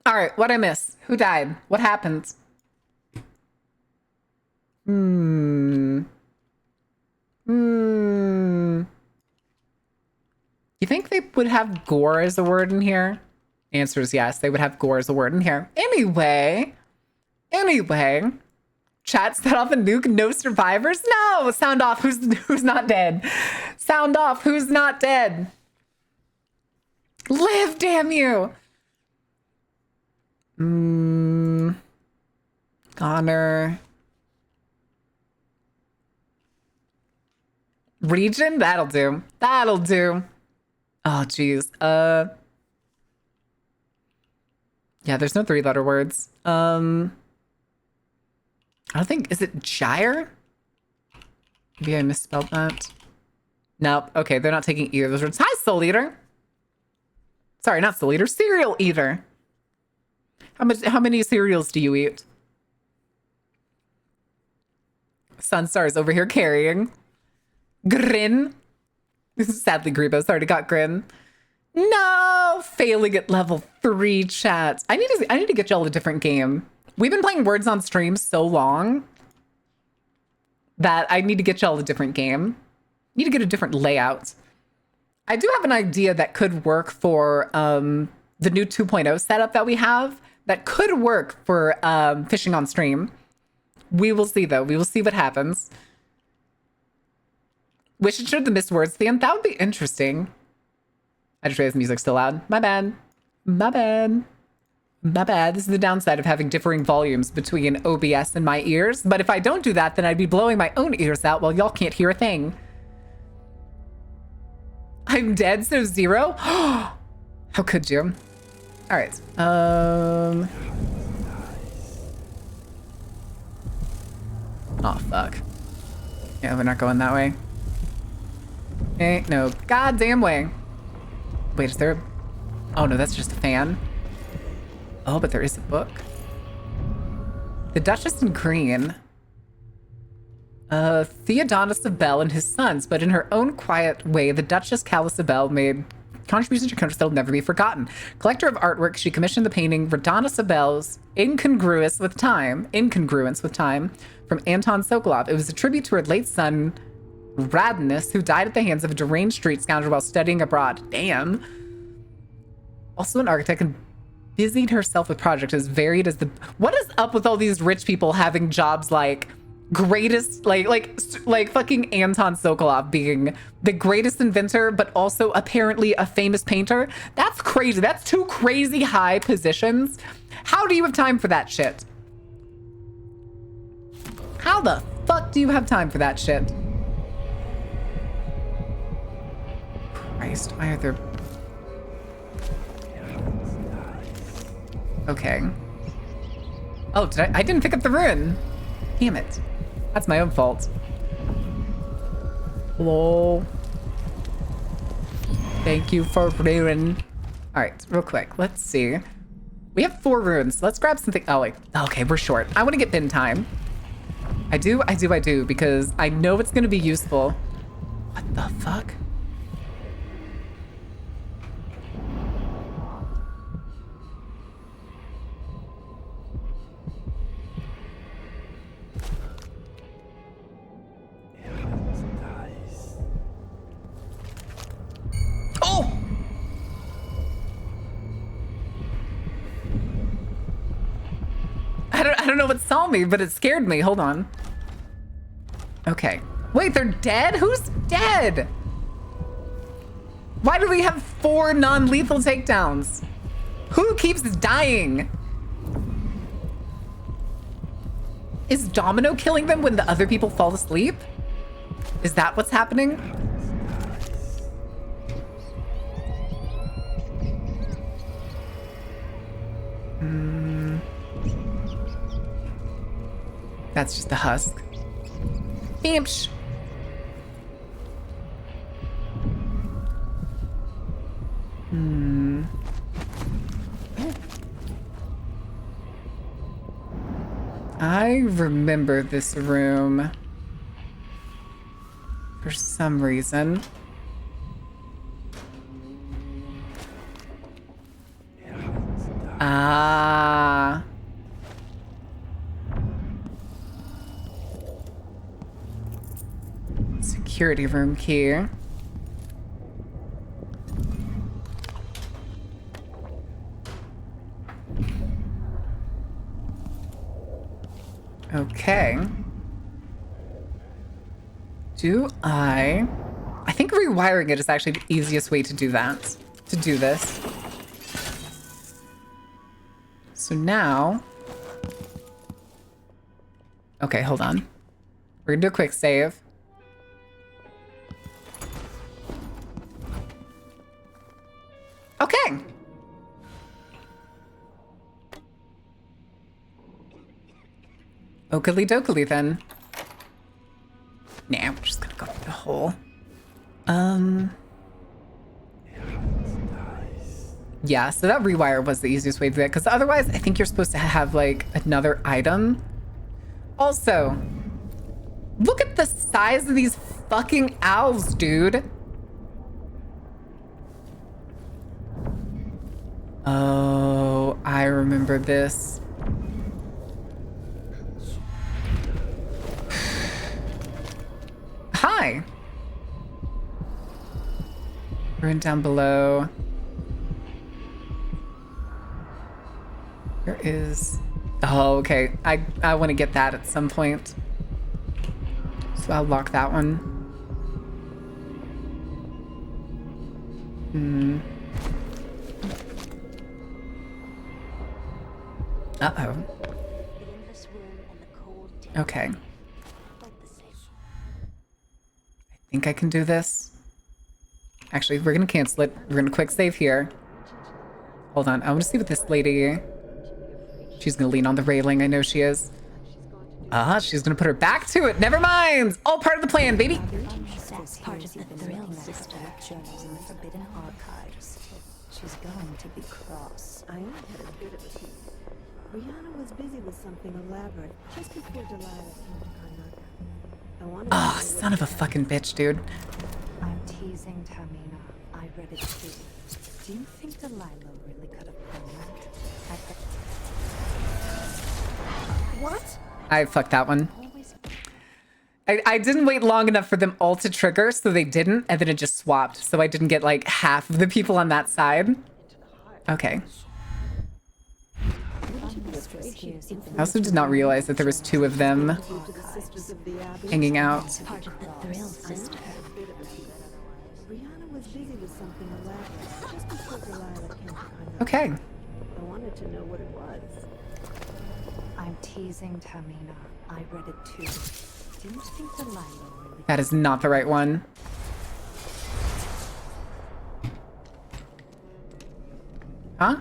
[SPEAKER 1] All right, what'd I miss? Who died? What happened? You think they would have gore as a word in here? Answer is yes, they would have gore as a word in here. Anyway, chat set off a nuke, no survivors? No, sound off, who's not dead? Sound off, who's not dead? Live, damn you! Honor. Region? That'll do. That'll do. Oh, geez. Yeah, there's no 3-letter words. I don't think, is it gyre? Maybe I misspelled that. Nope. Okay, they're not taking either of those words. Hi, Soul Eater. Sorry, not Soul Eater. Cereal Eater. How many cereals do you eat? Sunstar is over here carrying. Grin. Sadly, Grebo's already got Grin. No! Failing at level 3, chat. I need to get y'all a different game. We've been playing Words on stream so long that I need to get y'all a different game. Need to get a different layout. I do have an idea that could work for the new 2.0 setup that we have. That could work for fishing on stream. We will see, though. We will see what happens. Wish it showed the missed words at the end. That would be interesting. I just realized the music's still loud. My bad. My bad. My bad. This is the downside of having differing volumes between OBS and my ears. But if I don't do that, then I'd be blowing my own ears out while y'all can't hear a thing. I'm dead, so 0? How could you? All right. Oh, fuck. Yeah, we're not going that way. Ain't no goddamn way. Wait, is there... Oh, no, that's just a fan. Oh, but there is a book. The Duchess in Green. Theodonis of Bell and his sons, but in her own quiet way, the Duchess Callus of Bell made contributions to countries that will never be forgotten. Collector of artwork, she commissioned the painting Radonna Sabel's Incongruous with Time, from Anton Sokolov. It was a tribute to her late son, Radnus, who died at the hands of a deranged street scoundrel while studying abroad. Damn. Also an architect and busied herself with projects as varied as the... What is up with all these rich people having jobs like greatest, like fucking Anton Sokolov being the greatest inventor, but also apparently a famous painter? That's crazy. That's 2 crazy high positions. How do you have time for that shit? How the fuck do you have time for that shit? Christ, why are there... Okay. Oh, I didn't pick up the rune. Damn it. That's my own fault. Lol. Thank you for rune. All right, real quick. Let's see. We have 4 runes. Let's grab something. Oh, wait. Okay, we're short. I want to get bin time. I do, because I know it's going to be useful. What the fuck? Oh! I don't know what saw me, but it scared me. Hold on. Okay. Wait, they're dead? Who's dead? Why do we have 4 non-lethal takedowns? Who keeps dying? Is Domino killing them when the other people fall asleep? Is that what's happening? That's just the husk. Beamsh. I remember this room for some reason. Ah. Security room key. Okay. I think rewiring it is actually the easiest way to do that. To do this. So now... Okay, hold on. We're gonna do a quick save. Okay. Oakley dokley then. Nah, we're just gonna go through the hole. Yeah, so that rewire was the easiest way to do it, because otherwise I think you're supposed to have like another item. Also, look at the size of these fucking owls, dude. Oh, I remember this. Hi. Run down below. There is... Oh, okay. I want to get that at some point. So I'll lock that one. Uh-oh. Okay. I think I can do this. Actually, we're gonna cancel it. We're gonna quick save here. Hold on. I want to see what this lady... She's gonna lean on the railing. I know she is. Ah, she's gonna put her back to it. Never mind. All part of the plan, baby.
[SPEAKER 16] That's part of the thrill, sister. Journals in the forbidden archives. She's going to be cross.
[SPEAKER 17] I only had a bit of a peek. Brianna was busy with something elaborate just before Delilah came to Karnaka. I wanted to
[SPEAKER 1] Oh,
[SPEAKER 17] know
[SPEAKER 1] son of a fucking bitch, dude.
[SPEAKER 16] I'm teasing Tamina. I read it too. Do you think Delilah really could have planned that?
[SPEAKER 17] What?
[SPEAKER 1] I fucked that one. I didn't wait long enough for them all to trigger, so they didn't, and then it just swapped, so I didn't get like half of the people on that side. Okay. I also did not realize that there was two of them hanging out.
[SPEAKER 16] Part of the thrill, sister.
[SPEAKER 17] Brianna was busy with something elaborate just before Delilah came to Karnaka.
[SPEAKER 1] Okay.
[SPEAKER 17] I wanted to know what it was.
[SPEAKER 16] I'm teasing Tamina. I read it too. Do you think Delilah really...
[SPEAKER 1] That is not the right one. Huh?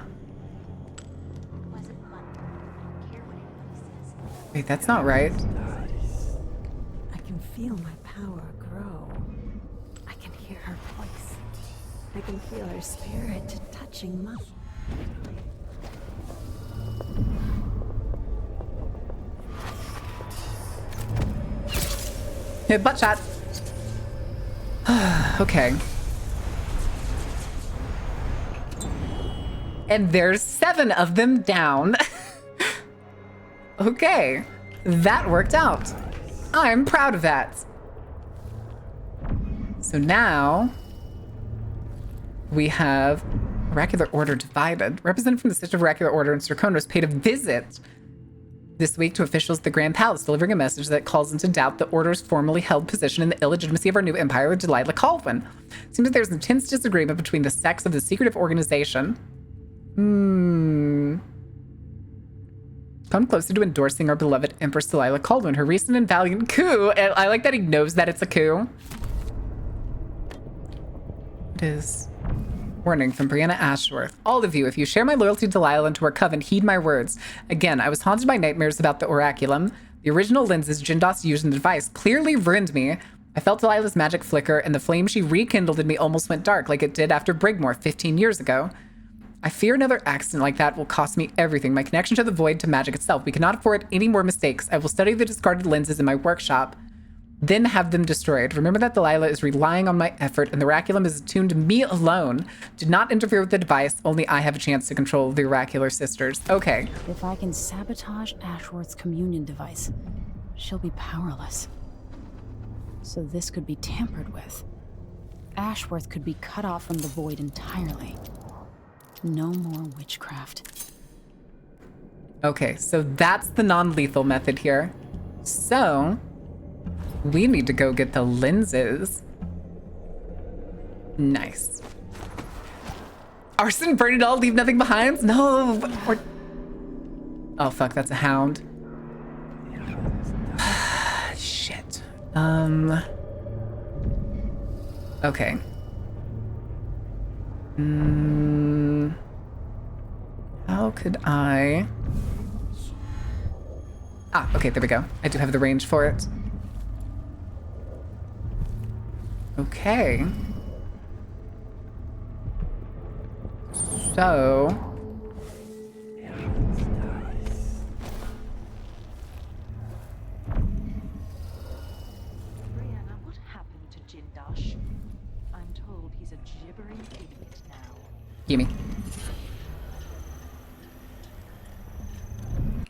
[SPEAKER 1] Wait, that's not right.
[SPEAKER 17] I can feel my power grow. I can hear her voice. I can feel her spirit touching mine.
[SPEAKER 1] Hit butt shot. Okay. And there's 7 of them down. Okay. That worked out. I'm proud of that. So now we have Oracular Order divided. Representative from the Sister of Oracular Order in Serkonos paid a visit this week to officials at the Grand Palace, delivering a message that calls into doubt the Order's formerly held position in the illegitimacy of our new empire with Delilah Caldwin. Seems that there's intense disagreement between the sects of the secretive organization. Come closer to endorsing our beloved Empress Delilah Caldwin, her recent and valiant coup. And I like that he knows that it's a coup. It is. Warning from Brianna Ashworth. All of you, if you share my loyalty to Delilah and to her coven, heed my words. Again, I was haunted by nightmares about the Oraculum. The original lenses Jindos used in the device clearly ruined me. I felt Delilah's magic flicker, and the flame she rekindled in me almost went dark, like it did after Brigmore 15 years ago. I fear another accident like that will cost me everything. My connection to the void, to magic itself. We cannot afford any more mistakes. I will study the discarded lenses in my workshop, then have them destroyed. Remember that Delilah is relying on my effort, and the Oraculum is attuned to me alone. Do not interfere with the device. Only I have a chance to control the Oracular Sisters. Okay.
[SPEAKER 6] If I can sabotage Ashworth's communion device, she'll be powerless. So this could be tampered with. Ashworth could be cut off from the void entirely. No more witchcraft.
[SPEAKER 1] Okay, so that's the non-lethal method here. So we need to go get the lenses. Nice. Arson, burn it all, leave nothing behind? No. Oh, fuck, that's a hound. Shit. Okay. How could I... Ah, okay, there we go. I do have the range for it. Okay. So...
[SPEAKER 18] Brianna, what happened to Jindosh? I'm told he's a gibbering idiot now.
[SPEAKER 1] Gimme.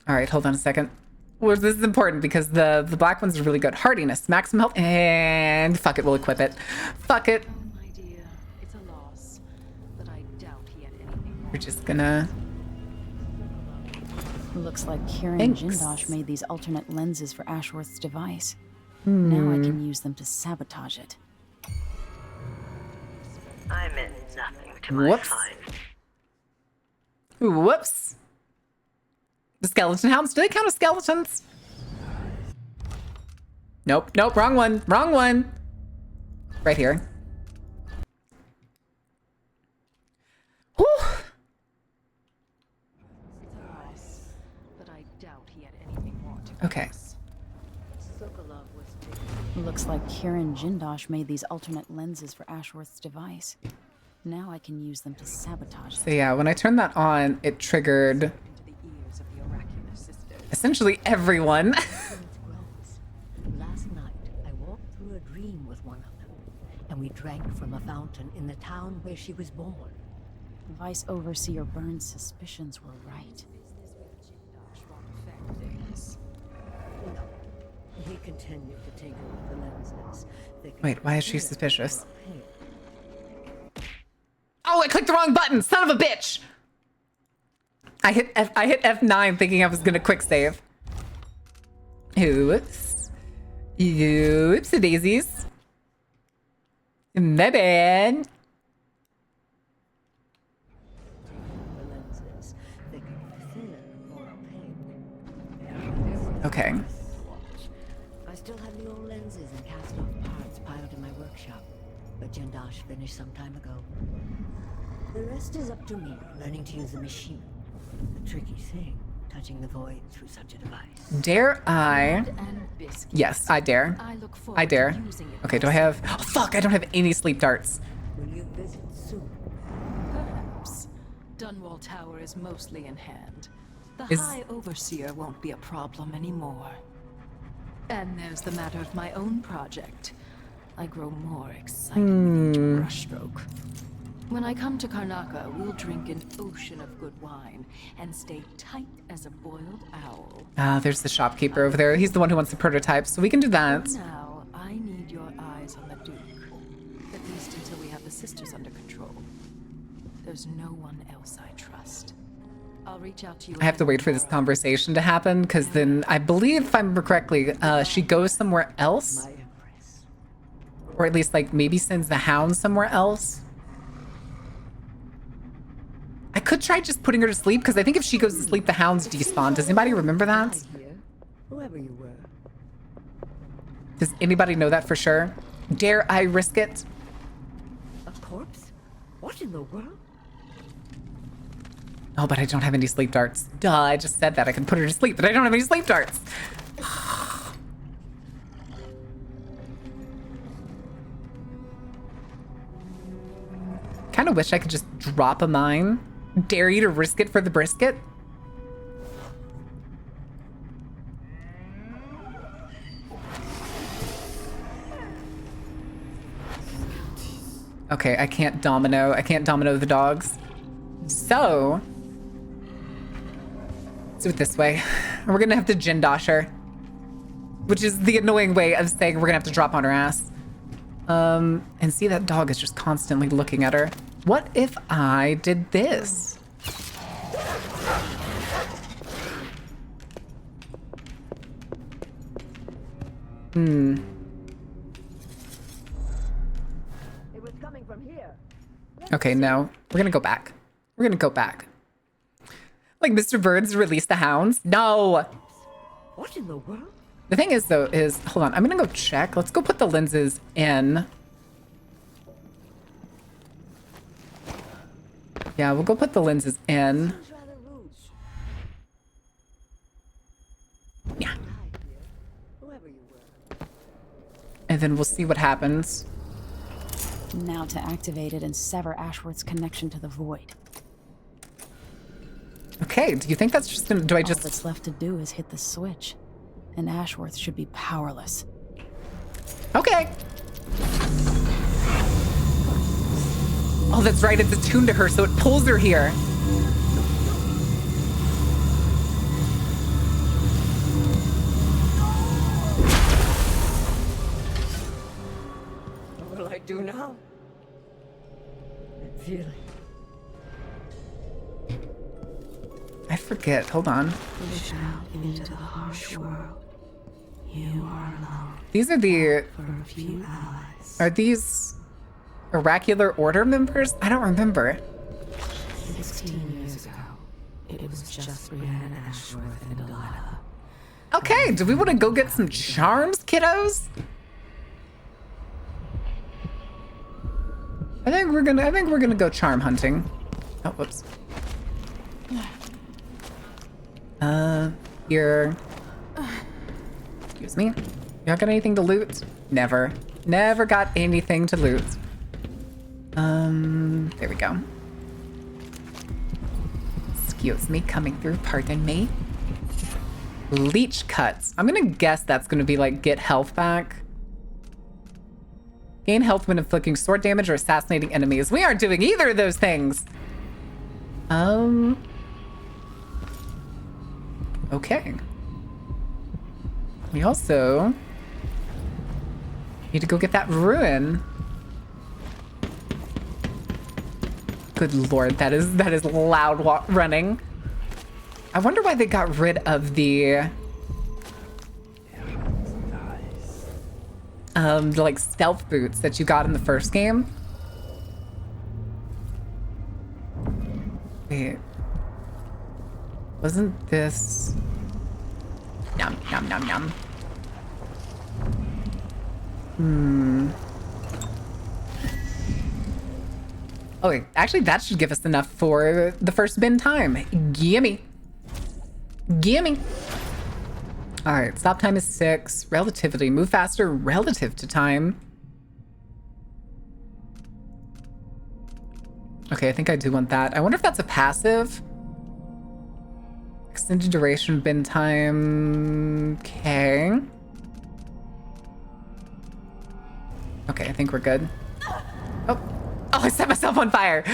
[SPEAKER 1] All right, hold on a second. Well, this is important because the black one's really good. Hardiness, maximum health, and fuck it, we'll equip it. Fuck it.
[SPEAKER 18] My dear, it's a loss, but I doubt he had anything.
[SPEAKER 1] We're just gonna...
[SPEAKER 6] Looks like Kieran
[SPEAKER 1] Thanks.
[SPEAKER 6] Jindosh made these alternate lenses for Ashworth's device. Now I can use them to sabotage it.
[SPEAKER 19] I meant nothing to my
[SPEAKER 1] Whoops.
[SPEAKER 19] fine.
[SPEAKER 1] Whoops. The skeleton hounds, do they count as skeletons? Nope, nope, wrong one, wrong one. Right here. Whew.
[SPEAKER 18] But I doubt he had anything more to
[SPEAKER 1] Okay.
[SPEAKER 18] Sokolov was
[SPEAKER 6] Looks like Kieran Jindosh made these alternate lenses for Ashworth's device. Now I can use them to sabotage
[SPEAKER 1] So yeah, when I turned that on, it triggered essentially everyone.
[SPEAKER 20] Last night, I walked through a dream with one of them, and we drank from a fountain in the town where she was born.
[SPEAKER 6] Vice Overseer Burns' suspicions were right.
[SPEAKER 20] No, he continued to take away the lenses.
[SPEAKER 1] Wait, why is she suspicious? Oh, I clicked the wrong button, son of a bitch! I hit F9 thinking I was gonna quick save. Oops. Oops, daisies. My bad. Okay.
[SPEAKER 20] I still have the old lenses and cast-off parts piled in my workshop, but Jindosh finished some time ago. The rest is up to me, learning to use the machine. A tricky thing, touching the void through such a device.
[SPEAKER 1] Dare I? Yes, I dare. I dare. Okay, do I have... Oh, fuck, I don't have any sleep darts.
[SPEAKER 20] Will you visit soon?
[SPEAKER 18] Perhaps. Dunwall Tower is mostly in hand. The
[SPEAKER 1] Is-
[SPEAKER 18] High Overseer won't be a problem anymore. And there's the matter of my own project. I grow more excited with each brushstroke. When I come to Karnaca, we'll drink an ocean of good wine and stay tight as a boiled owl.
[SPEAKER 1] Ah, there's the shopkeeper over there. He's the one who wants the prototype, so we can do that.
[SPEAKER 18] For now, I need your eyes on the Duke. At least until we have the sisters under control. There's no one else I trust. I'll reach out to you.
[SPEAKER 1] I have to wait for this conversation to happen, because then I believe, if I remember correctly, she goes somewhere else. Or at least, like, maybe sends the hound somewhere else. I could try just putting her to sleep, because I think if she goes to sleep, the hounds despawn. Does anybody remember that?
[SPEAKER 20] Whoever you were.
[SPEAKER 1] Does anybody know that for sure? Dare I risk it?
[SPEAKER 20] A corpse? What in the world?
[SPEAKER 1] Oh, but I don't have any sleep darts. Duh, I just said that. I can put her to sleep, but I don't have any sleep darts. Kind of wish I could just drop a mine. Dare you to risk it for the brisket? Okay, I can't domino. I can't domino the dogs. So, let's do it this way. We're gonna have to Jindosh her, which is the annoying way of saying we're gonna have to drop on her ass. And see, that dog is just constantly looking at her. What if I did this?
[SPEAKER 20] It was coming from here.
[SPEAKER 1] Okay, no. We're gonna go back. We're gonna go back. Like Mr. Birds released the hounds? No!
[SPEAKER 20] What in the world?
[SPEAKER 1] The thing is, though, is... Hold on, I'm gonna go check. Let's go put the lenses in. Yeah, we'll go put the lenses in. Yeah. And then we'll see what happens.
[SPEAKER 6] Now to activate it and sever Ashworth's connection to the void.
[SPEAKER 1] Okay, do you think that's just gonna...
[SPEAKER 6] All that's left to do is hit the switch, and Ashworth should be powerless.
[SPEAKER 1] Okay. Oh, that's right, it's attuned to her, so it pulls her here.
[SPEAKER 20] What will I do now? That feeling.
[SPEAKER 1] I forget, hold on.
[SPEAKER 4] Push out into the harsh world. You are alone.
[SPEAKER 1] These are the...
[SPEAKER 4] For a few allies.
[SPEAKER 1] Are these oracular order members? I don't remember.
[SPEAKER 4] 16 years ago, it was just Brianna Ashworth and Delilah.
[SPEAKER 1] Okay, do we want to go get some charms, kiddos? I think we're gonna go charm hunting. Oh, whoops. Here. Excuse me. You not got anything to loot? Never. Never got anything to loot. There we go. Excuse me, coming through, pardon me. Leech cuts. I'm gonna guess that's gonna be like get health back. Gain health when inflicting sword damage or assassinating enemies. We aren't doing either of those things. Okay. We also need to go get that ruin. Good lord, that is loud running. I wonder why they got rid of the like stealth boots that you got in the first game. Wait. Wasn't this... Yum, yum, yum, yum. Oh, wait. Actually, that should give us enough for the first bin time. Gimme. Gimme. All right. Stop time is 6. Relativity. Move faster relative to time. Okay, I think I do want that. I wonder if that's a passive. Extended duration, bin time. Okay. Okay, I think we're good. Oh, I set myself on fire.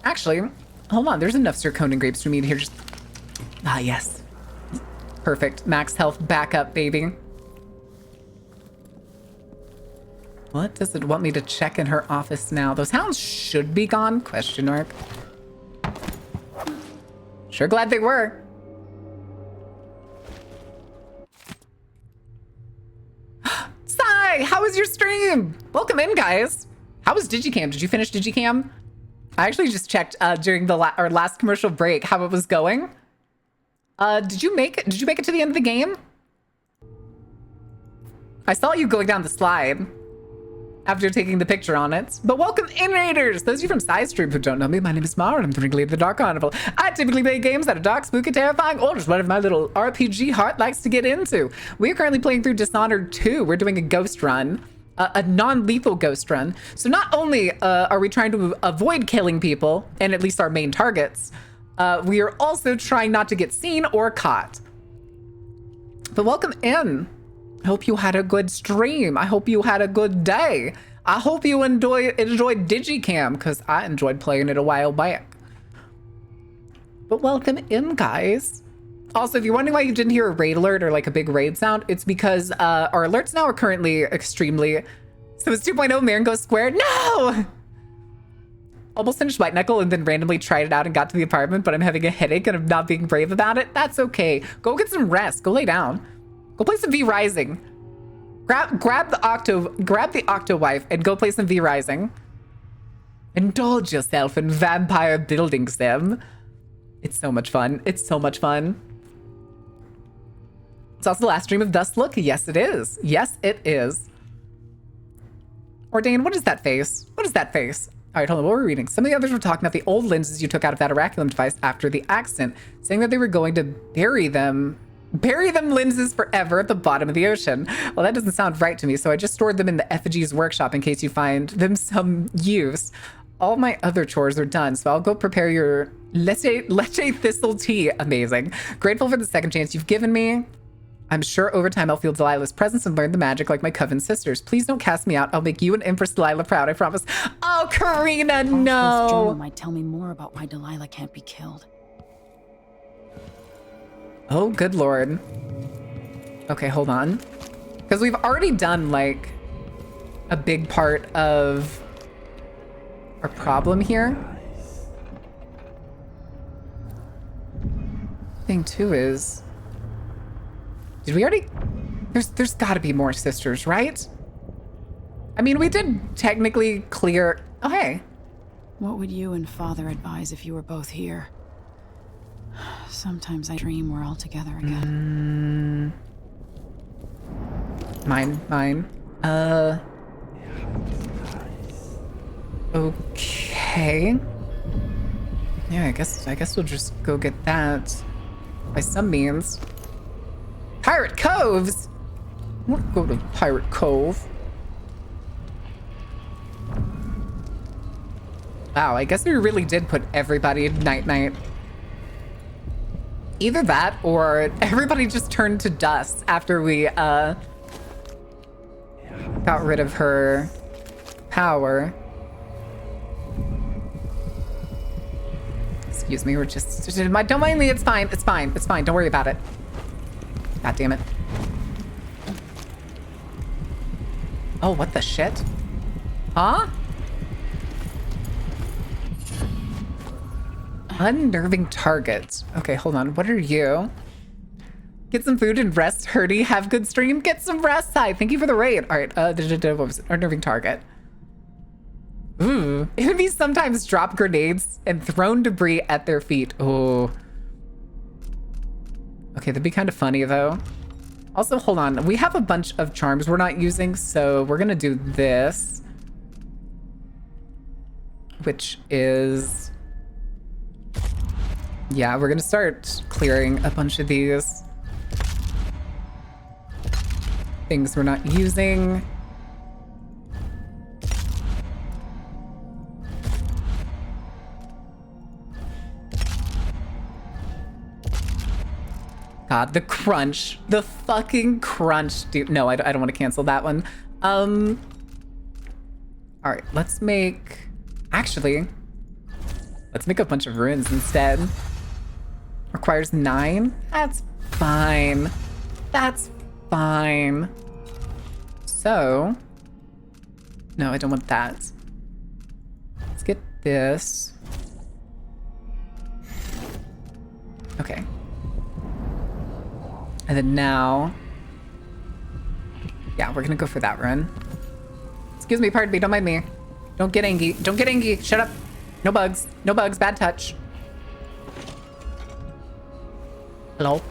[SPEAKER 1] Actually, hold on. There's enough zirconia grapes for me to here. Just yes. Perfect. Max health back up, baby. What does it want me to check in her office now? Those hounds should be gone? Question mark. Sure glad they were. Sai, how was your stream? Welcome in, guys. How was Digicam? Did you finish Digicam? I actually just checked during the our last commercial break how it was going. Did you make it? Did you make it to the end of the game? I saw you going down the slide after taking the picture on it. But welcome in, Raiders! Those of you from Side Stream who don't know me, my name is Mara, and I'm the ringleader of the Dark Carnival. I typically play games that are dark, spooky, terrifying, or just whatever my little RPG heart likes to get into. We are currently playing through Dishonored 2. We're doing a ghost run, a non-lethal ghost run. So not only are we trying to avoid killing people, and at least our main targets, we are also trying not to get seen or caught. But welcome in. I hope you had a good stream. I hope you had a good day. I hope you enjoyed Digicam, because I enjoyed playing it a while back. But welcome in, guys. Also, if you're wondering why you didn't hear a raid alert or like a big raid sound, it's because our alerts now are currently extremely... So it's 2.0, Marin goes square. No! Almost finished White Knuckle and then randomly tried it out and got to the apartment, but I'm having a headache and I'm not being brave about it. That's okay. Go get some rest. Go lay down. Go play some V Rising. Grab the Octo Wife and go play some V Rising. Indulge yourself in vampire building sim. It's so much fun. It's so much fun. It's also the last stream of Dust Look. Yes, it is. Yes, it is. Ordain, what is that face? What is that face? All right, hold on. What were we reading? Some of the others were talking about the old lenses you took out of that oraculum device after the accident, saying that they were going to bury them Bury them lenses forever at the bottom of the ocean. Well, that doesn't sound right to me, so I just stored them in the effigies workshop in case you find them some use. All my other chores are done, so I'll go prepare your leche thistle tea. Amazing. Grateful for the second chance you've given me. I'm sure over time I'll feel Delilah's presence and learn the magic like my coven sisters. Please don't cast me out. I'll make you and Empress Delilah proud, I promise. Oh, Karina,
[SPEAKER 6] This
[SPEAKER 1] no!
[SPEAKER 6] journal might tell me more about why Delilah can't be killed.
[SPEAKER 1] Oh, good lord. Okay, hold on. Because we've already done, like, a big part of our problem here. Thing too is, did we already? There's got to be more sisters, right? I mean, we did technically clear. Oh, hey.
[SPEAKER 6] What would you and Father advise if you were both here? Sometimes I dream we're all together again.
[SPEAKER 1] Mine. Okay. Yeah, I guess we'll just go get that by some means. Pirate Coves? We'll go to Pirate Cove. Wow, I guess we really did put everybody night-night. Either that or everybody just turned to dust after we got rid of her power. Excuse me, we're just don't mind me, it's fine, don't worry about it. God damn it. Oh, what the shit? Huh? Unnerving targets. Okay, hold on. What are you? Get some food and rest, Hurdy. Have good stream. Get some rest. Hi, thank you for the raid. All right, what was it? Unnerving target. Ooh. Enemies sometimes drop grenades and thrown debris at their feet. Oh. Okay, that'd be kind of funny, though. Also, hold on. We have a bunch of charms we're not using, so we're gonna do this. Which is... yeah, we're gonna start clearing a bunch of these things we're not using. God, the crunch. The fucking crunch, dude. No, I don't want to cancel that one. All right, let's make... actually, let's make a bunch of ruins instead. Requires 9? That's fine. That's fine. So, no, I don't want that. Let's get this. Okay. And then now, yeah, we're gonna go for that run. Excuse me, pardon me, don't mind me. Don't get angry. Don't get angry. Shut up. No bugs. No bugs. Bad touch. Hello.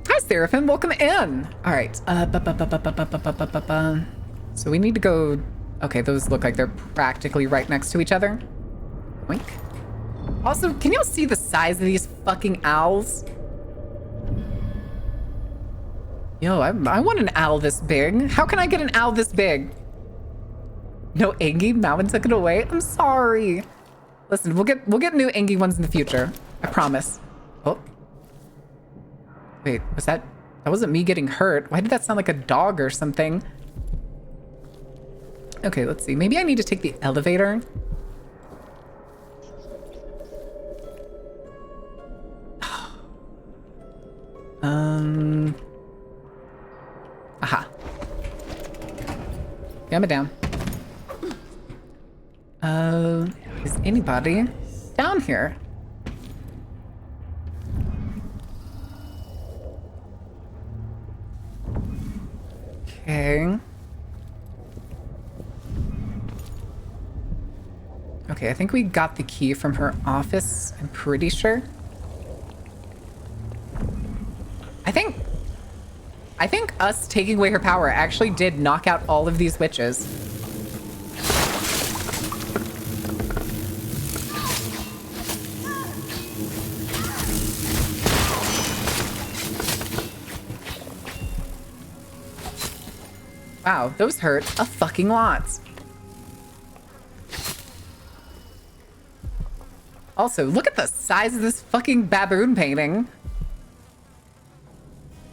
[SPEAKER 1] Hi, Seraphim. Welcome in. All right. So we need to go. Okay, those look like they're practically right next to each other. Oink. Also, can y'all see the size of these fucking owls? Yo, I want an owl this big. How can I get an owl this big? No Angie? Malvin took it away? I'm sorry. Listen, we'll get new Angie ones in the future. I promise. Oh. Wait, was that wasn't me getting hurt. Why did that sound like a dog or something? Okay, let's see. Maybe I need to take the elevator. Aha. Calm it down. Is anybody down here? Okay. Okay, I think we got the key from her office. I'm pretty sure. I think us taking away her power actually did knock out all of these witches. Wow, those hurt a fucking lot. Also, look at the size of this fucking baboon painting.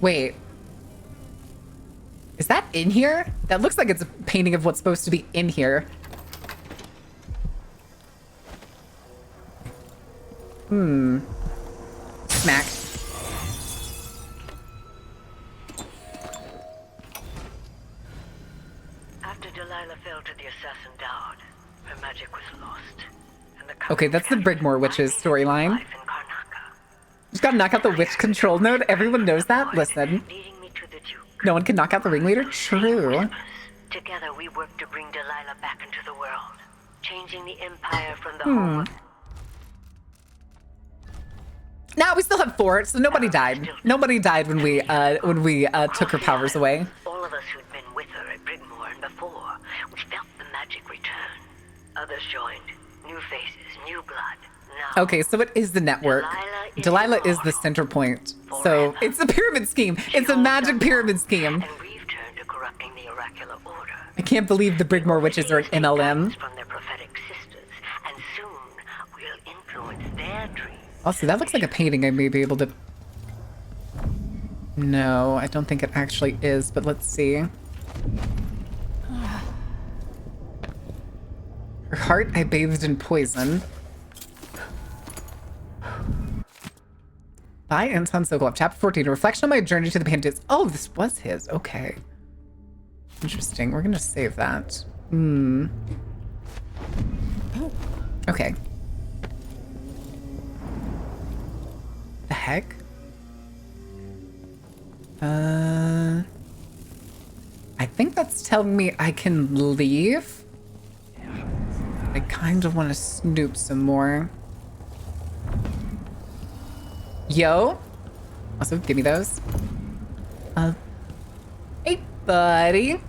[SPEAKER 1] Wait. Is that in here? That looks like it's a painting of what's supposed to be in here. Smack.
[SPEAKER 19] After Delilah fell to the assassin Dowd, her magic was lost. And the
[SPEAKER 1] Okay, that's the Brigmore Witches storyline. Just gotta knock out the witch control node. Everyone knows that. Listen. No one can knock out the ringleader? True.
[SPEAKER 19] Together we worked to bring Delilah back into the world, changing the Empire from the home of...
[SPEAKER 1] Now we still have 4, so nobody died. Nobody died when we took her powers away.
[SPEAKER 19] All of us who'd been with her at Brigmore and before, we felt the magic return. Others joined. New faces, new blood. Now,
[SPEAKER 1] Okay, so it is the network. Delilah is the center point. So it's a pyramid scheme. It's a magic pyramid scheme.
[SPEAKER 19] corrupting the oracular order.
[SPEAKER 1] I can't believe the Brigmore Witches are an MLM.
[SPEAKER 19] From their prophetic sisters, and soon we'll influence their dreams.
[SPEAKER 1] Also, that looks like a painting I may be able to... No, I don't think it actually is, but let's see. Her heart I bathed in poison. By Anton Sokolov, chapter 14, a reflection on my journey to the Pantheons. Oh, this was his. Okay. Interesting. We're gonna save that. Okay. The heck? I think that's telling me I can leave. I kind of want to snoop some more. Yo. Also, give me those. Hey, buddy.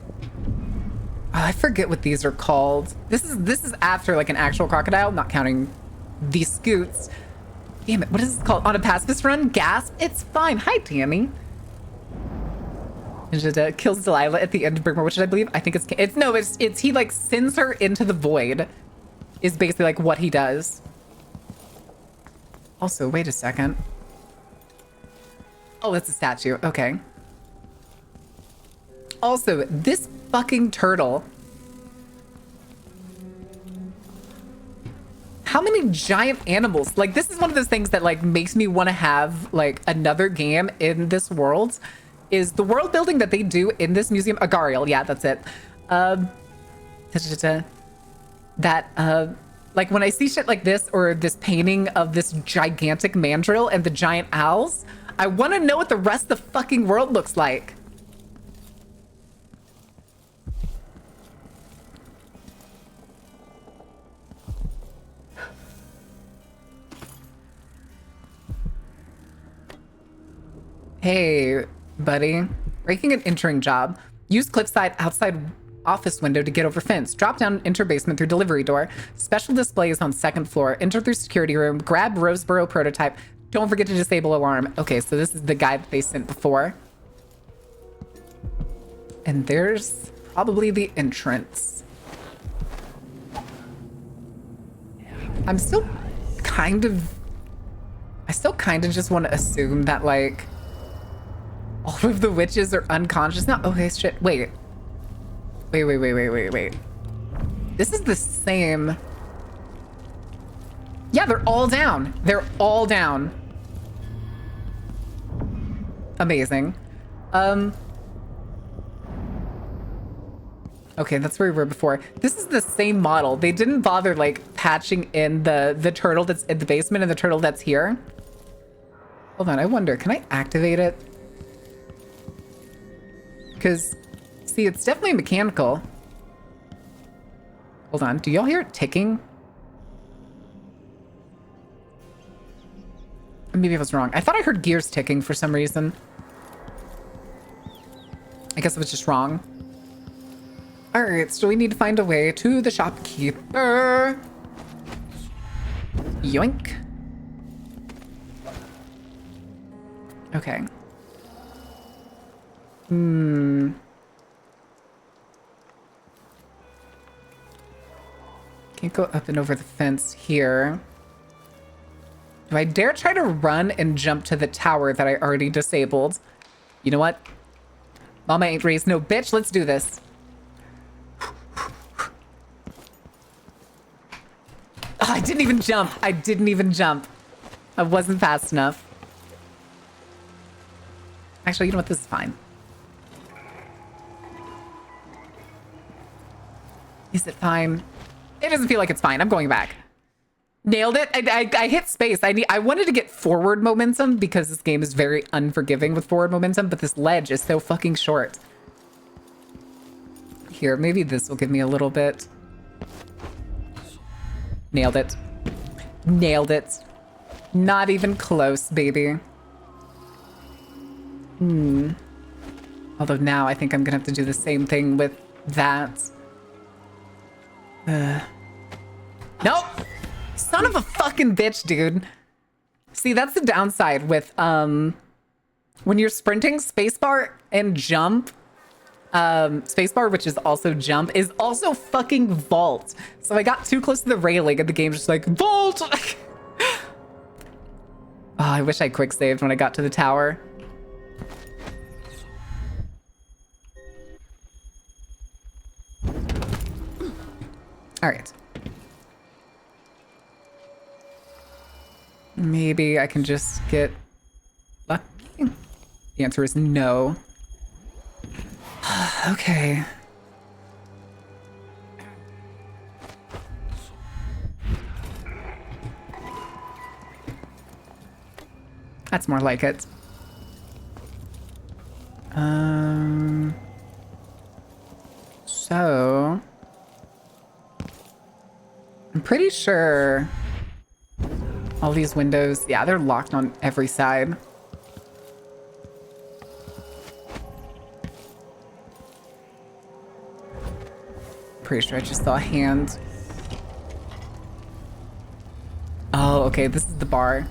[SPEAKER 1] Oh, I forget what these are called. This is after like an actual crocodile, not counting these scoots. Damn it, what is this called? On a pacifist run? Gasp? It's fine. Hi, Tammy. And it kills Delilah at the end of Brigmore, which I believe, I think it's he like sends her into the void is basically like what he does. Also, wait a second. Oh, that's a statue. Okay. Also, this fucking turtle. How many giant animals? Like, this is one of those things that like makes me want to have like another game in this world. Is the world building that they do in this museum. Agariel, yeah, that's it. Like when I see shit like this or this painting of this gigantic mandrill and the giant owls, I want to know what the rest of the fucking world looks like. Hey, buddy. Breaking and entering job. Use cliffside outside office window to get over fence. Drop down, enter basement through delivery door. Special display is on second floor. Enter through security room. Grab Roseboro prototype. Don't forget to disable alarm. Okay, so this is the guy that they sent before. And there's probably the entrance. I still kind of just want to assume that like all of the witches are unconscious now. Okay, shit. Wait. This is the same. Yeah, they're all down. They're all down. Amazing. Okay, that's where we were before. This is the same model. They didn't bother like patching in the turtle that's in the basement and the turtle that's here. Hold on, I wonder, can I activate it? Because, see, it's definitely mechanical. Hold on, do y'all hear it ticking? Maybe I was wrong. I thought I heard gears ticking for some reason. I guess I was just wrong. All right, so we need to find a way to the shopkeeper. Yoink. Okay. Can't go up and over the fence here. Do I dare try to run and jump to the tower that I already disabled? You know what? Mama ain't raised no bitch. Let's do this. Oh, I didn't even jump. I didn't even jump. I wasn't fast enough. Actually, you know what? This is fine. Is it fine? It doesn't feel like it's fine. I'm going back. Nailed it. I hit space. I wanted to get forward momentum because this game is very unforgiving with forward momentum, but this ledge is so fucking short. Here, maybe this will give me a little bit. Nailed it. Nailed it. Not even close, baby. Although now I think I'm gonna have to do the same thing with that. Nope. Son of a fucking bitch, dude. See, that's the downside with when you're sprinting, spacebar and jump. Spacebar, which is also jump, is also fucking vault. So I got too close to the railing and the game's just like, vault! Oh, I wish I quick saved when I got to the tower. All right. Maybe I can just get lucky. The answer is no. Okay. That's more like it. So I'm pretty sure all these windows, yeah, they're locked on every side. Pretty sure I just saw a hand. Oh, okay, this is the bar.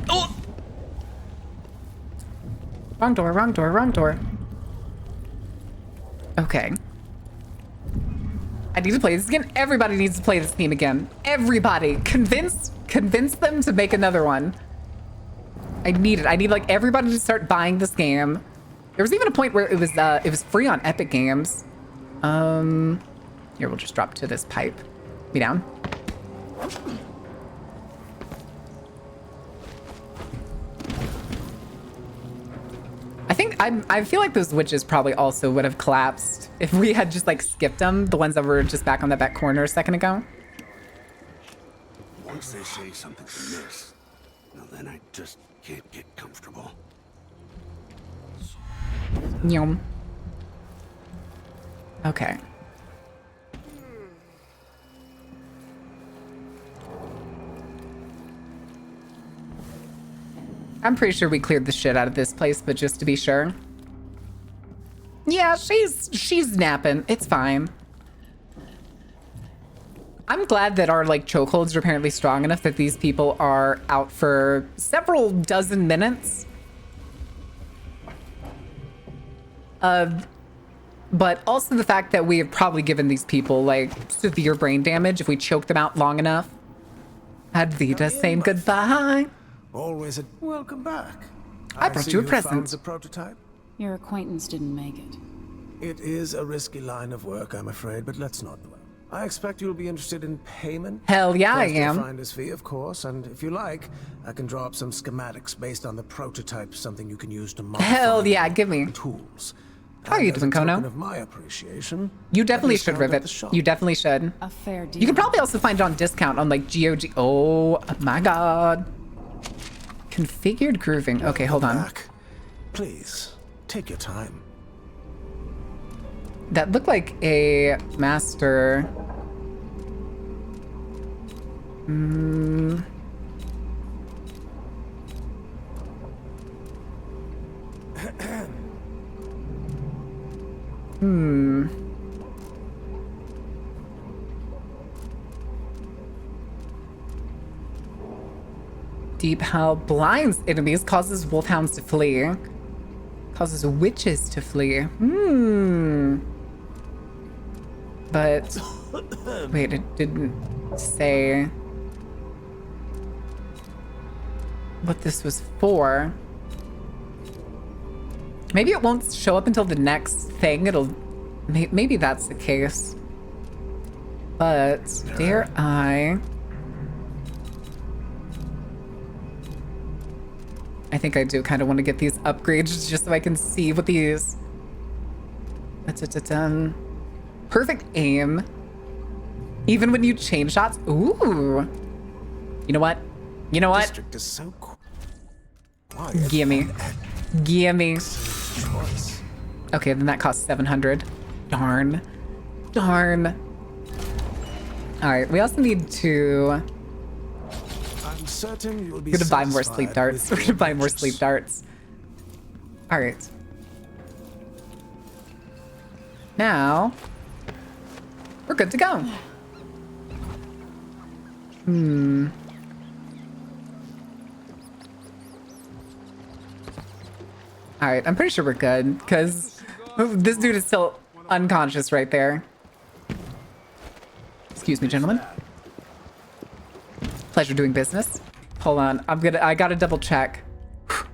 [SPEAKER 1] Oh! Wrong door, wrong door, wrong door. Okay. I need to play this again. Everybody needs to play this game again. Everybody. Convince them to make another one. I need it. I need like everybody to start buying this game. There was even a point where it was free on Epic Games. Here, we'll just drop to this pipe. Be down. I feel like those witches probably also would have collapsed if we had just like skipped them, the ones that were just back on that back corner a second ago.
[SPEAKER 8] Once they say something's amiss, well, then I just can't get comfortable.
[SPEAKER 1] Yum. Okay. I'm pretty sure we cleared the shit out of this place, but just to be sure. Yeah, she's napping. It's fine. I'm glad that our like chokeholds are apparently strong enough that these people are out for several dozen minutes. But also the fact that we have probably given these people like severe brain damage if we choke them out long enough. Advita saying goodbye.
[SPEAKER 11] Always a welcome back.
[SPEAKER 1] I brought
[SPEAKER 11] see
[SPEAKER 1] you a
[SPEAKER 11] found
[SPEAKER 1] present.
[SPEAKER 11] the prototype.
[SPEAKER 6] Your acquaintance didn't make it.
[SPEAKER 11] It is a risky line of work, I'm afraid, but let's not dwell. I expect you'll be interested in payment.
[SPEAKER 1] Hell yeah, I
[SPEAKER 11] First, your
[SPEAKER 1] am.
[SPEAKER 11] finder's fee, of course, and if you like, I can draw up some schematics based on the prototype, something you can use to modify
[SPEAKER 1] Hell yeah, give me.
[SPEAKER 11] tools.
[SPEAKER 1] How are you doing, Kono?
[SPEAKER 11] Of my appreciation,
[SPEAKER 1] You definitely
[SPEAKER 11] let me
[SPEAKER 1] should,
[SPEAKER 11] start at
[SPEAKER 1] Rivet.
[SPEAKER 11] the shop.
[SPEAKER 1] You definitely should.
[SPEAKER 6] A fair deal.
[SPEAKER 1] You can probably also find it on discount on like GOG. Oh my god. Configured grooving. Okay, hold on.
[SPEAKER 11] Please, take your time.
[SPEAKER 1] That looked like a master. Deep Hell blinds enemies, causes wolfhounds to flee. Causes witches to flee. But wait, it didn't say what this was for. Maybe it won't show up until the next thing. Maybe that's the case. But dare I think I do kind of want to get these upgrades just so I can see what these. Perfect aim. Even when you change shots. Ooh. You know what? You know what?
[SPEAKER 11] District is so quiet.
[SPEAKER 1] Gimme. Gimme. Okay, then that costs 700. Darn. Darn. All right, we also need to.
[SPEAKER 11] I'm certain you will be.
[SPEAKER 1] We're gonna buy more sleep darts. We're gonna buy more sleep darts. All right. Now we're good to go. All right, I'm pretty sure we're good because this dude is still unconscious right there. Excuse me, gentlemen. Pleasure doing business. Hold on, I gotta double check.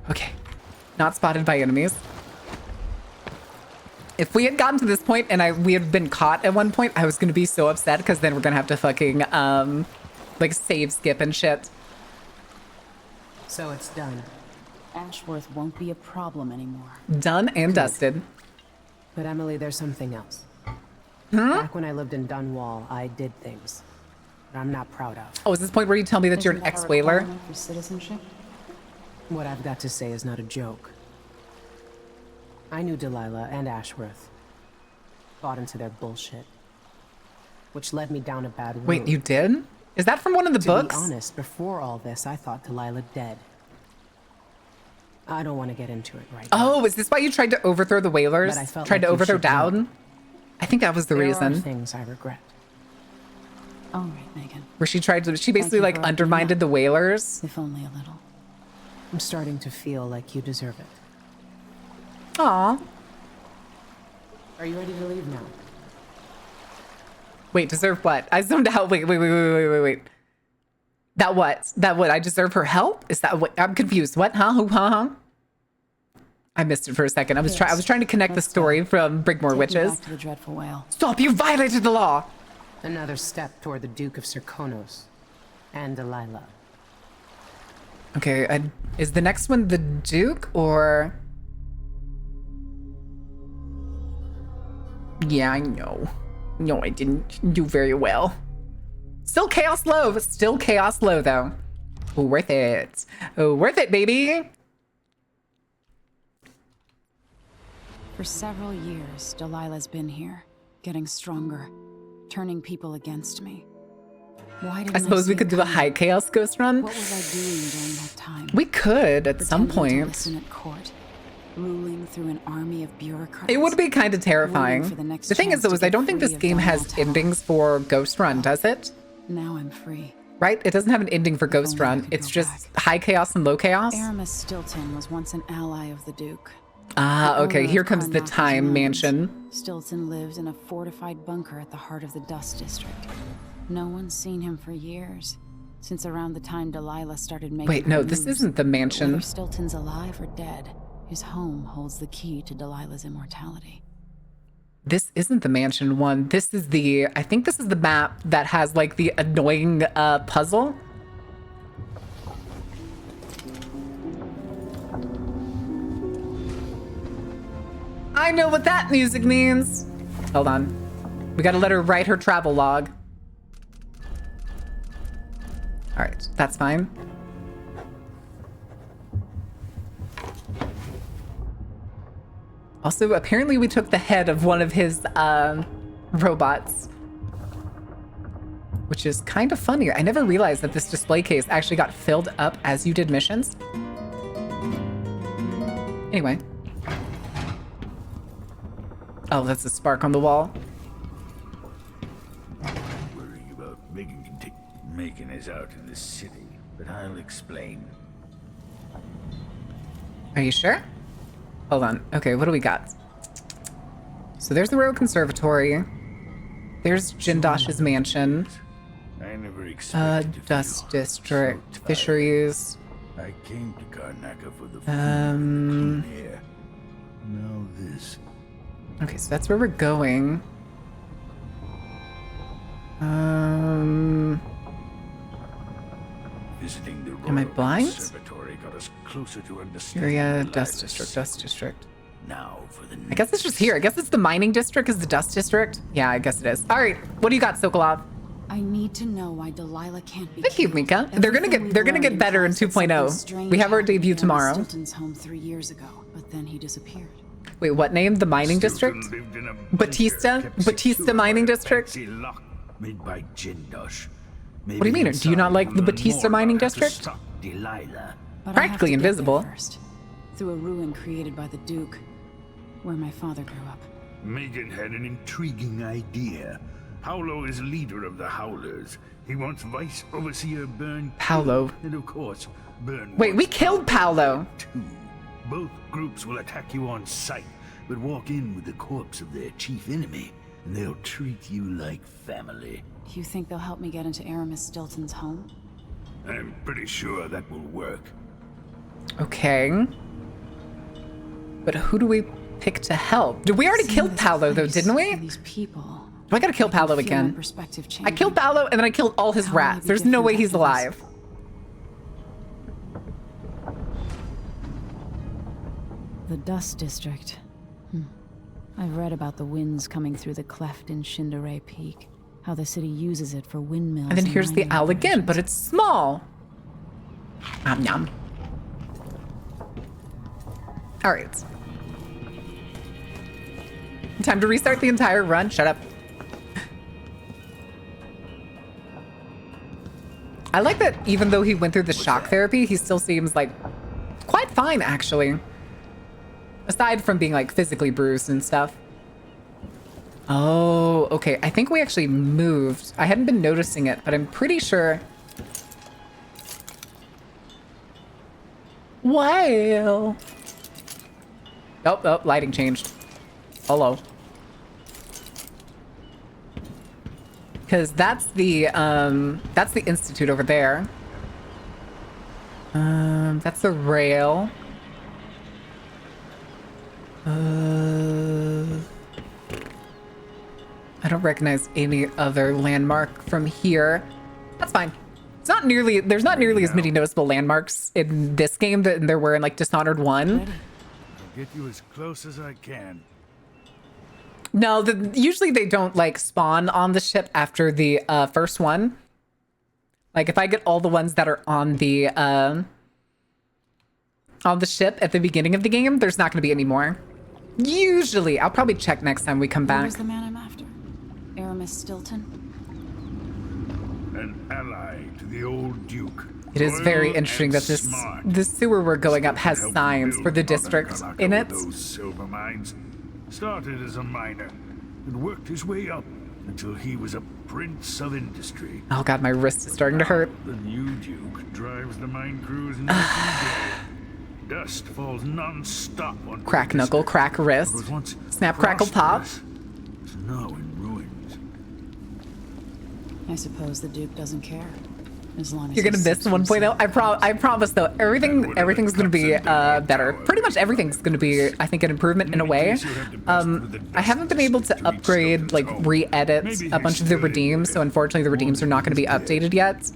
[SPEAKER 1] Okay, not spotted by enemies. If we had gotten to this point and we had been caught at one point, I was gonna be so upset because then we're gonna have to fucking like save, skip, and shit.
[SPEAKER 3] So it's done.
[SPEAKER 6] Ashworth won't be a problem anymore.
[SPEAKER 1] Done and dusted.
[SPEAKER 3] But Emily, there's something else. Back when I lived in Dunwall, I did things that I'm not proud of.
[SPEAKER 1] Oh, is this point where you tell me that you're an ex-whaler?
[SPEAKER 6] For citizenship?
[SPEAKER 3] What I've got to say is not a joke. I knew Delilah and Ashworth. Bought into their bullshit. Which led me down a bad road.
[SPEAKER 1] Wait, you did? Is that from one of the books?
[SPEAKER 3] To be honest, before all this, I thought Delilah dead. I don't want to get into it right now.
[SPEAKER 1] Oh, is this why you tried to overthrow the whalers?
[SPEAKER 3] But I felt
[SPEAKER 1] Tried
[SPEAKER 3] like
[SPEAKER 1] to
[SPEAKER 3] you
[SPEAKER 1] overthrow
[SPEAKER 3] should know.
[SPEAKER 1] Dowd? I think that was the
[SPEAKER 3] There
[SPEAKER 1] reason.
[SPEAKER 3] are things I regret.
[SPEAKER 6] All right, Megan.
[SPEAKER 1] Where she basically
[SPEAKER 6] you
[SPEAKER 1] like
[SPEAKER 6] for opening
[SPEAKER 1] undermined
[SPEAKER 6] up.
[SPEAKER 1] the whalers.
[SPEAKER 6] If only a little.
[SPEAKER 3] I'm starting to feel like you deserve it.
[SPEAKER 1] Aw.
[SPEAKER 3] Are you ready to leave now?
[SPEAKER 1] Wait, deserve what? I zoned out. Wait. That what? That what? I deserve her help? Is that what? I'm confused. What? Huh? Who? Huh? I missed it for a second. I was trying to connect the story from Brigmore
[SPEAKER 6] Take me
[SPEAKER 1] Witches.
[SPEAKER 6] back to the dreadful whale.
[SPEAKER 1] Stop! You violated the law.
[SPEAKER 3] Another step toward the Duke of Serkonos and Delilah.
[SPEAKER 1] Okay, is the next one the Duke or? Yeah, I know. No, I didn't do very well. Still chaos low. Still chaos low though. Worth it. Worth it, baby.
[SPEAKER 6] For several years, Delilah's been here, getting stronger, turning people against me. Why didn't
[SPEAKER 1] I suppose we
[SPEAKER 6] see
[SPEAKER 1] could
[SPEAKER 6] it
[SPEAKER 1] do a
[SPEAKER 6] coming?
[SPEAKER 1] high chaos ghost run.
[SPEAKER 6] What was I doing during that time?
[SPEAKER 1] We could at some
[SPEAKER 6] Pretending to
[SPEAKER 1] point.
[SPEAKER 6] listen at court, ruling through an army of bureaucrats.
[SPEAKER 1] It would be kind of terrifying.
[SPEAKER 6] Waiting for the next
[SPEAKER 1] The thing is,
[SPEAKER 6] chance
[SPEAKER 1] though,
[SPEAKER 6] to
[SPEAKER 1] is I
[SPEAKER 6] get
[SPEAKER 1] don't think
[SPEAKER 6] free
[SPEAKER 1] this
[SPEAKER 6] of
[SPEAKER 1] game has
[SPEAKER 6] Dunwall Tower.
[SPEAKER 1] endings for Ghost Run, does it?
[SPEAKER 6] Now I'm free.
[SPEAKER 1] Right? It doesn't have an ending for Ghost
[SPEAKER 6] only I
[SPEAKER 1] Run.
[SPEAKER 6] could
[SPEAKER 1] It's
[SPEAKER 6] go
[SPEAKER 1] just high chaos and low chaos.
[SPEAKER 6] Aramis Stilton was once an ally of the Duke.
[SPEAKER 1] Ah,
[SPEAKER 6] The
[SPEAKER 1] okay.
[SPEAKER 6] owner
[SPEAKER 1] Here
[SPEAKER 6] of
[SPEAKER 1] comes the
[SPEAKER 6] Karnaka's
[SPEAKER 1] Time
[SPEAKER 6] lands.
[SPEAKER 1] Mansion.
[SPEAKER 6] Stilton lived in a fortified bunker at the heart of the Dust District. No one's seen him for years, since around the time Delilah started making
[SPEAKER 1] Wait, no,
[SPEAKER 6] her
[SPEAKER 1] this
[SPEAKER 6] moves.
[SPEAKER 1] isn't the mansion.
[SPEAKER 6] Whether Stilton's alive or dead, his home holds the key to Delilah's immortality.
[SPEAKER 1] This isn't the mansion one. This is I think this is the map that has like the annoying puzzle. I know what that music means. Hold on. We gotta let her write her travel log. All right, that's fine. Also, apparently we took the head of one of his robots, which is kind of funny. I never realized that this display case actually got filled up as you did missions. Anyway. Oh, that's a spark on the wall.
[SPEAKER 2] Worrying about Megan is out in the city, but I'll explain.
[SPEAKER 1] Are you sure? Hold on. Okay, what do we got? So there's the Royal Conservatory. There's Jindosh's mansion.
[SPEAKER 2] I never expected to
[SPEAKER 1] Dust
[SPEAKER 2] feel
[SPEAKER 1] District,
[SPEAKER 2] so tired.
[SPEAKER 1] fisheries.
[SPEAKER 2] I came to Karnaca for the food and the clean air. Now this.
[SPEAKER 1] Okay, so that's where we're going.
[SPEAKER 2] Visiting the
[SPEAKER 1] Am I
[SPEAKER 2] Royal
[SPEAKER 1] blind?
[SPEAKER 2] Conservatory got us closer to understanding
[SPEAKER 1] Area,
[SPEAKER 2] the
[SPEAKER 1] Dust
[SPEAKER 2] lives.
[SPEAKER 1] District, Dust District.
[SPEAKER 2] Now for the
[SPEAKER 1] I guess it's just here. I guess it's the mining district is the Dust District. Yeah, I guess it is. All right, what do you got, Sokolov?
[SPEAKER 6] I need to know why Delilah can't be
[SPEAKER 1] Thank you,
[SPEAKER 6] killed.
[SPEAKER 1] Mika. They're gonna get better in 2.0. We have our debut tomorrow.
[SPEAKER 6] Stilton's home 3 years ago, but then he disappeared.
[SPEAKER 1] Wait, what name? The mining district?
[SPEAKER 2] Lived in a bunker
[SPEAKER 1] Batista?
[SPEAKER 2] kept
[SPEAKER 1] Batista
[SPEAKER 2] secure
[SPEAKER 1] mining
[SPEAKER 2] by a
[SPEAKER 1] district?
[SPEAKER 2] fancy lock made by Jindosh.
[SPEAKER 1] What do you mean? Do you not like the Batista mining district?
[SPEAKER 2] Delilah.
[SPEAKER 6] But
[SPEAKER 1] Practically
[SPEAKER 6] I have to get
[SPEAKER 1] invisible.
[SPEAKER 6] there first, through a ruin created by the Duke, where my father grew up.
[SPEAKER 2] Megan had an intriguing idea. Paolo is leader of the Howlers. He wants Vice Overseer Byrne
[SPEAKER 1] Paolo.
[SPEAKER 2] killed, and of course, Byrne
[SPEAKER 1] Wait, we
[SPEAKER 2] wants
[SPEAKER 1] killed Paolo.
[SPEAKER 2] too. Both groups will attack you on sight, but walk in with the corpse of their chief enemy, and they'll treat you like family.
[SPEAKER 6] You think they'll help me get into Aramis Stilton's home?
[SPEAKER 2] I'm pretty sure that will work.
[SPEAKER 1] Okay. But who do we pick to help? Did we already kill Paolo though, didn't we?
[SPEAKER 6] These people.
[SPEAKER 1] Do I gotta kill Paolo
[SPEAKER 6] Feel my
[SPEAKER 1] again?
[SPEAKER 6] perspective
[SPEAKER 1] I
[SPEAKER 6] changing.
[SPEAKER 1] killed Paolo and then I killed all his
[SPEAKER 6] How will I
[SPEAKER 1] rats.
[SPEAKER 6] be
[SPEAKER 1] There's no
[SPEAKER 6] different
[SPEAKER 1] way he's
[SPEAKER 6] after
[SPEAKER 1] alive.
[SPEAKER 6] The Dust District. I've read about the winds coming through the cleft in Shindaray Peak. How the city uses it for windmills.
[SPEAKER 1] And then here's the
[SPEAKER 6] mining
[SPEAKER 1] owl again, but it's small. Nom nom. All right. Time to restart the entire run. Shut up. I like that even though he went through the shock therapy, he still seems like quite fine, actually. Aside from being like physically bruised and stuff. Oh, okay. I think we actually moved. I hadn't been noticing it, but I'm pretty sure. Well. Oh, lighting changed. Hello. Because that's the institute over there. That's the rail. I don't recognize any other landmark from here. That's fine. It's not nearly, there's not nearly as many noticeable landmarks in this game that there were in like Dishonored 1.
[SPEAKER 2] I'll get you as close as I can.
[SPEAKER 1] No, usually they don't like spawn on the ship after the first one. Like if I get all the ones that are on the ship at the beginning of the game, there's not going to be any more. Usually, I'll probably check next time we come back.
[SPEAKER 6] Who's the man I'm after? Aramis Stilton?
[SPEAKER 2] An ally to the old Duke.
[SPEAKER 1] It is very
[SPEAKER 2] Loyal
[SPEAKER 1] interesting
[SPEAKER 2] and
[SPEAKER 1] that
[SPEAKER 2] smart.
[SPEAKER 1] the sewer we're going up has
[SPEAKER 2] Helped
[SPEAKER 1] signs
[SPEAKER 2] build
[SPEAKER 1] for the
[SPEAKER 2] modern
[SPEAKER 1] district
[SPEAKER 2] Karnaca
[SPEAKER 1] in
[SPEAKER 2] with
[SPEAKER 1] it.
[SPEAKER 2] Those silver mines. Started as a miner and worked his way up until he was a prince of industry.
[SPEAKER 1] Oh god, my wrist is starting to hurt.
[SPEAKER 2] The new Duke drives the mine crews night and day. Dust falls non-stop on
[SPEAKER 1] Crack knuckle, crack wrist,
[SPEAKER 2] what was once
[SPEAKER 1] snap, crackle, pop.
[SPEAKER 2] prosperous is now in ruins.
[SPEAKER 6] I suppose the Duke doesn't care. As long as
[SPEAKER 1] You're gonna
[SPEAKER 6] he
[SPEAKER 1] miss
[SPEAKER 6] suits
[SPEAKER 1] 1.0.
[SPEAKER 6] himself.
[SPEAKER 1] I promise though, everything's gonna be better. Pretty much everything's gonna be, I think, an improvement in a way. I haven't been able to upgrade, like re-edit a bunch of the redeems, so unfortunately the redeems are not gonna be updated yet.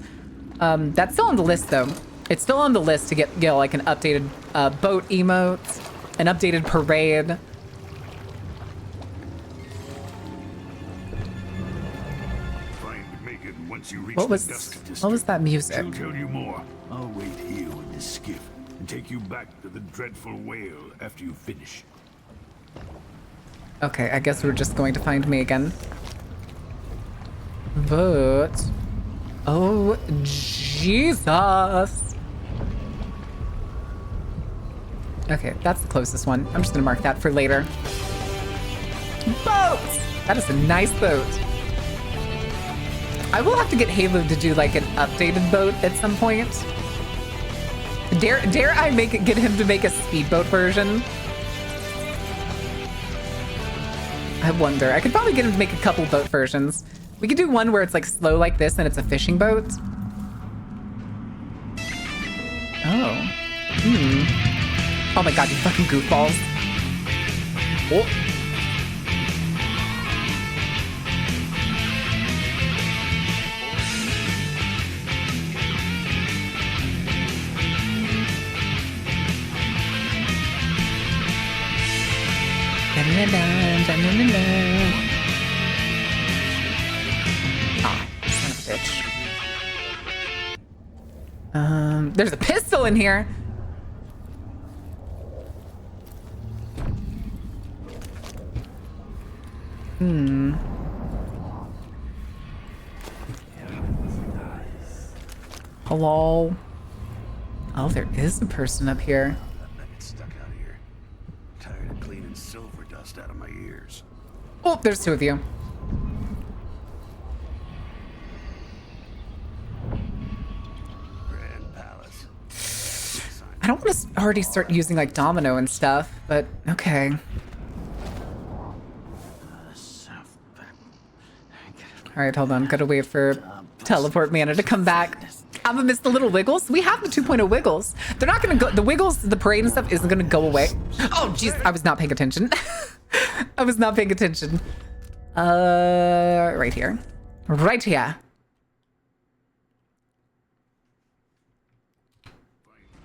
[SPEAKER 1] That's still on the list though. It's still on the list to get, you know, like an updated boat emote, an updated parade.
[SPEAKER 2] Find Megan once you reach
[SPEAKER 1] What
[SPEAKER 2] the
[SPEAKER 1] was
[SPEAKER 2] Dust District.
[SPEAKER 1] what was that music?
[SPEAKER 2] She'll tell you more. I'll wait here with the skiff and take you back to the dreadful whale after you finish.
[SPEAKER 1] Okay, I guess we're just going to find Megan. But oh Jesus. Okay, that's the closest one. I'm just gonna mark that for later. Boat! That is a nice boat. I will have to get Halo to do like an updated boat at some point. Dare I get him to make a speedboat version? I wonder. I could probably get him to make a couple boat versions. We could do one where it's like slow like this and it's a fishing boat. Oh. Oh my god, you fucking goofballs. Oh. Ah, son of a bitch. There's a pistol in here. Hello? Oh, there is a person up here.
[SPEAKER 8] I get stuck out here. Tired of cleaning silver dust out of my ears.
[SPEAKER 1] Oh, there's two of you.
[SPEAKER 8] Grand Palace.
[SPEAKER 1] I don't want to already start using like domino and stuff, but okay. All right, hold on. Gotta wait for teleport mana to come back. I'm gonna miss the little wiggles. We have the 2.0 wiggles. They're not gonna go. The wiggles, the parade and stuff isn't gonna go away. Oh, jeez. I was not paying attention. I was not paying attention. Right here. Right here.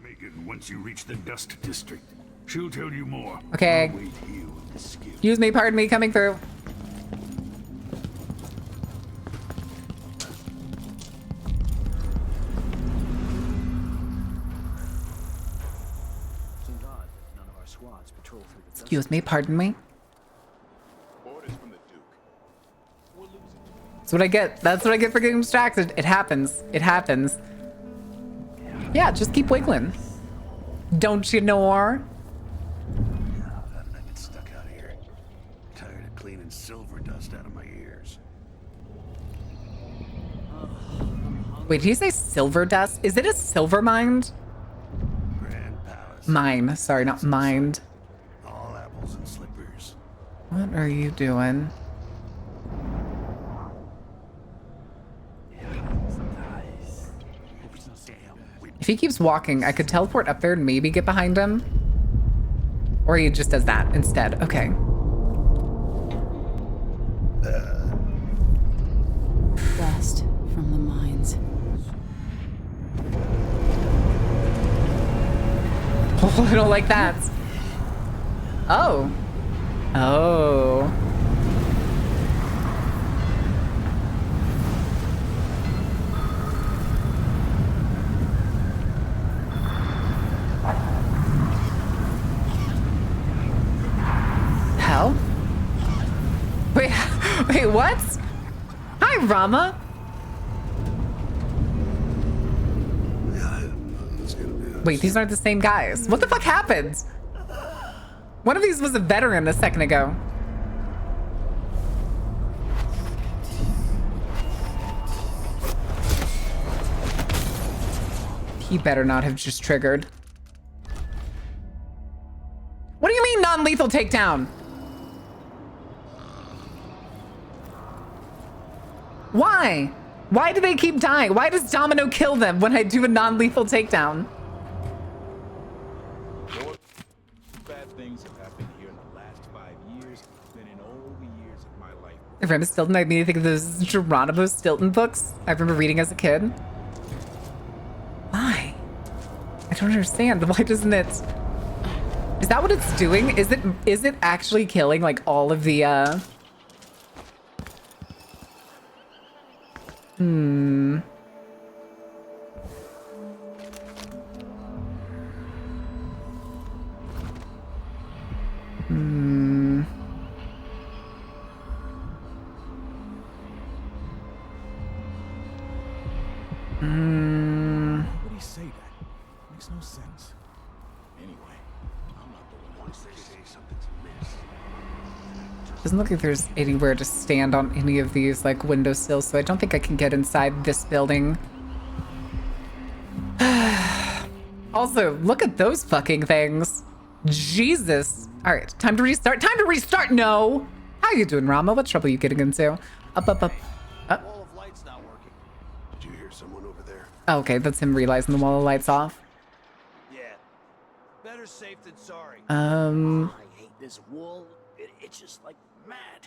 [SPEAKER 2] Megan, once you reach the Dust District, she'll tell you more.
[SPEAKER 1] Okay.
[SPEAKER 2] I'll wait here with the skill.
[SPEAKER 1] Excuse me, pardon me, coming through. Excuse me, pardon me. That's what I get. That's what I get for getting distracted. It happens. It happens. Yeah, just keep wiggling. Don't you know?
[SPEAKER 8] I get stuck out here. Tired of cleaning silver dust out of my ears.
[SPEAKER 1] Wait, did you say silver dust? Is it a silver mine?
[SPEAKER 8] Grand Palace.
[SPEAKER 1] Mine. Sorry, not mind.
[SPEAKER 8] All apples and slippers.
[SPEAKER 1] What are you doing? If he keeps walking, I could teleport up there and maybe get behind him. Or he just does that instead. Okay.
[SPEAKER 6] West from the mines.
[SPEAKER 1] Oh, I don't like that. Oh. Oh. Hell? Wait, wait, what? Hi, Rama. Wait, these aren't the same guys. What the fuck happened? One of these was a veteran a second ago. He better not have just triggered. What do you mean non-lethal takedown? Why? Why do they keep dying? Why does Domino kill them when I do a non-lethal takedown?
[SPEAKER 14] Bad things have happened here in the last 5 years than in all the years of my life.
[SPEAKER 1] I remember Stilton, I immediately think of those Geronimo Stilton books I remember reading as a kid. Why? I don't understand. Why doesn't it? Is that what it's doing? Is it actually killing like all of the
[SPEAKER 12] Nobody say that. Makes no sense. Anyway, I'm not the one. Once they say something's amiss.
[SPEAKER 1] Doesn't look like there's anywhere to stand on any of these like windowsills, so I don't think I can get inside this building. Also, look at those fucking things. Jesus. All right, time to restart. Time to restart. No. How you doing, Rama? What trouble you getting into? Up.
[SPEAKER 12] Wall of light's not working.
[SPEAKER 21] Did you hear someone over there?
[SPEAKER 1] Oh, okay, that's him realizing the wall of light's off.
[SPEAKER 12] Yeah. Better safe than sorry.
[SPEAKER 1] Um.
[SPEAKER 12] I hate this wool. It itches like mad.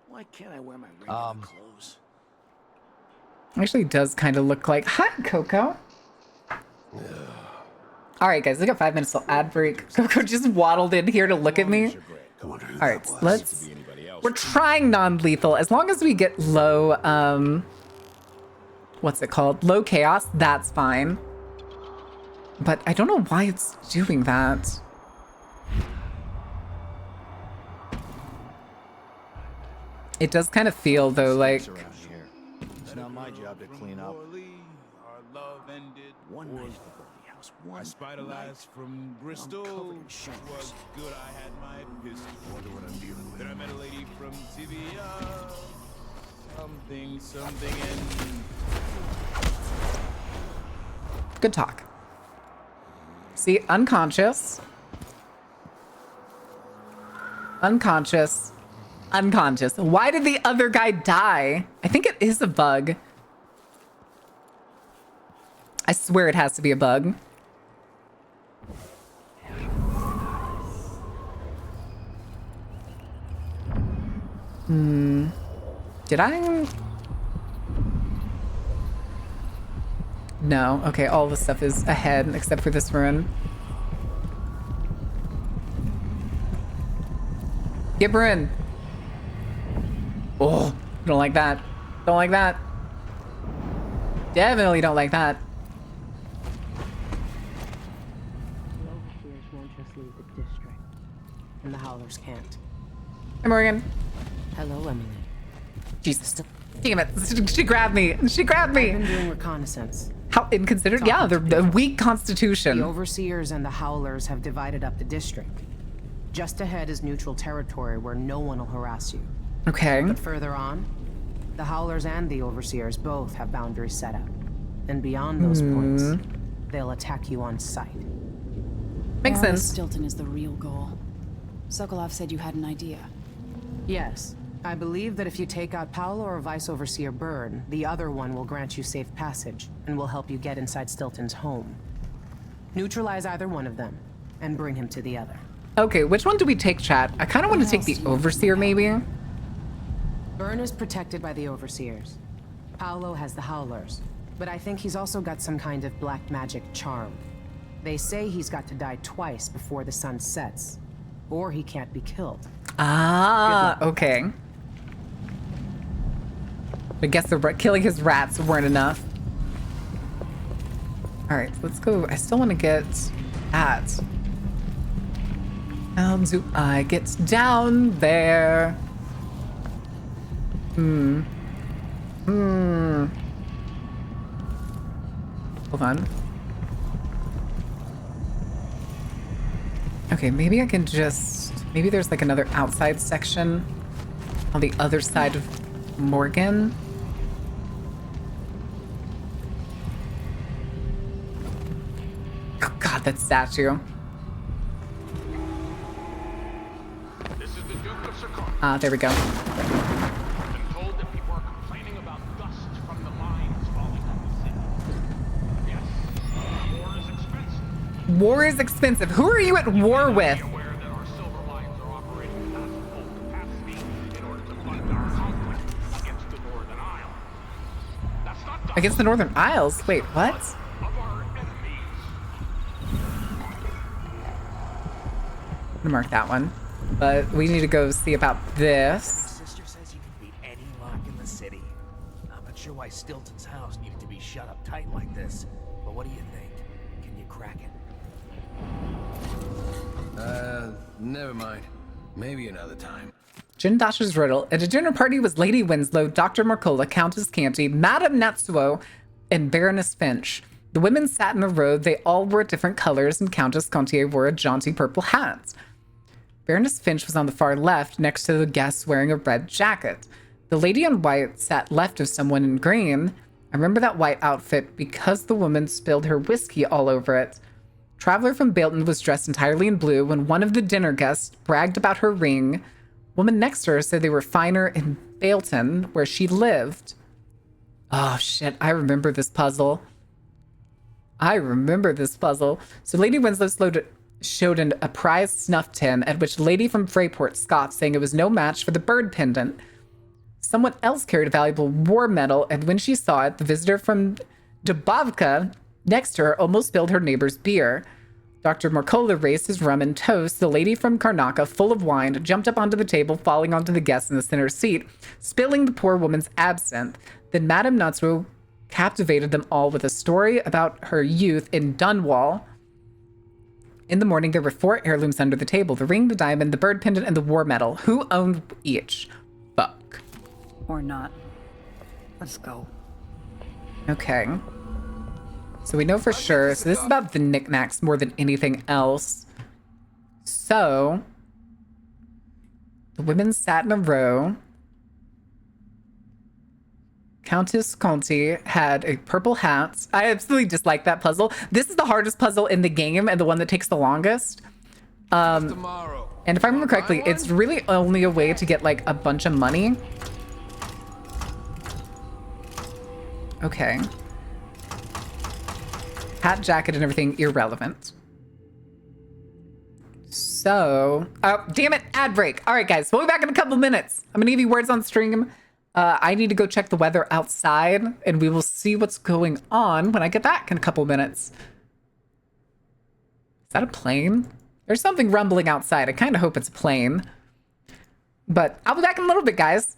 [SPEAKER 12] Why can't I wear my regular clothes?
[SPEAKER 1] Actually does kind of look like... Hi, Coco. All right, guys, we got 5 minutes till ad break. Coco just waddled in here to look at me. All right, let's... We're trying non-lethal. As long as we get low, what's it called? Low chaos, that's fine. But I don't know why it's doing that. It does kind of feel, though, like...
[SPEAKER 12] It's not my job to clean up. One night before the house. I spider-lies from Bristol. Was good. I had my pistol. Wonder what I'm dealing with. Then I met a lady from TVA. Something, and...
[SPEAKER 1] Good talk. See, unconscious. Unconscious. Unconscious. Why did the other guy die? I think it is a bug. I swear it has to be a bug. Did I? No. Okay, all the stuff is ahead except for this rune. Get Bryn. Oh, don't like that. Don't like that. Definitely don't like that.
[SPEAKER 3] The Overseers won't just leave the district, and the Howlers can't.
[SPEAKER 1] Hey, Morgan.
[SPEAKER 3] Hello, Emily.
[SPEAKER 1] Jesus. Damn it. She grabbed me. She grabbed me.
[SPEAKER 3] I've been doing reconnaissance.
[SPEAKER 1] How inconsiderate? Yeah, they're a weak constitution.
[SPEAKER 3] The Overseers and the Howlers have divided up the district. Just ahead is neutral territory where no one will harass you.
[SPEAKER 1] Okay.
[SPEAKER 3] But further on, the Howlers and the Overseers both have boundaries set out. And beyond those points, they'll attack you on sight.
[SPEAKER 1] Makes sense.
[SPEAKER 6] Stilton is the real goal. Sokolov said you had an idea.
[SPEAKER 3] Yes. I believe that if you take out Paolo or Vice Overseer Byrne, the other one will grant you safe passage and will help you get inside Stilton's home. Neutralize either one of them and bring him to the other.
[SPEAKER 1] Okay, which one do we take, chat? I kind of want to take the Overseer, maybe.
[SPEAKER 3] Byrne is protected by the Overseers. Paolo has the Howlers, but I think he's also got some kind of black magic charm. They say he's got to die twice before the sun sets, or he can't be killed.
[SPEAKER 1] Ah, okay. I guess killing his rats weren't enough. All right, let's go. I still want to get at. How do I get down there? Hold on. Okay, maybe I can just... Maybe there's like another outside section on the other side of Morgan. Oh, God, that statue.
[SPEAKER 14] This is the Duke of Sakar.
[SPEAKER 1] Ah, there we go.
[SPEAKER 14] I've been told that people are complaining about dust from the mines falling on the city. Yes, war is expensive.
[SPEAKER 1] War is expensive. Who are you at war with?
[SPEAKER 14] Be aware that our silver mines are operating past full capacity in order to fund our conflict against the Northern Isle. That's not dust.
[SPEAKER 1] Against the Northern Isles? Wait, what?
[SPEAKER 14] Of our enemies.
[SPEAKER 1] I'm gonna mark that one. But we need to go see about this.
[SPEAKER 12] Sister says you can beat any lock in the city. I'm not sure why Stilton's house needed to be shut up tight like this, but what do you think? Can you crack it?
[SPEAKER 21] Never mind. Maybe another time.
[SPEAKER 1] Jin Dash's riddle. At a dinner party was Lady Winslow, Dr. Marcola, Countess Canty, Madame Natsuo, and Baroness Finch. The women sat in a row. They all wore different colors, and Countess Contier wore a jaunty purple hat. Baroness Finch was on the far left, next to the guests wearing a red jacket. The lady in white sat left of someone in green. I remember that white outfit because the woman spilled her whiskey all over it. Traveler from Bailton was dressed entirely in blue when one of the dinner guests bragged about her ring. Woman next to her said they were finer in Bailton, where she lived. Oh shit, I remember this puzzle. So Lady Winslow showed a prized snuff tin, at which Lady from Freyport scoffed, saying it was no match for the bird pendant. Someone else carried a valuable war medal, and when she saw it, the visitor from Dubovka next to her almost spilled her neighbor's beer. Dr. Marcola raised his rum and toast. The lady from Karnaka, full of wine, jumped up onto the table, falling onto the guest in the center seat, spilling the poor woman's absinthe. Then Madame Natsuo captivated them all with a story about her youth in Dunwall. In the morning, there were 4 heirlooms under the table: the ring, the diamond, the bird pendant, and the war medal. Who owned each? Fuck.
[SPEAKER 6] Or not. Let's go.
[SPEAKER 1] Okay. So we know for sure. So this is about the knickknacks more than anything else. So the women sat in a row. Countess Conti had a purple hat. I absolutely dislike that puzzle. This is the hardest puzzle in the game and the one that takes the longest. And if I remember correctly, it's really only a way to get like a bunch of money. Okay. Hat, jacket, and everything irrelevant. So, oh, damn it, ad break. All right, guys, we'll be back in a couple minutes. I'm gonna give you words on stream. I need to go check the weather outside, and we will see what's going on when I get back in a couple minutes. Is that a plane? There's something rumbling outside. I kind of hope it's a plane. But I'll be back in a little bit, guys.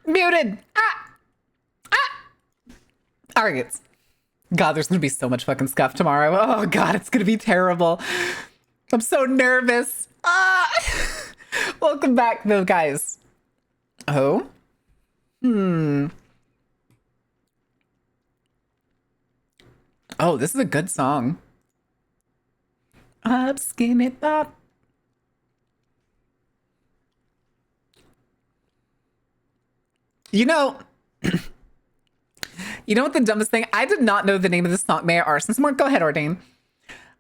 [SPEAKER 1] Muted. All right. God, there's gonna be so much fucking scuff tomorrow. Oh God, it's gonna be terrible. I'm so nervous. Welcome back though, guys. Oh? Oh, this is a good song. Up, skinny pop. You know, you know what the dumbest thing? I did not know the name of this song. May I arson some more? Go ahead, Ordain.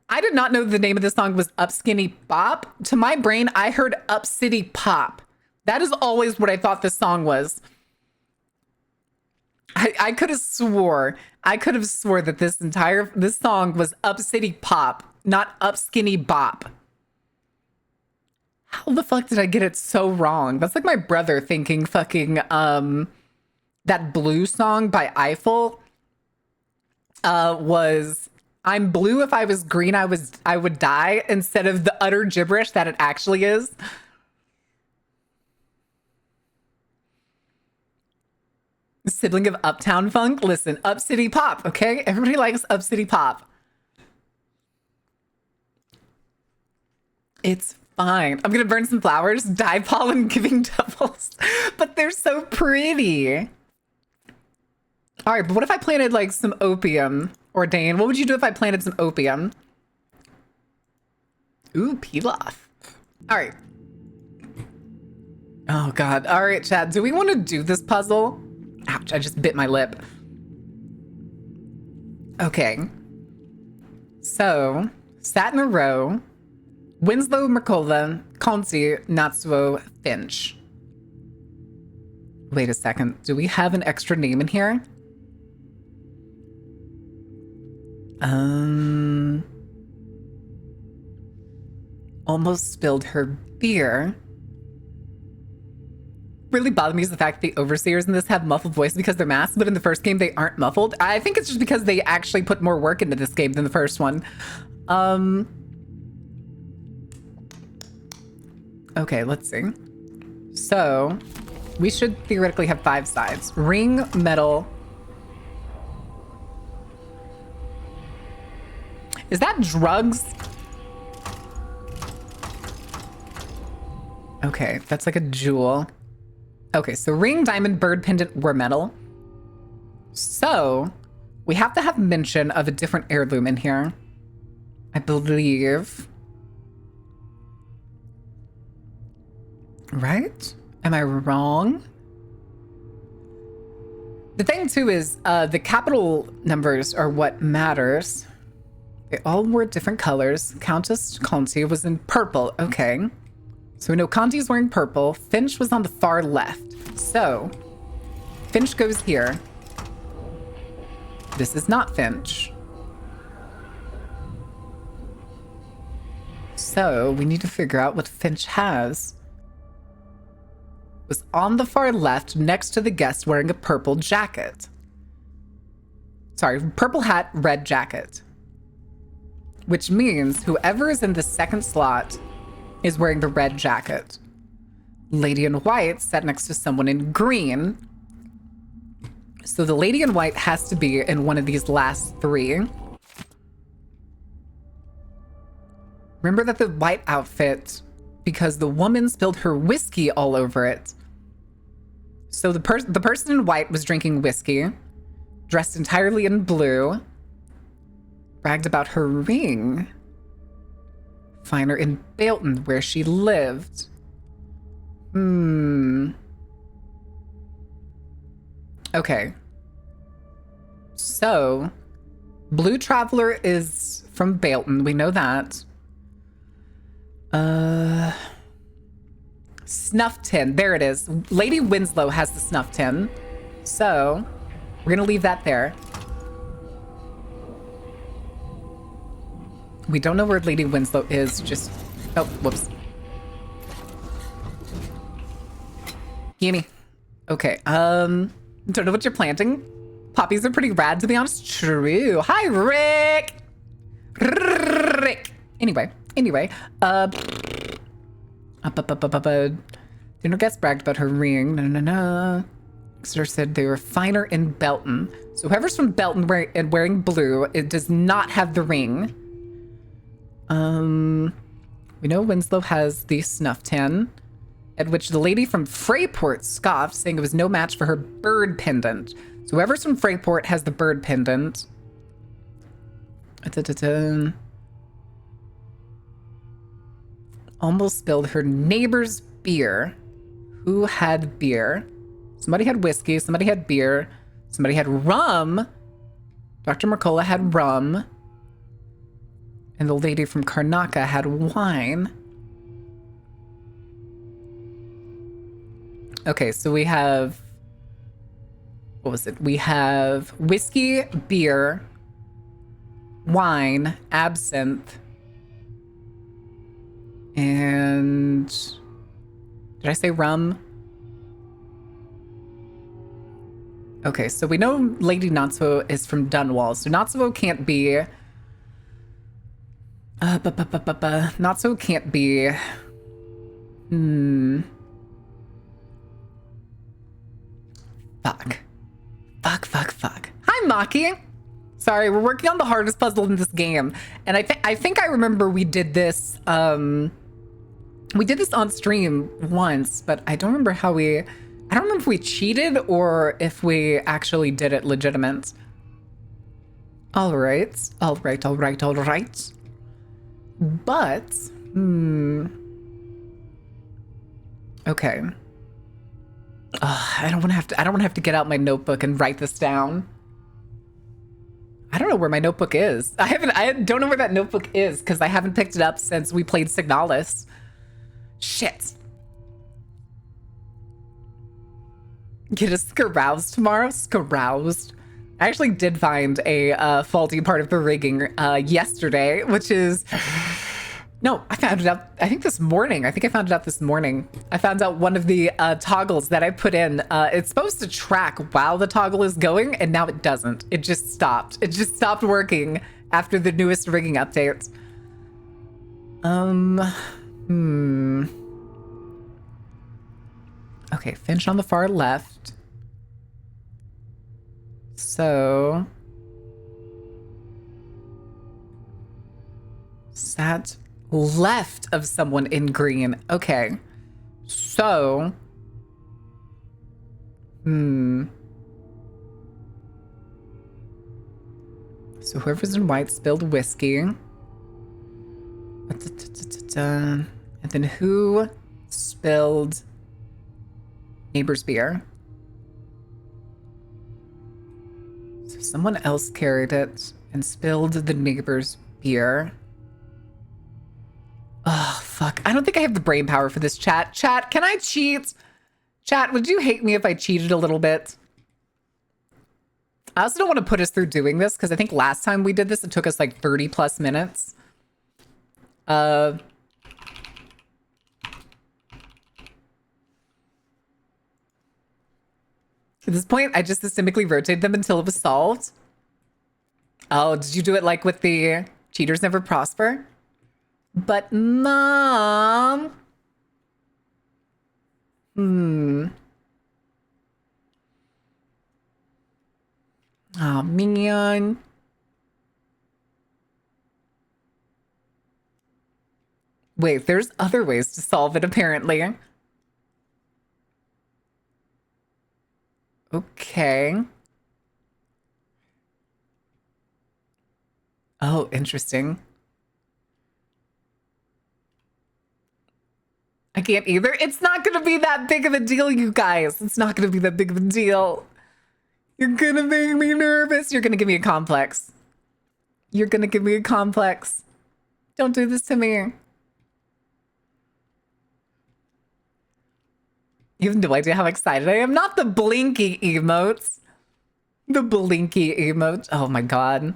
[SPEAKER 1] I did not know the name of this song was Up Skinny Bop. To my brain, I heard Up City Pop. That is always what I thought this song was. I could have swore that this song was Up City Pop, not Up Skinny Bop. How the fuck did I get it so wrong? That's like my brother thinking fucking that Blue song by Eiffel was I'm blue, if I was green I would die, instead of the utter gibberish that it actually is. Sibling of Uptown Funk. Listen, Up City Pop, okay? Everybody likes Up City Pop. It's fine. I'm gonna burn some flowers, dye pollen giving devils, but they're so pretty. All right, but what if I planted like some opium? Ordain, what would you do if I planted some opium? Ooh, pilaf. All right. Oh God. All right, Chad, do we want to do this puzzle? Ouch, I just bit my lip. Okay. So, sat in a row. Winslow, Mercola, Conti, Natsuo, Finch. Wait a second. Do we have an extra name in here? Almost spilled her beer. Really bothered me is the fact that the overseers in this have muffled voices because they're masked, but in the first game they aren't muffled. I think it's just because they actually put more work into this game than the first one. Okay, let's see. So, we should theoretically have 5 sides. Ring, metal. Is that drugs? Okay, that's like a jewel. Okay, so ring, diamond, bird, pendant were metal. So, we have to have mention of a different heirloom in here. I believe. Right? Am I wrong? The thing too is the capital numbers are what matters. They all were different colors. Countess Conti was in purple. Okay. So we know Conti's wearing purple. Finch was on the far left. So Finch goes here. This is not Finch. So we need to figure out what Finch has. Was on the far left next to the guest wearing a purple jacket. Sorry, purple hat, red jacket. Which means whoever is in the second slot is wearing the red jacket. Lady in white sat next to someone in green. So the lady in white has to be in one of these last 3. Remember that the white outfit, because the woman spilled her whiskey all over it. So the person in white was drinking whiskey, dressed entirely in blue, bragged about her ring. Find her in Bailton, where she lived. Okay. So, Blue Traveler is from Bailton. We know that. Snuff tin. There it is. Lady Winslow has the snuff tin. So, we're gonna leave that there. We don't know where Lady Winslow is, just... Oh, whoops. Gimme. Okay, don't know what you're planting. Poppies are pretty rad, to be honest. True. Hi, Rick! Rick! Anyway. Dinner guest bragged about her ring. No. Sir said they were finer in Belton. So whoever's from Belton wearing blue, it does not have the ring. We know Winslow has the snuff tin. at which the lady from Freyport scoffed, saying it was no match for her bird pendant. So whoever's from Freyport has the bird pendant. Almost spilled her neighbor's beer. Who had beer? Somebody had whiskey. Somebody had beer. Somebody had rum. Dr. Mercola had rum. And the lady from Karnaca had wine. Okay, so we have... What was it? We have whiskey, beer, wine, absinthe, and... Did I say rum? Okay, so we know Lady Natsuo is from Dunwall, so Natsuo can't be... Natsuo can't be... Fuck. Hi, Maki. Sorry, we're working on the hardest puzzle in this game. And I think I remember we did this, on stream once, but I don't remember how I don't remember if we cheated or if we actually did it legitimate. All right. But, okay. I don't want to have to get out my notebook and write this down. I don't know where my notebook is. I don't know where that notebook is because I haven't picked it up since we played Signalis. Shit. Get a scaroused tomorrow? Scaroused. I actually did find a faulty part of the rigging yesterday, which is... No, I found it out, I think this morning. I found it out this morning. I found out one of the toggles that I put in, it's supposed to track while the toggle is going, and now it doesn't. It just stopped. It just stopped working after the newest rigging update. Okay, Finch on the far left. So... Sat left of someone in green. Okay. So... So whoever's in white spilled whiskey. And then who spilled neighbor's beer? So someone else carried it and spilled the neighbor's beer. Oh, fuck. I don't think I have the brain power for this, chat. Chat, can I cheat? Chat, would you hate me if I cheated a little bit? I also don't want to put us through doing this because I think last time we did this, it took us like 30 plus minutes. At this point, I just systemically rotated them until it was solved. Oh, did you do it like with the cheaters never prosper? But Mom... Oh, man. Wait, there's other ways to solve it, apparently. Okay. Oh, interesting. I can't either. It's not going to be that big of a deal, you guys. It's not going to be that big of a deal. You're going to make me nervous. You're going to give me a complex. You're going to give me a complex. Don't do this to me. You have no idea how excited I am. Not the blinky emotes. The blinky emotes. Oh my God.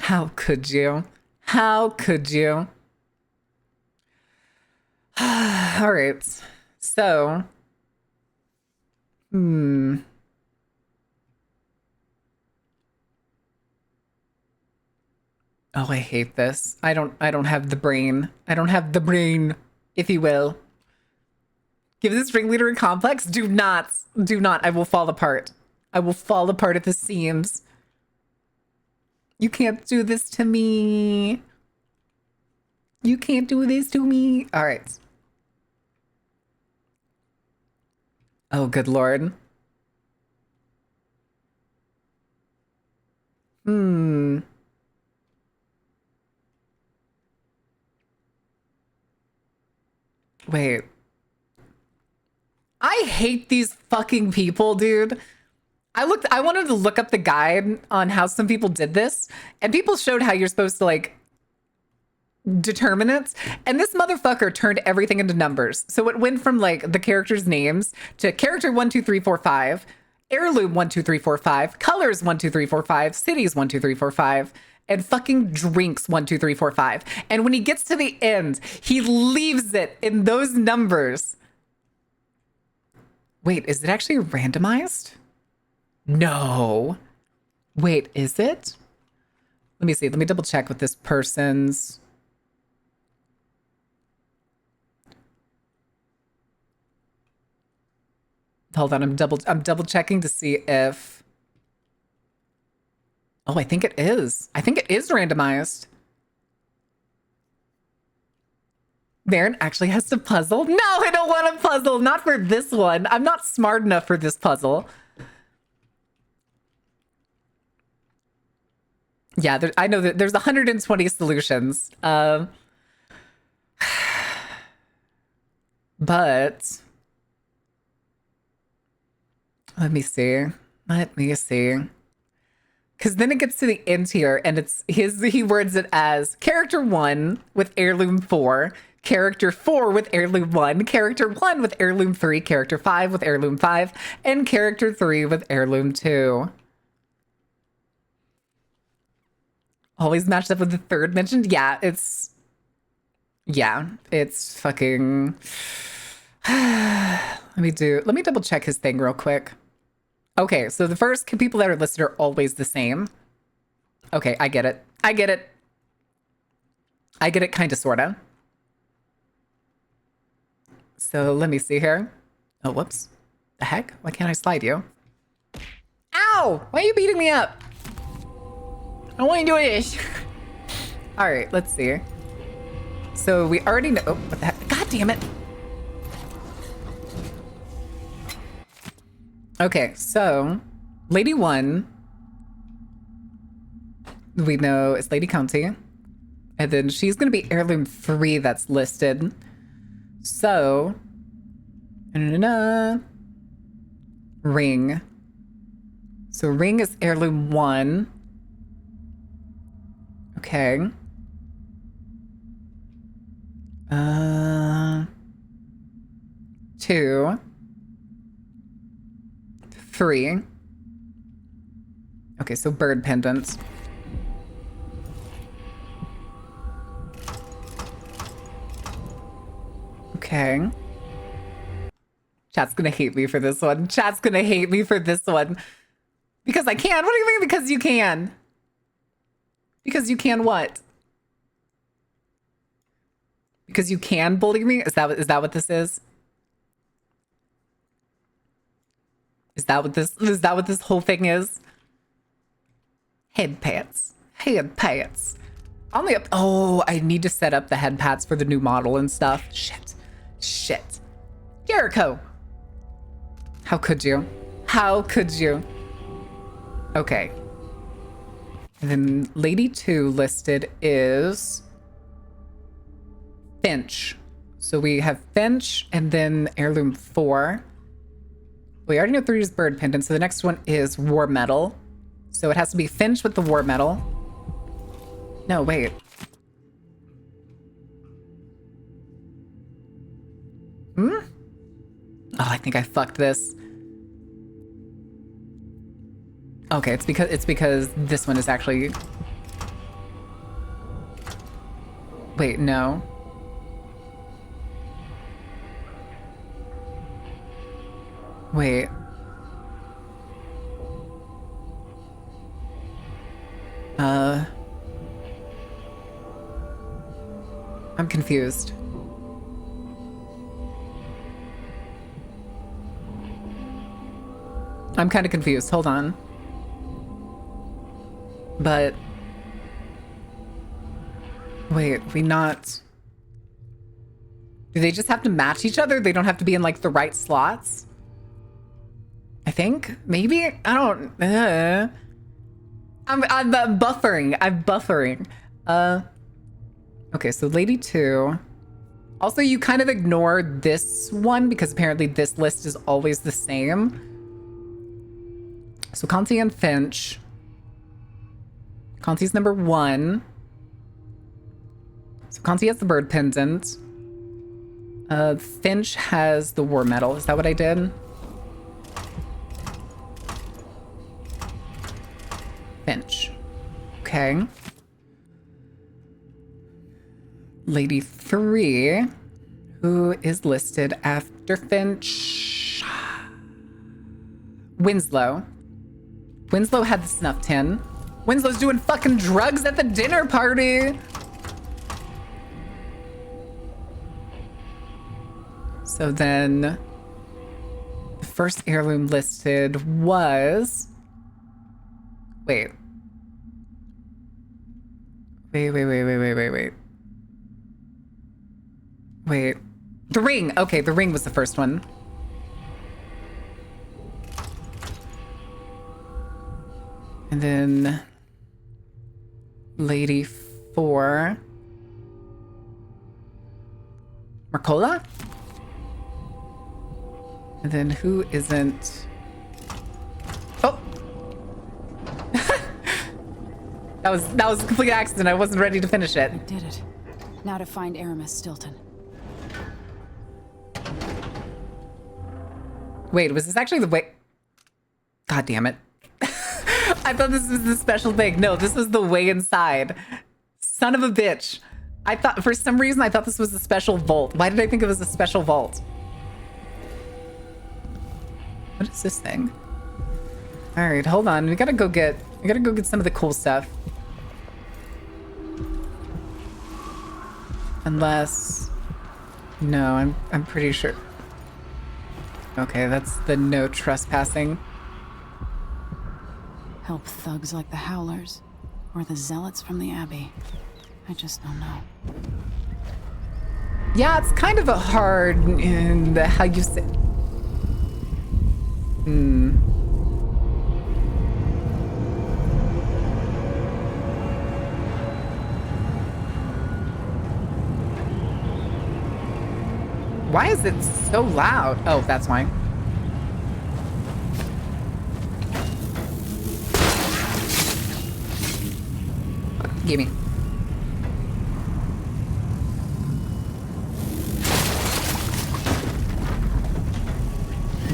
[SPEAKER 1] How could you? How could you? All right. So. Oh, I hate this. I don't have the brain. I don't have the brain, if you will. Give this ringleader a complex? Do not. Do not. I will fall apart. I will fall apart at the seams. You can't do this to me. You can't do this to me. All right. Oh, good Lord. Wait. I hate these fucking people, dude. I wanted to look up the guide on how some people did this, and people showed how you're supposed to like determine it. And this motherfucker turned everything into numbers. So it went from like the characters' names to character 1, 2, 3, 4, 5, heirloom 1, 2, 3, 4, 5, colors 1, 2, 3, 4, 5, cities 1, 2, 3, 4, 5, and fucking drinks 1, 2, 3, 4, 5. And when he gets to the end, he leaves it in those numbers. Wait, is it actually randomized? No. Wait, is it? Let me see. Let me double check with this person's. Hold on, I'm double checking to see if. Oh, I think it is. I think it is randomized. Baron actually has to puzzle. No, I don't want a puzzle. Not for this one. I'm not smart enough for this puzzle. Yeah, I know that there's 120 solutions. But let me see. Because then it gets to the end here, and he words it as character 1 with heirloom 4, character 4 with heirloom 1, character 1 with heirloom 3, character 5 with heirloom 5, and character 3 with heirloom 2. Always matched up with the third mentioned. Yeah, it's fucking. Let me double check his thing real quick. Okay, so the first people that are listed are always the same. Okay, I get it. Kind of, sort of. So let me see here. Oh, whoops. The heck? Why can't I slide you? Ow! Why are you beating me up? I want to do this. All right, let's see. So we already know. Oh, what the heck? God damn it. Okay, so Lady 1, we know is Lady County. And then she's going to be heirloom 3 that's listed. So, Ring. So Ring is heirloom 1. Okay. 2. 3. Okay, so bird pendants. Okay. Chat's gonna hate me for this one. Because I can. What do you mean because you can? Because you can what? Because you can bully me? Is that what this is? Is that what this whole thing is? Head pats. Oh, I need to set up the head pats for the new model and stuff. Shit. Jericho. How could you? Okay. And then Lady 2 listed is Finch. So we have Finch and then heirloom 4. We already know 3 is bird pendant, so the next one is war medal. So it has to be Finch with the war medal. No, wait. Oh, I think I fucked this. Okay, it's because this one is actually. Wait, no. Wait. I'm confused. I'm kind of confused. Hold on. But wait, Do they just have to match each other? They don't have to be in like the right slots? I think maybe I don't. I'm buffering. I'm buffering. Okay, so Lady 2. Also, you kind of ignore this one because apparently this list is always the same. So Conti and Finch. Conti's number 1. So Conti has the bird pendant. Finch has the war medal. Is that what I did? Finch. Okay. Lady 3, who is listed after Finch. Winslow. Winslow had the snuff tin. Winslow's doing fucking drugs at the dinner party. So then the first heirloom listed was... Wait. Wait. The ring. Okay, the ring was the first one. And then Lady 4. Marcola? And then who isn't... Oh! that was a complete accident. I wasn't ready to finish it.
[SPEAKER 6] I did it. Now to find Aramis Stilton.
[SPEAKER 1] Wait, was this actually the way... God damn it. I thought this was the special thing. No, this was the way inside. Son of a bitch. I thought, for some reason, I thought this was a special vault. Why did I think it was a special vault? What is this thing? All right, hold on. We gotta go get some of the cool stuff. Unless, no, I'm pretty sure. Okay, that's the no trespassing.
[SPEAKER 6] Help thugs like the Howlers, or the Zealots from the Abbey. I just don't know.
[SPEAKER 1] Yeah, it's kind of a hard in the how you say. Why is it so loud? Oh, that's why. Gimme.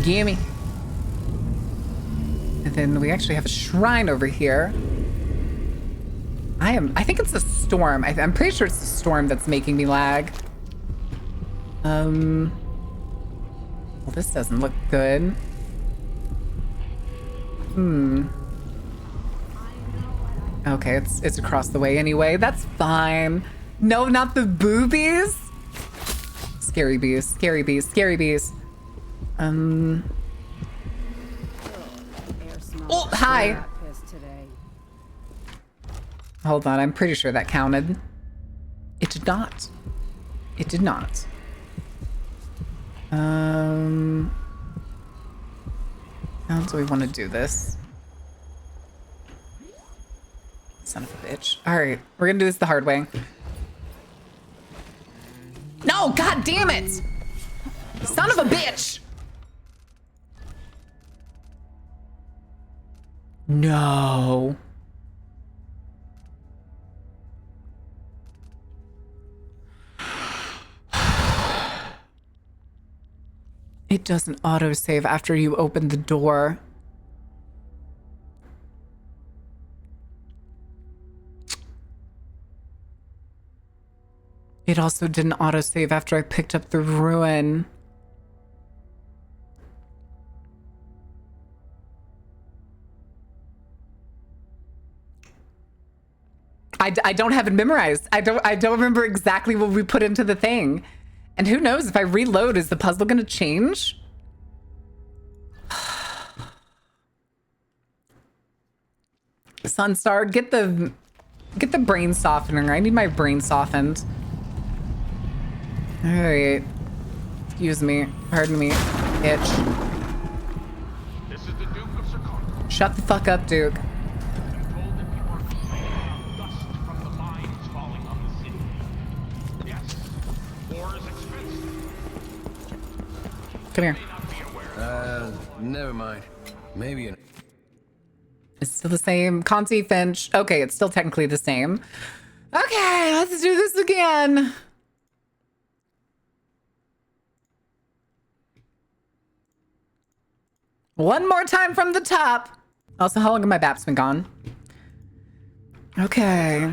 [SPEAKER 1] Gimme. And then we actually have a shrine over here. I think it's a storm. I'm pretty sure it's the storm that's making me lag. Well, this doesn't look good. Okay, it's across the way anyway. That's fine. No, not the boobies. Scary bees, scary bees, scary bees. Oh, hi. Hold on, I'm pretty sure that counted. It did not. It did not. How do we want to do this? Son of a bitch. All right, we're gonna do this the hard way. No, god damn it! Son of a bitch! No. It doesn't autosave after you open the door. It also didn't autosave after I picked up the ruin. I don't have it memorized. I don't remember exactly what we put into the thing. And who knows, if I reload, is the puzzle gonna change? Sunstar, get the brain softener. I need my brain softened. All right. Excuse me. Pardon me, bitch.
[SPEAKER 14] This is the Duke of Sarkar.
[SPEAKER 1] Shut the fuck up, Duke.
[SPEAKER 14] Dust from the mines falling on the city. Yes, war is expensive.
[SPEAKER 1] Come here.
[SPEAKER 21] Never mind. Maybe an...
[SPEAKER 1] It's still the same. Conti, Finch. Okay, it's still technically the same. Okay, let's do this again. One more time from the top. Also, how long have my BAPs been gone? Okay.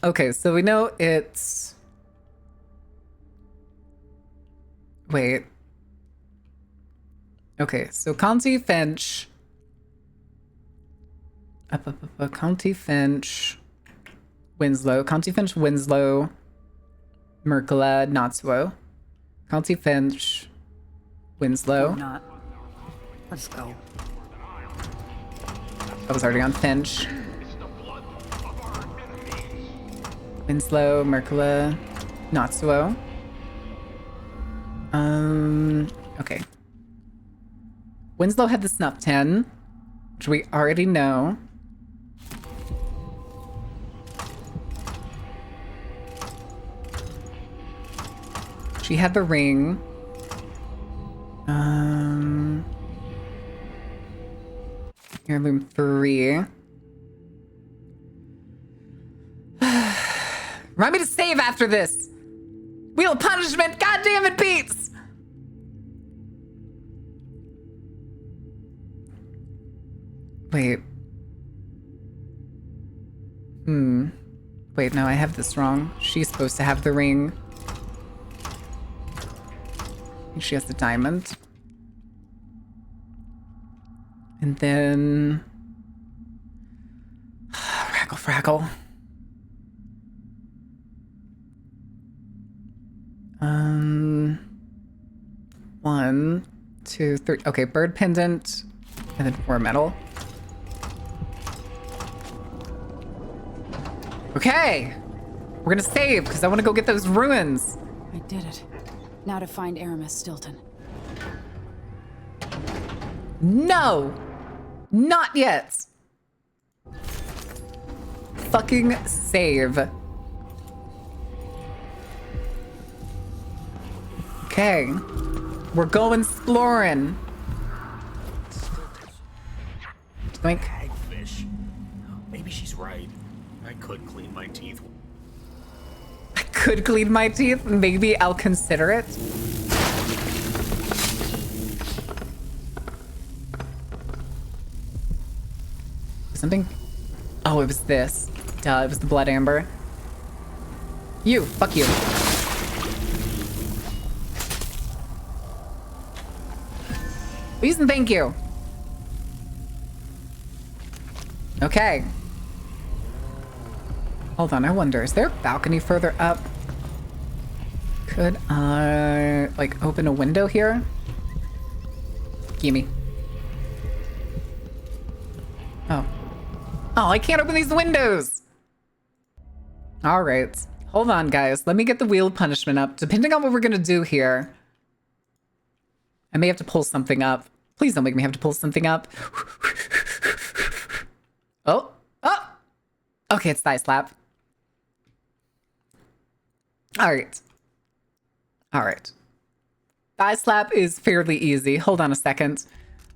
[SPEAKER 1] Okay, so we know it's... Wait. Okay, so Conti, Finch... Conti, Finch... Winslow. Conti, Finch, Winslow... Merkla, Natsuo. Conti, Finch... Winslow.
[SPEAKER 6] Not. Let's go.
[SPEAKER 1] I was already on Finch. Winslow, Merkla, Natsuo. Okay. Winslow had the snuff 10, which we already know. She had the ring. Heirloom 3. Remind me to save after this. Wheel of Punishment. God damn it, Beats. Wait. Wait, no, I have this wrong. She's supposed to have the ring. She has the diamond. And then... Rackle Frackle. 1, 2, 3. Okay, bird pendant. And then 4 metal. Okay! We're gonna save, because I want to go get those ruins.
[SPEAKER 6] I did it. Now to find Aramis Stilton.
[SPEAKER 1] No! Not yet! Fucking save. Okay. We're going exploring. Doink.
[SPEAKER 8] Hagfish. Maybe she's right. I could clean my teeth.
[SPEAKER 1] I could clean my teeth. Maybe I'll consider it. Something? Oh, it was this. Duh, it was the blood amber. You, fuck you. Please and thank you. Okay. Hold on, I wonder, is there a balcony further up? Could I, like, open a window here? Gimme. Oh. Oh, I can't open these windows! Alright. Hold on, guys. Let me get the wheel of punishment up. Depending on what we're gonna do here, I may have to pull something up. Please don't make me have to pull something up. Oh. Oh! Okay, it's thigh slap. Alright. Alright. Thigh slap is fairly easy. Hold on a second.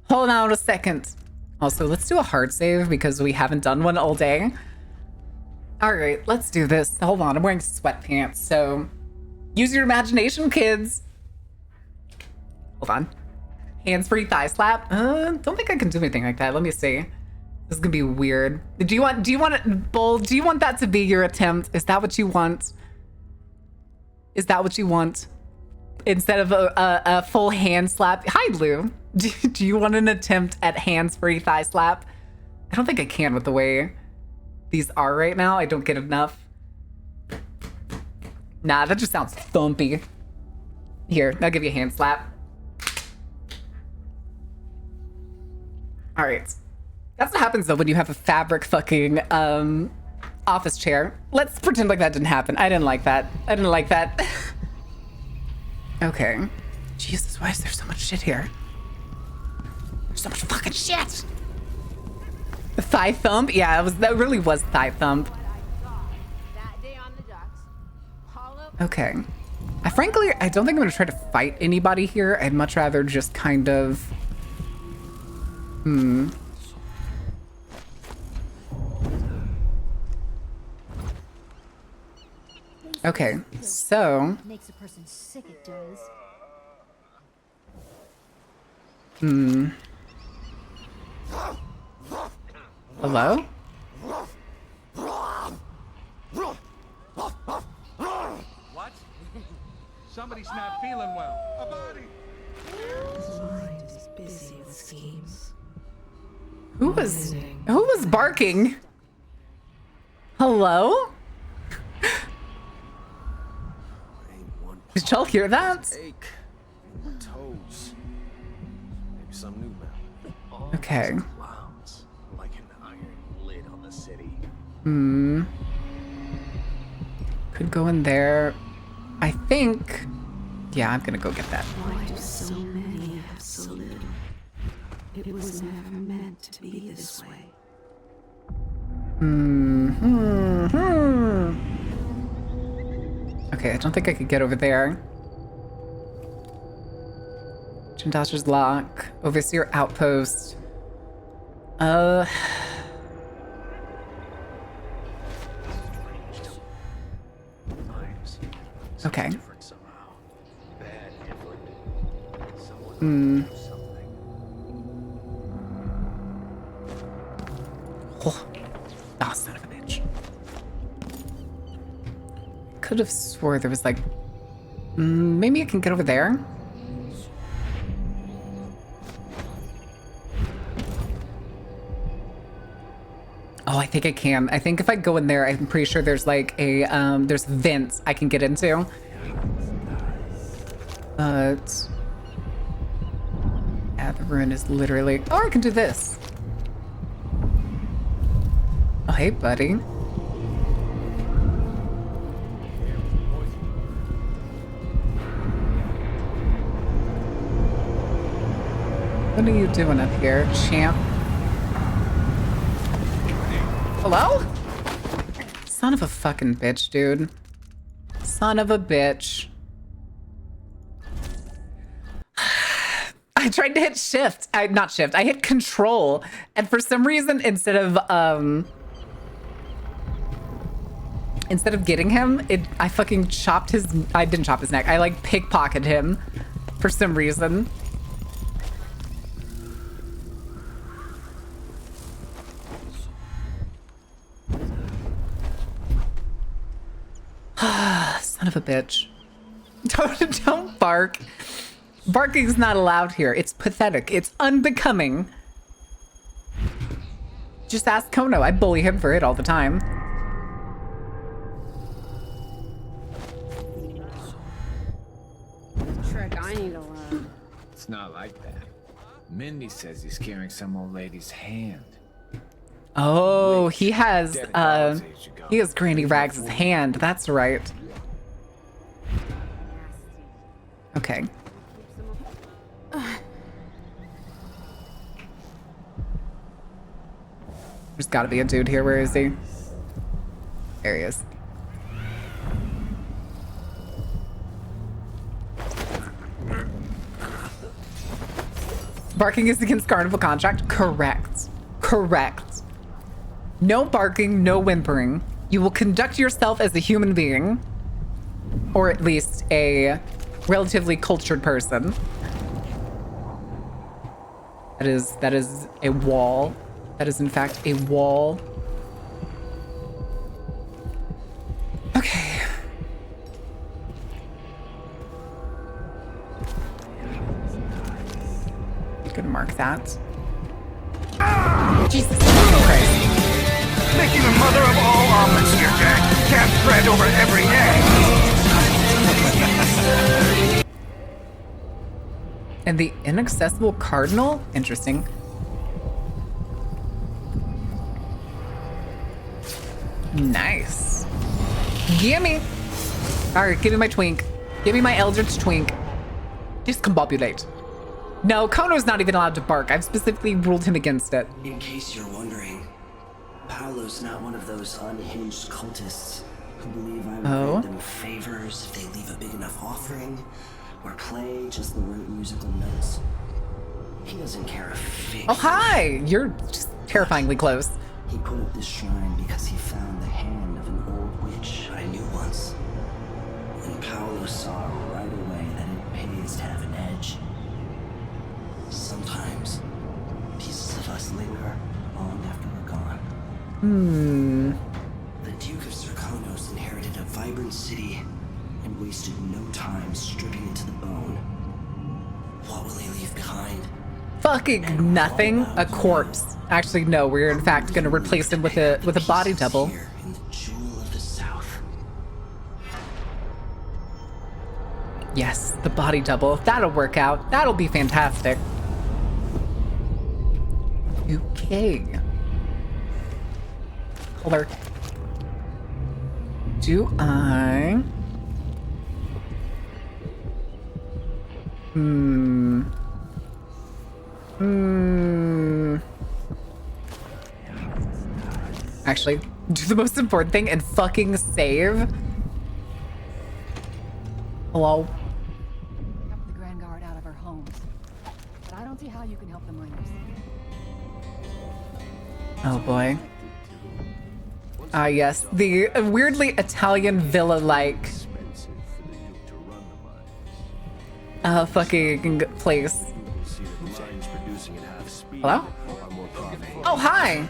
[SPEAKER 1] Hold on a second. Also, let's do a hard save because we haven't done one all day. Alright, let's do this. Hold on, I'm wearing sweatpants, so use your imagination, kids. Hold on. Hands-free thigh slap? Don't think I can do anything like that. Let me see. This is gonna be weird. Do you want it, Bull? Do you want that to be your attempt? Is that what you want? Is that what you want? Instead of a full hand slap? Hi, Lou. Do you want an attempt at hands-free thigh slap? I don't think I can with the way these are right now. I don't get enough. Nah, that just sounds thumpy. Here, I'll give you a hand slap. All right. That's what happens though when you have a fabric fucking office chair. Let's pretend like that didn't happen. I didn't like that. I didn't like that. Okay. Jesus, why is there so much shit here? There's so much fucking shit. The thigh thump? Yeah, that really was thigh thump. Okay. Frankly, I don't think I'm gonna try to fight anybody here. I'd much rather just kind of... Okay, so...
[SPEAKER 9] Makes a person sick, it does.
[SPEAKER 1] Hello?
[SPEAKER 14] What? Somebody's not feeling well. A body!
[SPEAKER 4] His mind is busy with schemes.
[SPEAKER 1] Who was barking? Hello? Did y'all hear that?
[SPEAKER 11] Ache. Toes. Maybe some new mouth.
[SPEAKER 1] Okay.
[SPEAKER 11] Clowns. Like an iron lid on the city.
[SPEAKER 1] Could go in there. I think... Yeah, I'm gonna go get that.
[SPEAKER 4] Why do so many have so little? It was never meant to be this way.
[SPEAKER 1] Okay, I don't think I could get over there. Jindasher's Lock. Overseer Outpost. Okay. Oh, son of a bitch. Could have swore there was like... maybe I can get over there? Oh, I think I can. I think if I go in there, I'm pretty sure there's like a, there's vents I can get into. But... yeah, the ruin is literally... Oh, I can do this. Oh, hey, buddy. What are you doing up here, champ? Hello? Son of a fucking bitch, dude. Son of a bitch. I tried to hit shift. Not shift. I hit control. And for some reason, instead of getting him, I fucking chopped his... I didn't chop his neck. I like pickpocketed him for some reason. Son of a bitch. Don't bark. Barking's not allowed here. It's pathetic. It's unbecoming. Just ask Kono. I bully him for it all the time.
[SPEAKER 10] Trick, I need to learn.
[SPEAKER 7] It's not like that. Mindy says he's carrying some old lady's hand.
[SPEAKER 1] Oh, he has Granny Rags' hand. That's right. Okay. There's gotta be a dude here. Where is he? There he is. Barking is against carnival contract? Correct. Correct. No barking, no whimpering. You will conduct yourself as a human being. Or at least a relatively cultured person. That is a wall. That is in fact a wall. Okay. I'm gonna mark that. Jesus Christ.
[SPEAKER 2] Making a mother of all omelets here, Jack. Can't spread over every egg.
[SPEAKER 1] And the inaccessible cardinal? Interesting. Nice. Gimme. All right, give me my twink. Give me my eldritch twink. Discombobulate. No, Kono's not even allowed to bark. I've specifically ruled him against it.
[SPEAKER 15] In case you're wondering, Paolo's not one of those unhinged cultists who believe I would grant them favors if they leave a big enough offering or play just the right musical notes. He doesn't care a fig.
[SPEAKER 1] Oh, hi! You're just terrifyingly close.
[SPEAKER 15] He put up this shrine because he found the hand of an old witch I knew once. And Paolo saw right away that it pays to have an edge. Sometimes, pieces of us linger long after we're gone. The Duke of Serkonos inherited a vibrant city and wasted no time stripping it to the bone. What will he leave behind?
[SPEAKER 1] Fucking nothing. A corpse. Actually, no. We're in fact going to replace him with a body double.
[SPEAKER 15] In the jewel of the South.
[SPEAKER 1] Yes, the body double. That'll work out. That'll be fantastic. Okay. Color. Do I? Actually, do the most important thing and fucking save. Hello?
[SPEAKER 16] Kept the Grand Guard out of our homes. But I don't see how you can help the miners.
[SPEAKER 1] Oh boy. Ah, yes. The weirdly Italian villa-like fucking place. Hello? Oh, hi!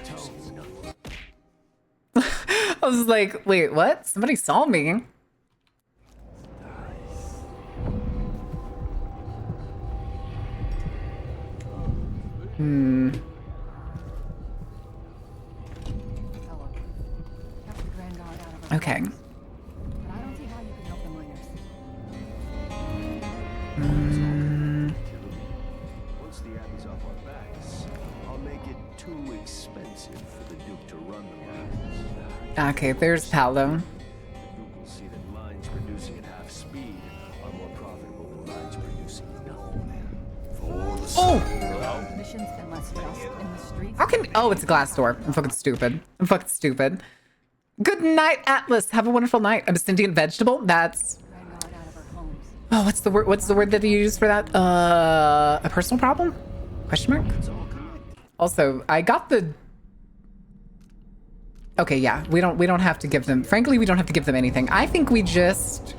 [SPEAKER 1] I was like, wait, what? Somebody saw me. Okay.
[SPEAKER 16] But I don't see how you can help the miners.
[SPEAKER 8] Once the Abbey's off our backs, I'll make it too expensive for the Duke to run the mines.
[SPEAKER 1] Okay, there's Paolo.
[SPEAKER 8] The Duke will see that mines producing at half speed are more profitable than mines producing none.
[SPEAKER 1] Oh!
[SPEAKER 16] Missions and less dust in the streets.
[SPEAKER 1] How can... Oh, it's a glass door. I'm fucking stupid. I'm fucking stupid. Good night, Atlas. Have a wonderful night. I'm a sentient vegetable. That's... Oh, what's the word? What's the word that you use for that? A personal problem? Question mark? Also, I got the... Okay, yeah. We don't have to give them... Frankly, we don't have to give them anything. I think we just...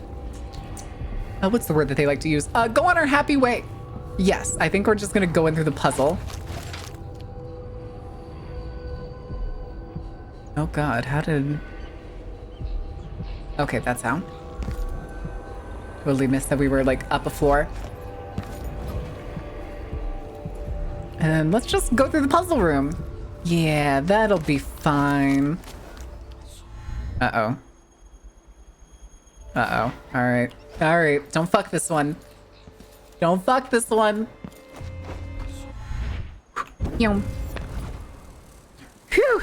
[SPEAKER 1] what's the word that they like to use? Go on our happy way. Yes, I think we're just gonna go in through the puzzle. Oh god, how did... Okay, that's how. Totally missed that we were like up a floor. And let's just go through the puzzle room. Yeah, that'll be fine. Uh-oh. Uh-oh. Alright. Alright, don't fuck this one. Don't fuck this one. Phew. Phew.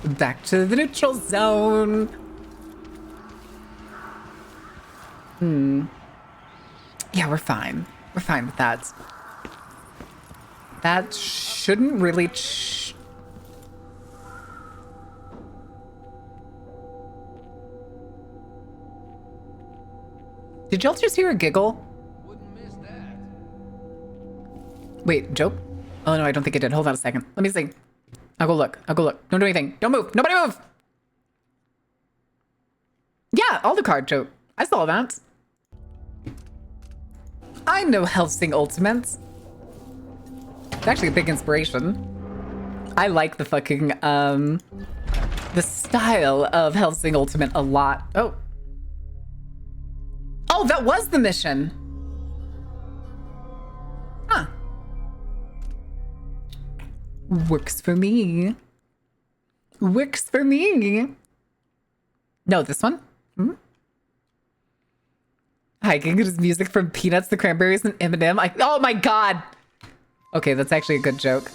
[SPEAKER 1] Back to the neutral zone. Yeah, we're fine. We're fine with that. That shouldn't really... Did y'all just hear a giggle? Wait, joke? Oh no, I don't think it did. Hold on a second. Let me see. I'll go look. I'll go look. Don't do anything. Don't move. Nobody move! Yeah, all the card joke. I saw that. I know Helsing Ultimates. It's actually a big inspiration. I like the fucking, the style of Helsing Ultimate a lot. Oh. Oh, that was the mission. Huh. Works for me. Works for me. No, this one? Hiking is music from Peanuts, the Cranberries, and Eminem. Oh my god! Okay, that's actually a good joke.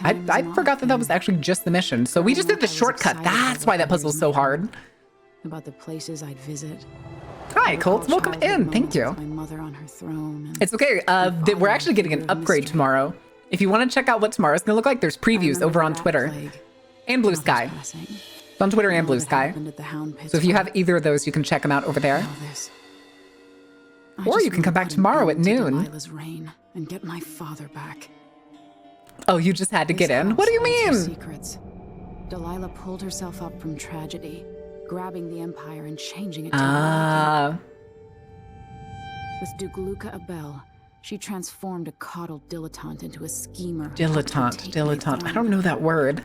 [SPEAKER 1] I forgot that that was actually just the mission. So we just did the shortcut. That's why that puzzle's so hard.
[SPEAKER 6] about the places I'd visit.
[SPEAKER 1] Hi, Colt. Welcome in. Thank you.
[SPEAKER 6] My mother on her throne.
[SPEAKER 1] It's okay. We're actually getting an upgrade tomorrow. If you want to check out what tomorrow's gonna look like, there's previews over on Twitter and Blue Sky. It's on Twitter and Blue Sky. So if you have either of those, you can check them out over there. Or you can come back tomorrow at noon.
[SPEAKER 6] Delilah's reign and get my father back.
[SPEAKER 1] Oh, you just had to get in? What do you mean?
[SPEAKER 6] Secrets. Delilah pulled herself up from tragedy, grabbing the Empire and changing it to monarchy. With Duke Luca Abel, she transformed a coddled dilettante into a schemer.
[SPEAKER 1] Dilettante. I don't know that word.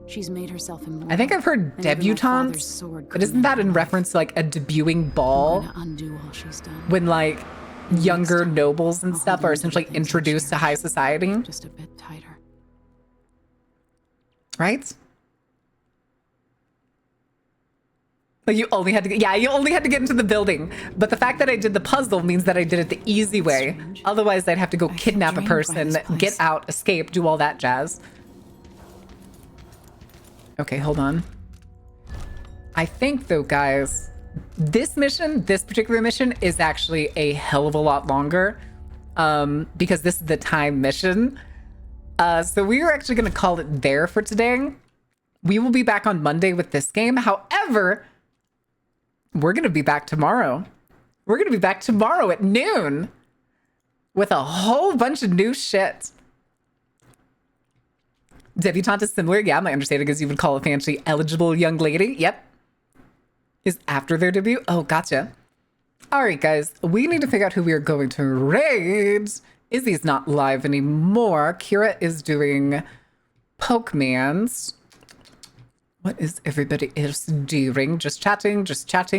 [SPEAKER 6] She's made herself immortal.
[SPEAKER 1] I think I've heard debutante, but isn't that in reference to like a debuting ball?
[SPEAKER 6] Undo all she's done.
[SPEAKER 1] When like younger nobles and stuff are essentially introduced to high society.
[SPEAKER 6] Just a bit tighter.
[SPEAKER 1] Right? But you only had to get into the building. But the fact that I did the puzzle means that I did it the easy way. Otherwise, I'd have to go kidnap a person, get out, escape, do all that jazz. Okay, hold on. I think though, guys, this particular mission is actually a hell of a lot longer because this is the time mission. So we are actually going to call it there for today. We will be back on Monday with this game. However, we're going to be back tomorrow. We're going to be back tomorrow at noon with a whole bunch of new shit. Debutante is similar. Yeah, my understanding is you would call a fancy eligible young lady. Yep. Is after their debut. Oh, gotcha. All right, guys. We need to figure out who we are going to raid. Izzy's not live anymore. Kira is doing Pokemans. What is everybody else doing? Just chatting.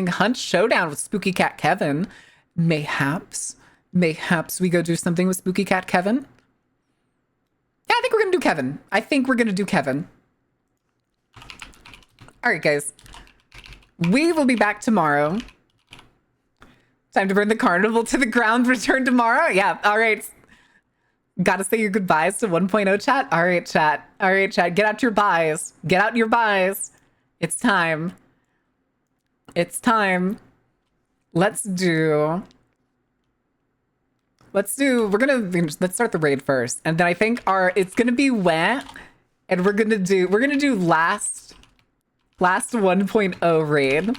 [SPEAKER 1] Hunt Showdown with Spooky Cat Kevin. Mayhaps we go do something with Spooky Cat Kevin. Yeah, I think we're going to do Kevin. All right, guys. We will be back tomorrow. Time to burn the carnival to the ground. Return tomorrow. Yeah, all right. Gotta say your goodbyes to 1.0 chat. All right, chat. Get out your buys. It's time. Let's start the raid first. And then I think it's gonna be wet. And we're gonna do last 1.0 raid.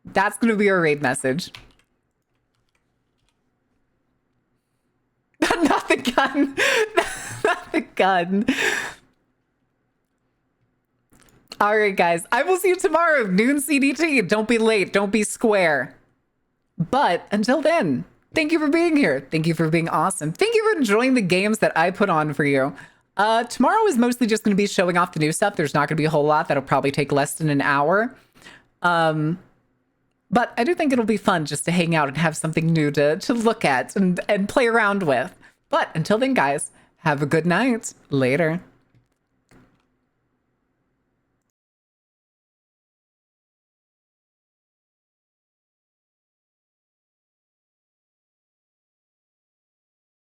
[SPEAKER 1] That's gonna be our raid message. Not the gun. Not the gun. All right, guys. I will see you tomorrow, noon CDT. Don't be late. Don't be square. But until then, thank you for being here. Thank you for being awesome. Thank you for enjoying the games that I put on for you. Tomorrow is mostly just going to be showing off the new stuff. There's not going to be a whole lot. That'll probably take less than an hour. But I do think it'll be fun just to hang out and have something new to look at and play around with. But until then, guys, have a good night. Later.